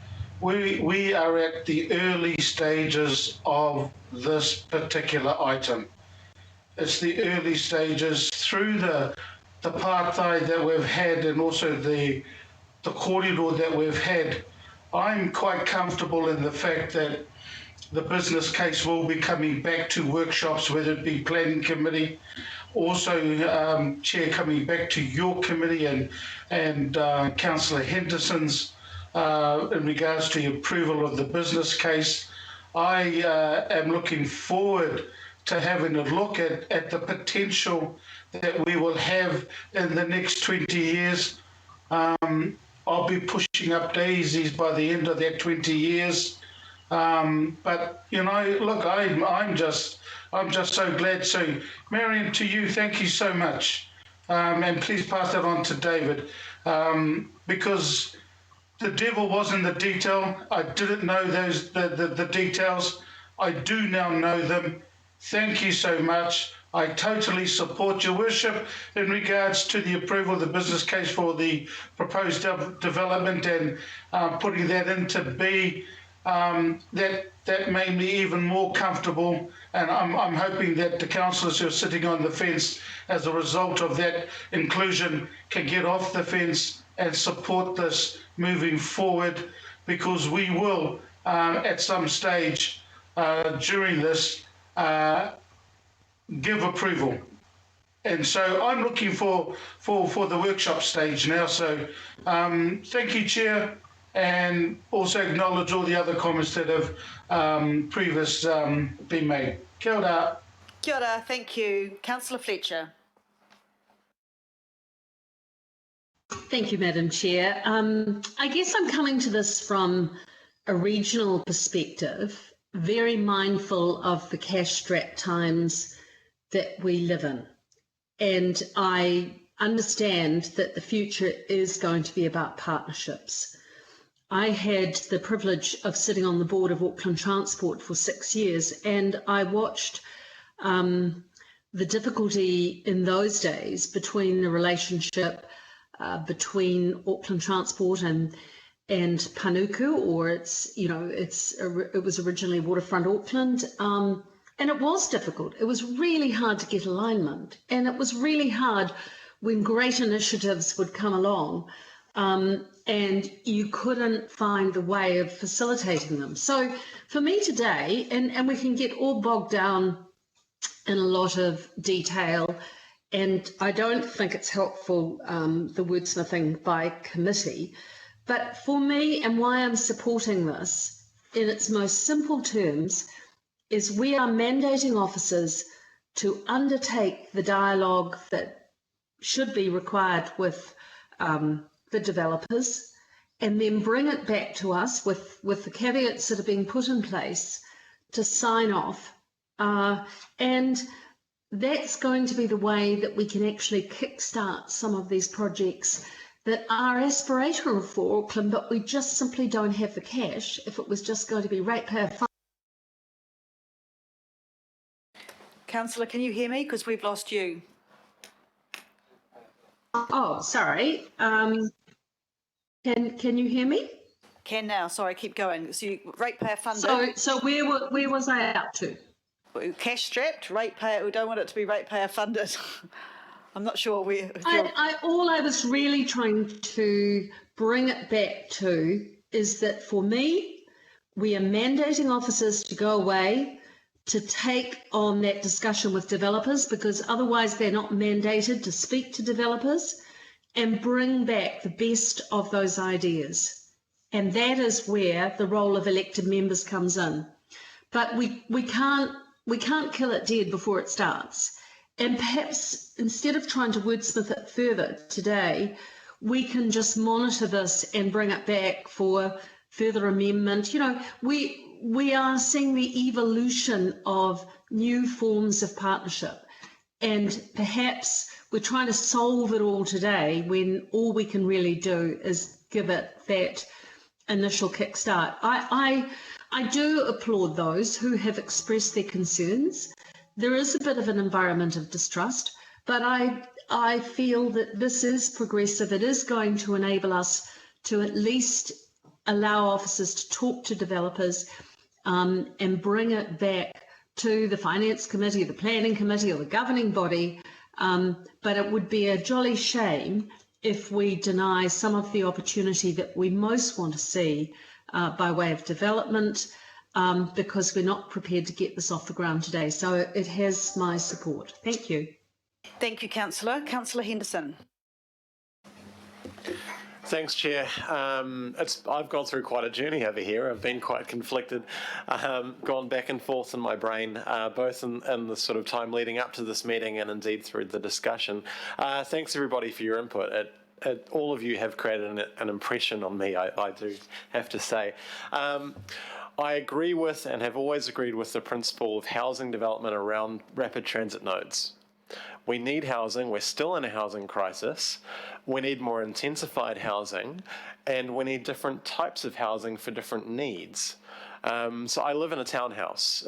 we are at the early stages of this particular item. It's the early stages through the apartheid that we've had, and also the corridor that we've had. I'm quite comfortable in the fact that the business case will be coming back to workshops, whether it be planning committee, also Chair, coming back to your committee and Councillor Henderson's in regards to the approval of the business case. I am looking forward to having a look at the potential that we will have in the next 20 years. I'll be pushing up daisies by the end of that 20 years. But look, I'm just so glad. So, Marion, to you, thank you so much, and please pass that on to David, because the devil was in the detail. I didn't know the details. I do now know them. Thank you so much. I totally support your worship in regards to the approval of the business case for the proposed development and putting that into B. that made me even more comfortable. And I'm hoping that the councillors who are sitting on the fence as a result of that inclusion can get off the fence and support this moving forward, because we will at some stage during this give approval. And so I'm looking for the workshop stage now. So thank you, Chair, and also acknowledge all the other comments that have previously been made. Kia ora. Kia ora, thank you. Councillor Fletcher. Thank you, Madam Chair. I guess I'm coming to this from a regional perspective, very mindful of the cash-strapped times that we live in. And I understand that the future is going to be about partnerships. I had the privilege of sitting on the board of Auckland Transport for 6 years, and I watched the difficulty in those days between the relationship between Auckland Transport and Panuku, or it was originally Waterfront Auckland, and it was difficult. It was really hard to get alignment, and it was really hard when great initiatives would come along and you couldn't find the way of facilitating them. So for me today, and we can get all bogged down in a lot of detail, and I don't think it's helpful, the wordsmithing by committee, but for me, and why I'm supporting this in its most simple terms, is we are mandating officers to undertake the dialogue that should be required with the developers, and then bring it back to us with the caveats that are being put in place to sign off. And that's going to be the way that we can actually kickstart some of these projects that are aspirational for Auckland, but we just simply don't have the cash if it was just going to be ratepayer funded. Councillor, can you hear me? Because we've lost you. Oh, sorry. Can you hear me? Can now. Sorry, keep going. So you ratepayer funded. So where was I up to? Cash strapped, ratepayer. We don't want it to be ratepayer funded. I'm not sure where. All I was really trying to bring it back to is that for me, we are mandating officers to go away to take on that discussion with developers, because otherwise they're not mandated to speak to developers and bring back the best of those ideas. And that is where the role of elected members comes in. But we can't kill it dead before it starts. And perhaps instead of trying to wordsmith it further today, we can just monitor this and bring it back for further amendment. You know, we are seeing the evolution of new forms of partnership, and perhaps we're trying to solve it all today when all we can really do is give it that initial kickstart. I do applaud those who have expressed their concerns. There is a bit of an environment of distrust, but I feel that this is progressive. It is going to enable us to at least allow officers to talk to developers and bring it back to the Finance Committee, the Planning Committee, or the governing body. But it would be a jolly shame if we deny some of the opportunity that we most want to see by way of development, because we're not prepared to get this off the ground today. So it has my support. Thank you. Thank you, Councillor. Councillor Henderson. Thanks, Chair. I've gone through quite a journey over here. I've been quite conflicted, gone back and forth in my brain, both in the sort of time leading up to this meeting and indeed through the discussion. Thanks, everybody, for your input. All of you have created an impression on me, I do have to say. I agree with and have always agreed with the principle of housing development around rapid transit nodes. We need housing. We're still in a housing crisis. We need more intensified housing, and we need different types of housing for different needs. So I live in a townhouse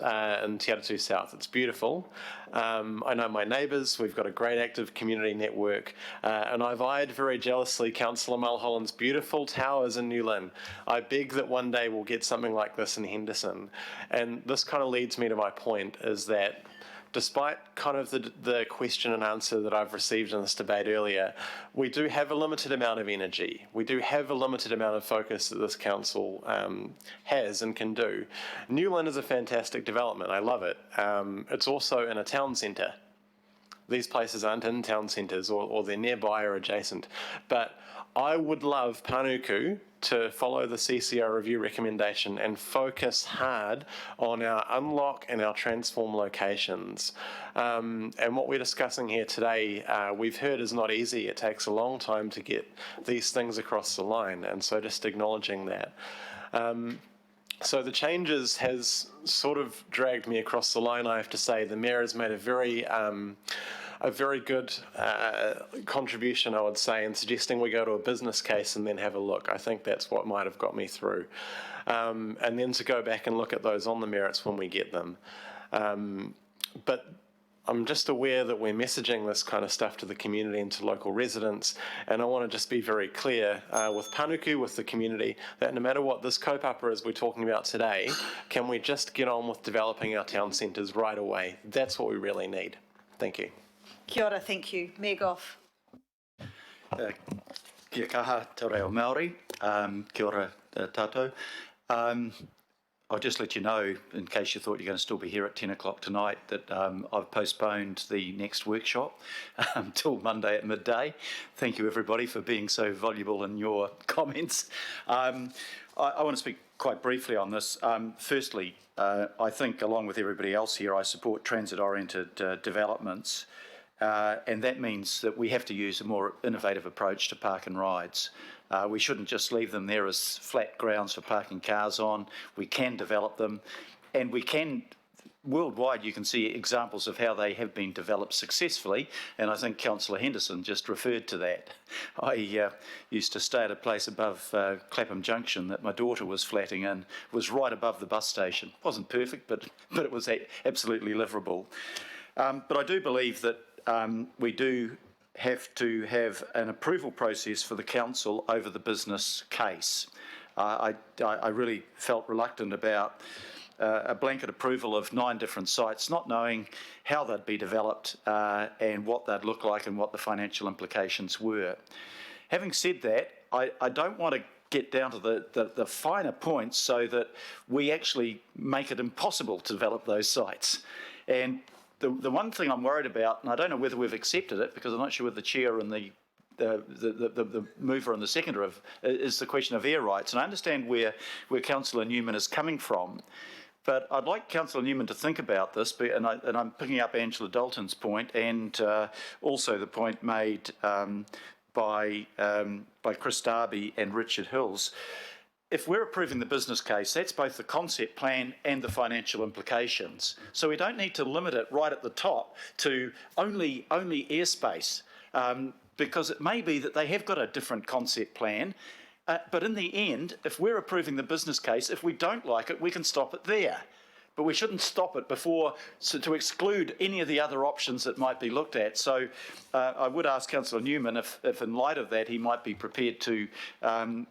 in Te Atatu South. It's beautiful. I know my neighbours. We've got a great active community network. And I've eyed very jealously Councillor Mulholland's beautiful towers in New Lynn. I beg that one day we'll get something like this in Henderson. And this kind of leads me to my point, is that despite kind of the question and answer that I've received in this debate earlier, we do have a limited amount of energy. We do have a limited amount of focus that this council has and can do. New Lynn is a fantastic development. I love it. It's also in a town centre. These places aren't in town centres, or they're nearby or adjacent. But I would love Panuku to follow the CCR review recommendation and focus hard on our unlock and our transform locations. And what we're discussing here today, we've heard is not easy. It takes a long time to get these things across the line, and so just acknowledging that. So the changes has sort of dragged me across the line, I have to say. The Mayor has made a very good contribution, I would say, in suggesting we go to a business case and then have a look. I think that's what might have got me through. And then to go back and look at those on the merits when we get them. But I'm just aware that we're messaging this kind of stuff to the community and to local residents, and I want to just be very clear with Panuku, with the community, that no matter what this kaupapa is we're talking about today, can we just get on with developing our town centres right away? That's what we really need. Thank you. Kia ora, thank you. Mayor Goff. Kia kaha, te reo Maori. Kia ora tātou. I'll just let you know, in case you thought you're going to still be here at 10 o'clock tonight, that I've postponed the next workshop till Monday at midday. Thank you, everybody, for being so voluble in your comments. I want to speak quite briefly on this. Firstly, I think, along with everybody else here, I support transit-oriented developments, and that means that we have to use a more innovative approach to park and rides. We shouldn't just leave them there as flat grounds for parking cars on. We can develop them, and we can, worldwide you can see examples of how they have been developed successfully, and I think Councillor Henderson just referred to that. I used to stay at a place above Clapham Junction that my daughter was flatting in, was right above the bus station. Wasn't perfect, but it was absolutely liveable. But I do believe that we do have to have an approval process for the council over the business case. I really felt reluctant about a blanket approval of 9 different sites, not knowing how they'd be developed and what they'd look like and what the financial implications were. Having said that, I don't want to get down to the finer points so that we actually make it impossible to develop those sites. And the one thing I'm worried about, and I don't know whether we've accepted it because I'm not sure whether the chair and the mover and the seconder is the question of air rights. And I understand where Councillor Newman is coming from, but I'd like Councillor Newman to think about this. And I'm picking up Angela Dalton's point, and also the point made by Chris Darby and Richard Hills. If we're approving the business case, that's both the concept plan and the financial implications. So we don't need to limit it right at the top to only airspace, because it may be that they have got a different concept plan. But in the end, if we're approving the business case, if we don't like it, we can stop it there. But we shouldn't stop it before, to exclude any of the other options that might be looked at. So I would ask Councillor Newman if in light of that he might be prepared to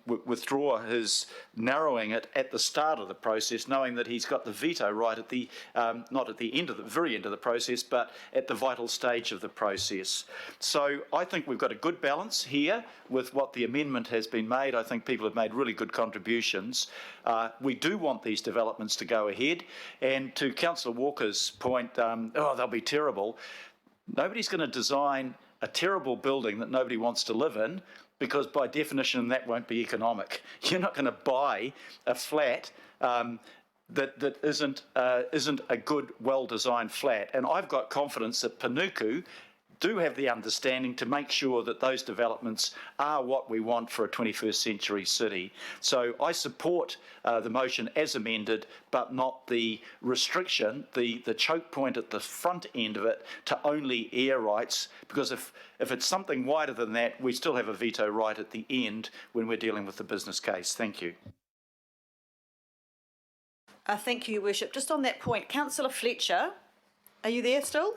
withdraw his narrowing it at the start of the process, knowing that he's got the veto right at the, not at the end of the very end of the process, but at the vital stage of the process. So I think we've got a good balance here with what the amendment has been made. I think people have made really good contributions. We do want these developments to go ahead. And to Councillor Walker's point, oh, they'll be terrible. Nobody's going to design a terrible building that nobody wants to live in, because by definition that won't be economic. You're not going to buy a flat that isn't a good, well-designed flat. And I've got confidence that Panuku do have the understanding to make sure that those developments are what we want for a 21st century city. So I support the motion as amended, but not the restriction, the choke point at the front end of it to only air rights, because if it's something wider than that, we still have a veto right at the end when we're dealing with the business case. Thank you. Thank you, Your Worship. Just on that point, Councillor Fletcher, are you there still?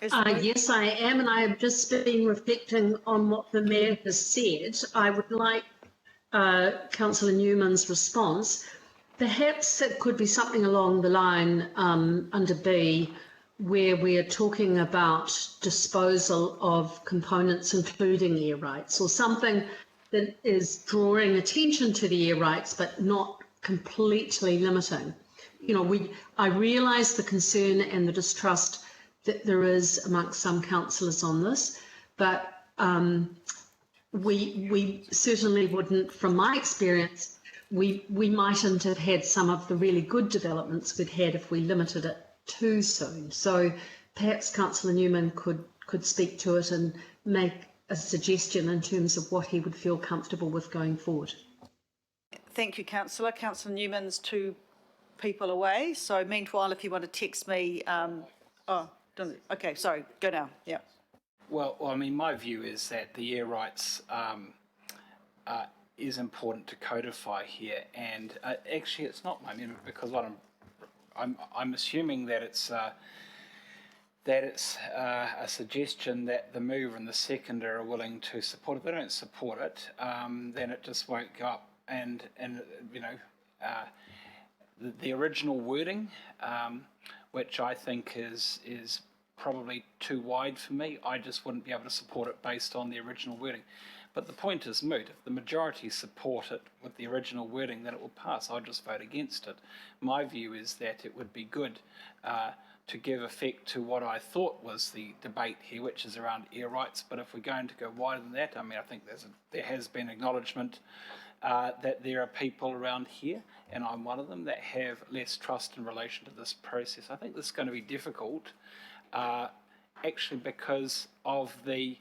Yes, I am, and I have just been reflecting on what the Mayor has said. I would like Councillor Newman's response. Perhaps it could be something along the line under B, where we are talking about disposal of components, including air rights, or something that is drawing attention to the air rights, but not completely limiting. You know, I realise the concern and the distrust that there is amongst some councillors on this, but we certainly wouldn't, from my experience, we mightn't have had some of the really good developments we'd had if we limited it too soon. So perhaps Councillor Newman could speak to it and make a suggestion in terms of what he would feel comfortable with going forward. Thank you, Councillor. Councillor Newman's 2 people away. So meanwhile, if you want to text me, okay, sorry, go now. Yeah. Well, I mean, my view is that the air rights is important to codify here, and actually, it's not my amendment because what I'm assuming that it's a suggestion that the mover and the seconder are willing to support it. If they don't support it, then it just won't go up. And you know, the original wording, which I think is probably too wide for me, I just wouldn't be able to support it based on the original wording. But the point is moot. If the majority support it with the original wording, then it will pass. I'll just vote against it. My view is that it would be good to give effect to what I thought was the debate here, which is around air rights. But if we're going to go wider than that, I mean, I think there has been acknowledgement that there are people around here, and I'm one of them, that have less trust in relation to this process. I think this is going to be difficult, actually, because of the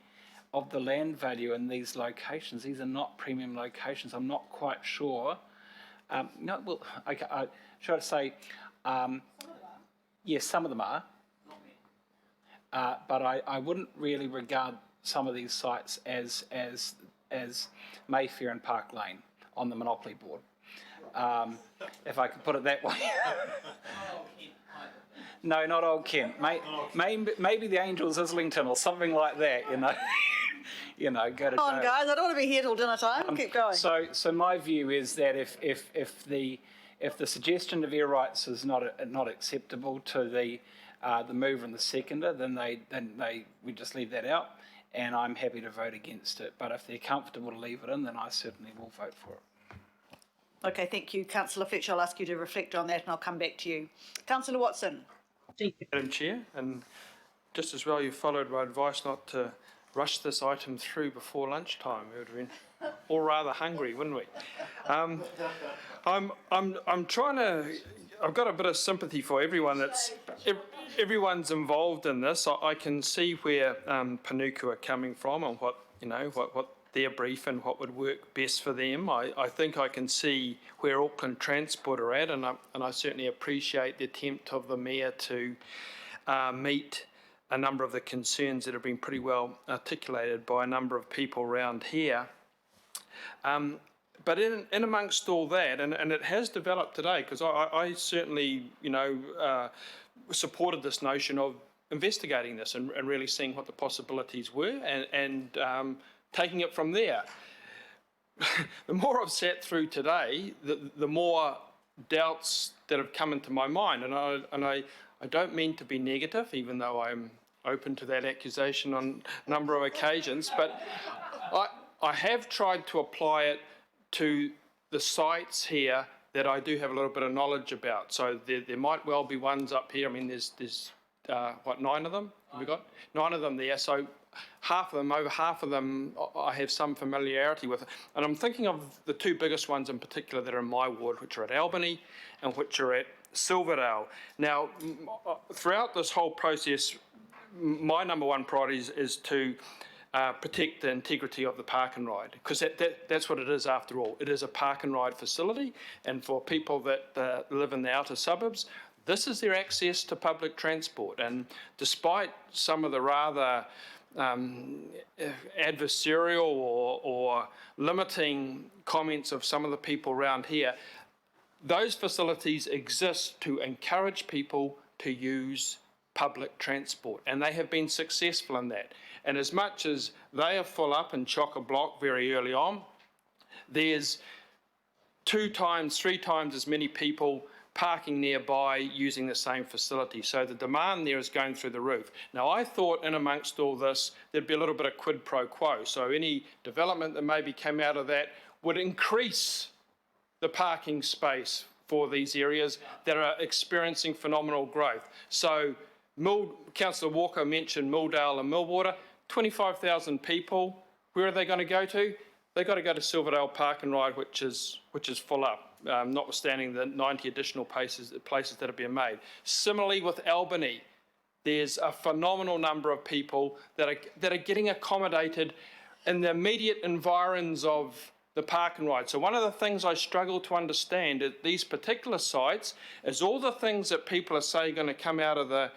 land value in these locations. These are not premium locations. I'm not quite sure. No, well, okay, should I say, yes, some of them are, but I wouldn't really regard some of these sites as Mayfair and Park Lane on the Monopoly board, if I could put it that way. No, not Old Kent. Maybe the Angels Islington or something like that, you know. You know, go to. Come on, guys! I don't want to be here till dinner time. Keep going. So my view is that if the suggestion of air rights is not acceptable to the mover and the seconder, then we just leave that out, and I'm happy to vote against it. But if they're comfortable to leave it in, then I certainly will vote for it. Okay, thank you, Councillor Fletcher. I'll ask you to reflect on that, and I'll come back to you, Councillor Watson. Thank you, Madam Chair, and just as well you followed my advice not to rush this item through before lunchtime. We would have been all rather hungry, wouldn't we? I'm trying to. I've got a bit of sympathy for everyone everyone's involved in this. I can see where Panuku are coming from and what their brief and what would work best for them. I think I can see where Auckland Transport are at, and I certainly appreciate the attempt of the Mayor to meet a number of the concerns that have been pretty well articulated by a number of people around here. But in amongst all that, and it has developed today, because I certainly, supported this notion of investigating this and really seeing what the possibilities were and taking it from there. The more I've sat through today, the more doubts that have come into my mind, and I don't mean to be negative, even though I'm open to that accusation on a number of occasions, but I have tried to apply it to the sites here that I do have a little bit of knowledge about. So there might well be ones up here. I mean, there's 9 of them? Have we got 9 of them there? So over half of them, I have some familiarity with. And I'm thinking of the 2 biggest ones in particular that are in my ward, which are at Albany and which are at Silverdale. Now, throughout this whole process, my number 1 priority is to protect the integrity of the park and ride, because that's what it is after all. It is a park and ride facility, and for people that live in the outer suburbs, this is their access to public transport. And despite some of the rather adversarial or limiting comments of some of the people around here, those facilities exist to encourage people to use public transport, and they have been successful in that. And as much as they are full up and chock-a-block very early on, there's 2 times, 3 times as many people parking nearby using the same facility. So the demand there is going through the roof. Now, I thought in amongst all this, there'd be a little bit of quid pro quo. So any development that maybe came out of that would increase the parking space for these areas that are experiencing phenomenal growth. So Councillor Walker mentioned Milldale and Millwater, 25,000 people. Where are they going to go to? They've got to go to Silverdale Park and Ride, which is full up, notwithstanding the 90 additional places that are being made. Similarly with Albany, there's a phenomenal number of people that are getting accommodated in the immediate environs of the park and ride. So one of the things I struggle to understand at these particular sites is all the things that people are saying going to come out of the,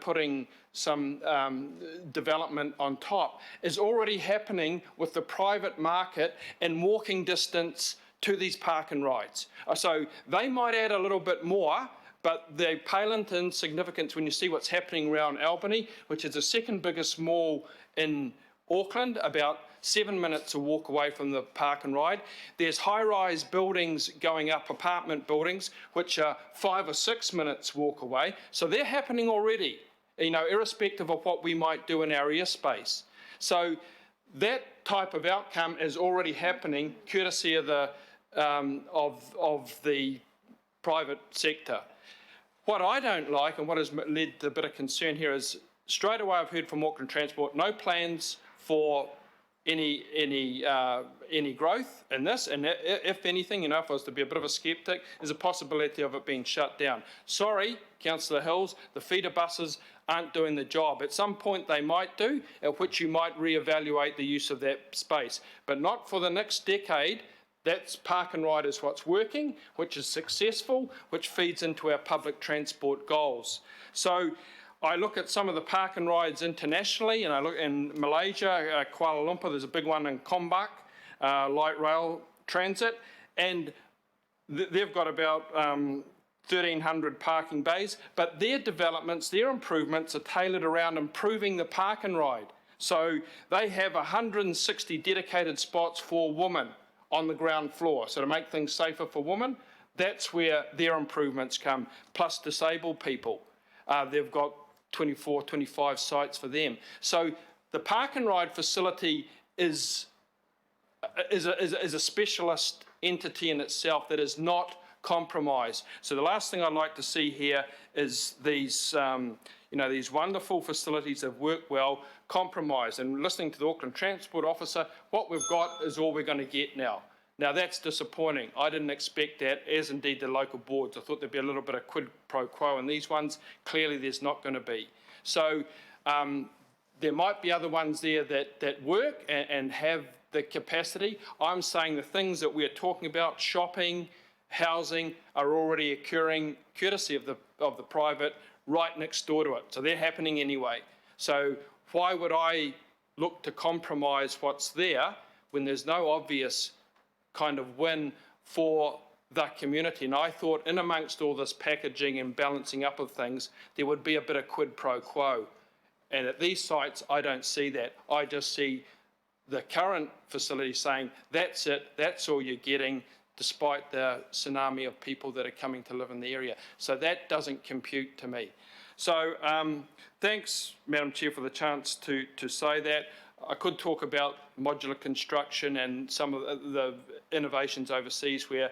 putting some development on top is already happening with the private market in walking distance to these park and rides. So they might add a little bit more, but they pale into significance when you see what's happening around Albany, which is the second biggest mall in Auckland, about 7 minutes a walk away from the park and ride. There's high-rise buildings going up, apartment buildings, which are 5 or 6 minutes walk away. So they're happening already, irrespective of what we might do in our airspace. So that type of outcome is already happening, courtesy of the private sector. What I don't like, and what has led to a bit of concern here, is straight away I've heard from Auckland Transport, no plans for any growth in this, and if anything, if I was to be a bit of a sceptic, there's a possibility of it being shut down. Sorry, Councillor Hills, the feeder buses aren't doing the job. At some point they might do, at which you might reevaluate the use of that space, but not for the next decade. That's park and ride is what's working, which is successful, which feeds into our public transport goals. So I look at some of the park and rides internationally, and I look in Malaysia, Kuala Lumpur, there's a big one in Kombak, light rail transit, and they've got about 1,300 parking bays, but their developments, their improvements are tailored around improving the park and ride. So they have 160 dedicated spots for women on the ground floor. So to make things safer for women, that's where their improvements come, plus disabled people. They've got 24, 25 sites for them. So the park and ride facility is a specialist entity in itself that is not compromised. So the last thing I'd like to see here is these, these wonderful facilities that work well, compromised. And listening to the Auckland Transport Officer, what we've got is all we're going to get now. Now that's disappointing. I didn't expect that, as indeed the local boards. I thought there'd be a little bit of quid pro quo in these ones. Clearly there's not going to be. So there might be other ones there that work and have the capacity. I'm saying the things that we're talking about, shopping, housing, are already occurring courtesy of the private right next door to it. So they're happening anyway. So why would I look to compromise what's there when there's no obvious kind of win for the community? And I thought in amongst all this packaging and balancing up of things, there would be a bit of quid pro quo. And at these sites, I don't see that. I just see the current facility saying, that's it, that's all you're getting, despite the tsunami of people that are coming to live in the area. So that doesn't compute to me. So thanks, Madam Chair, for the chance to say that. I could talk about modular construction and some of the innovations overseas where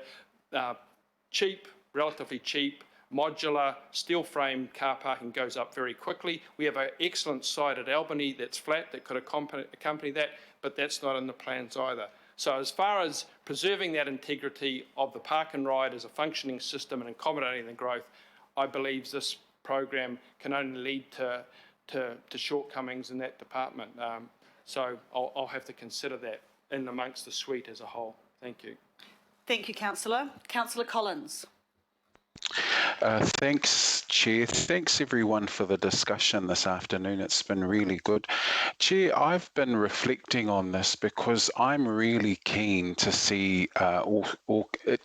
cheap, relatively cheap, modular steel frame car parking goes up very quickly. We have an excellent site at Albany that's flat that could accompany that, but that's not in the plans either. So as far as preserving that integrity of the park and ride as a functioning system and accommodating the growth, I believe this program can only lead to shortcomings in that department. So I'll have to consider that in amongst the suite as a whole. Thank you. Thank you, Councillor. Councillor Collins. Thanks, Chair. Thanks everyone for the discussion this afternoon. It's been really good. Chair, I've been reflecting on this because I'm really keen to see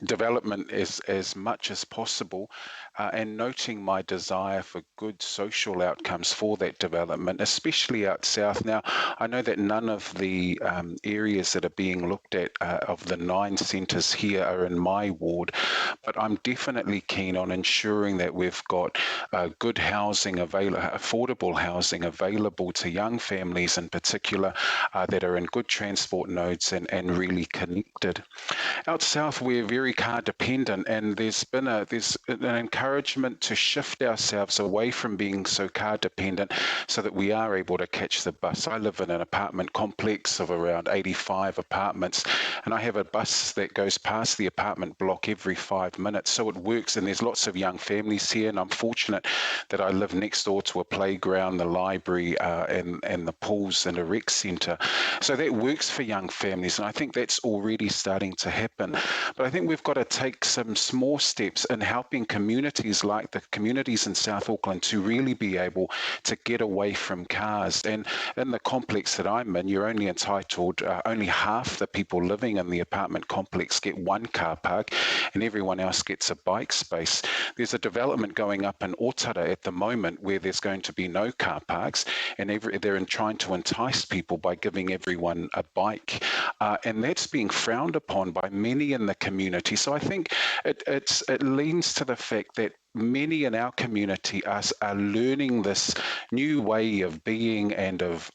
development as much as possible and noting my desire for good social outcomes for that development, especially out south. Now, I know that none of the areas that are being looked at of the 9 centres here are in my ward, but I'm definitely keen on ensuring that we've got good housing affordable housing available to young families in particular that are in good transport nodes and really connected. Out south, we're very car dependent, and there's an encouragement to shift ourselves away from being so car dependent so that we are able to catch the bus. I live in an apartment complex of around 85 apartments, and I have a bus that goes past the apartment block every 5 minutes, so it works. And there's lots of young families here, and I'm fortunate that I live next door to a playground, the library, and the pools and a rec centre. So that works for young families, and I think that's already starting to happen. But I think we've got to take some small steps in helping communities like the communities in South Auckland to really be able to get away from cars. And in the complex that I'm in, you're only entitled, only half the people living in the apartment complex get one car park, and everyone else gets a bike space. There's a development going up in Otara at the moment where there's going to be no car parks, and they're trying to entice people by giving everyone a bike, and that's being frowned upon by many in the community. So I think it leans to the fact that many in our community are learning this new way of being and of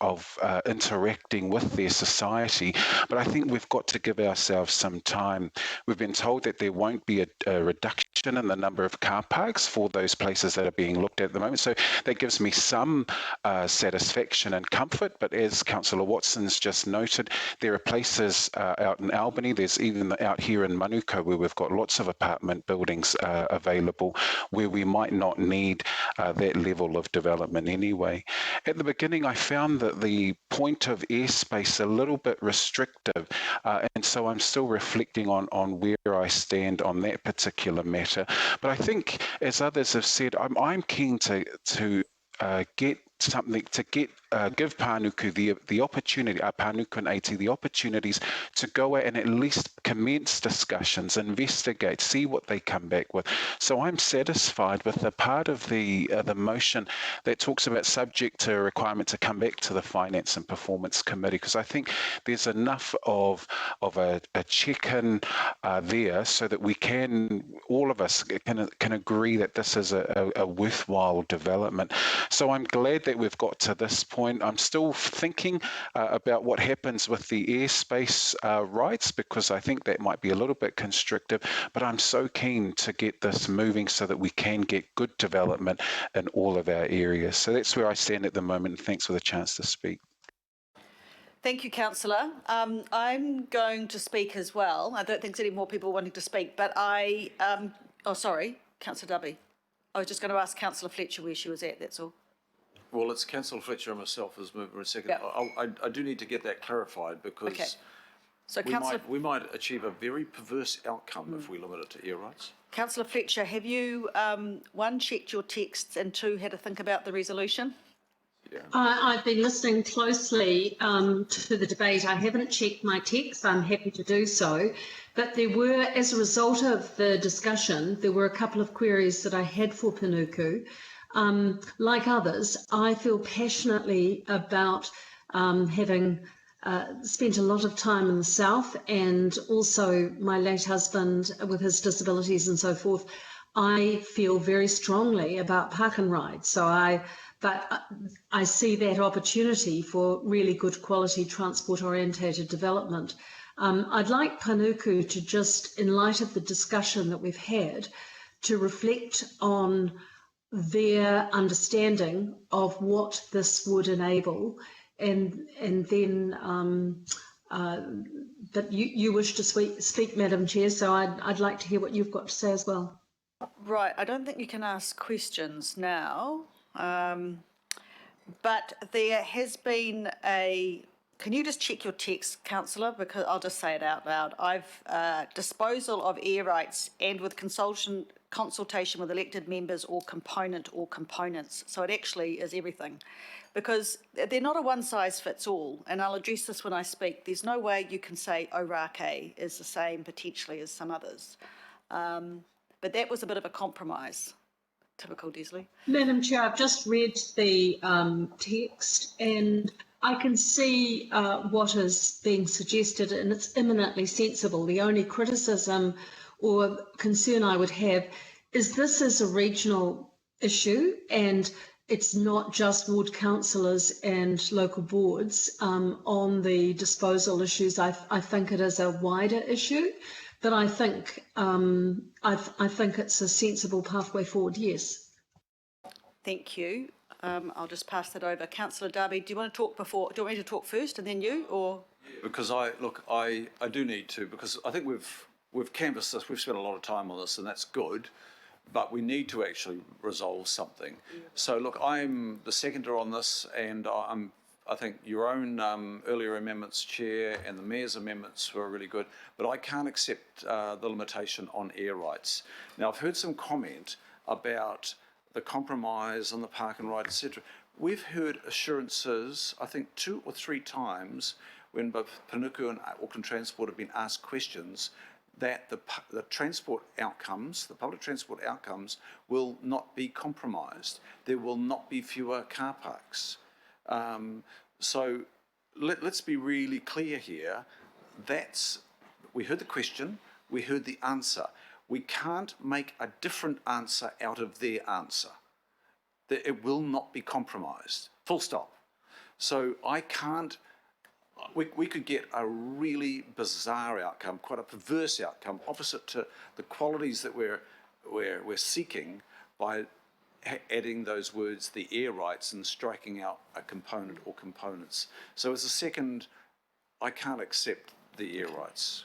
interacting with their society. But I think we've got to give ourselves some time. We've been told that there won't be a reduction in the number of car parks for those places that are being looked at the moment. So that gives me some satisfaction and comfort. But as Councillor Watson's just noted, there are places out in Albany, there's even out here in Manukau where we've got lots of apartment buildings available, where we might not need that level of development anyway. At the beginning, I found that the point of airspace a little bit restrictive, and so I'm still reflecting on where I stand on that particular matter. But I think, as others have said, I'm keen to get something to give Panuku the opportunity, Panuku and AT, the opportunities to go out and at least commence discussions, investigate, see what they come back with. So I'm satisfied with the part of the motion that talks about subject to a requirement to come back to the Finance and Performance Committee, because I think there's enough of a check-in there so that we can, all of us can agree that this is a worthwhile development. So I'm glad that we've got to this point. I'm still thinking about what happens with the airspace rights, because I think that might be a little bit constrictive, but I'm so keen to get this moving so that we can get good development in all of our areas. So that's where I stand at the moment, and thanks for the chance to speak. Thank you, Councillor. I'm going to speak as well. I don't think there's any more people wanting to speak, but sorry, Councillor Dubby. I was just going to ask Councillor Fletcher where she was at, that's all. Well, it's Councillor Fletcher and myself as moving for a second. Yeah. I do need to get that clarified, because okay. So we might achieve a very perverse outcome if we limit it to air rights. Councillor Fletcher, have you, one, checked your texts, and two, had to think about the resolution? Yeah. I've been listening closely to the debate. I haven't checked my text. I'm happy to do so. But there were, as a result of the discussion, there were a couple of queries that I had for Panuku. Like others, I feel passionately about having spent a lot of time in the south, and also my late husband with his disabilities and so forth. I feel very strongly about park and ride. But I see that opportunity for really good quality transport orientated development. I'd like Panuku to just, in light of the discussion that we've had, to reflect on their understanding of what this would enable, and then but you wish to speak, Madam Chair, so I'd like to hear what you've got to say as well. Right, I don't think you can ask questions now, but there has been can you just check your text, Councillor, because I'll just say it out loud. I've disposal of air rights and with consultation consultation with elected members or component or components. So it actually is everything, because they're not a one-size-fits-all, and I'll address this when I speak. There's no way you can say Ōrākei is the same potentially as some others. But that was a bit of a compromise. Typical, Desley. Madam Chair, I've just read the text and I can see what is being suggested, and it's eminently sensible. The only criticism or concern I would have is this is a regional issue and it's not just ward councillors and local boards on the disposal issues. I think it is a wider issue, but I think it's a sensible pathway forward. Yes. Thank you. I'll just pass that over. Councillor Darby, do you want to talk before? Do you want me to talk first and then you, or? Because I do need to, because I think we've canvassed this, we've spent a lot of time on this, and that's good, but we need to actually resolve something. Yeah. So look, I'm the seconder on this, and I think your own earlier amendments, Chair, and the Mayor's amendments were really good, but I can't accept the limitation on air rights. Now, I've heard some comment about the compromise on the park and ride, etc. We've heard assurances, I think 2 or 3 times, when both Panuku and Auckland Transport have been asked questions, that the transport outcomes, the public transport outcomes, will not be compromised. There will not be fewer car parks. So let's be really clear here. We heard the question, we heard the answer. We can't make a different answer out of their answer. It will not be compromised, full stop. So I can't, we could get a really bizarre outcome, quite a perverse outcome, opposite to the qualities that we're seeking by adding those words, the air rights, and striking out a component or components. So as a second, I can't accept the air rights.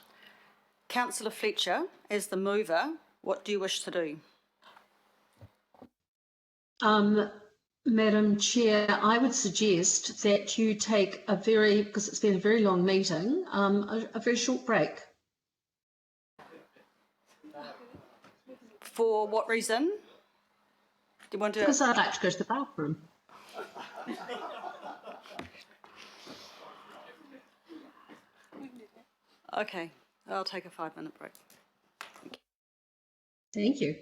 Councillor Fletcher, as the mover, what do you wish to do? Madam Chair, I would suggest that you take because it's been a very long meeting, a very short break. For what reason? Do you want to? Because I'd like to go to the bathroom. Okay, I'll take a 5-minute break. Thank you.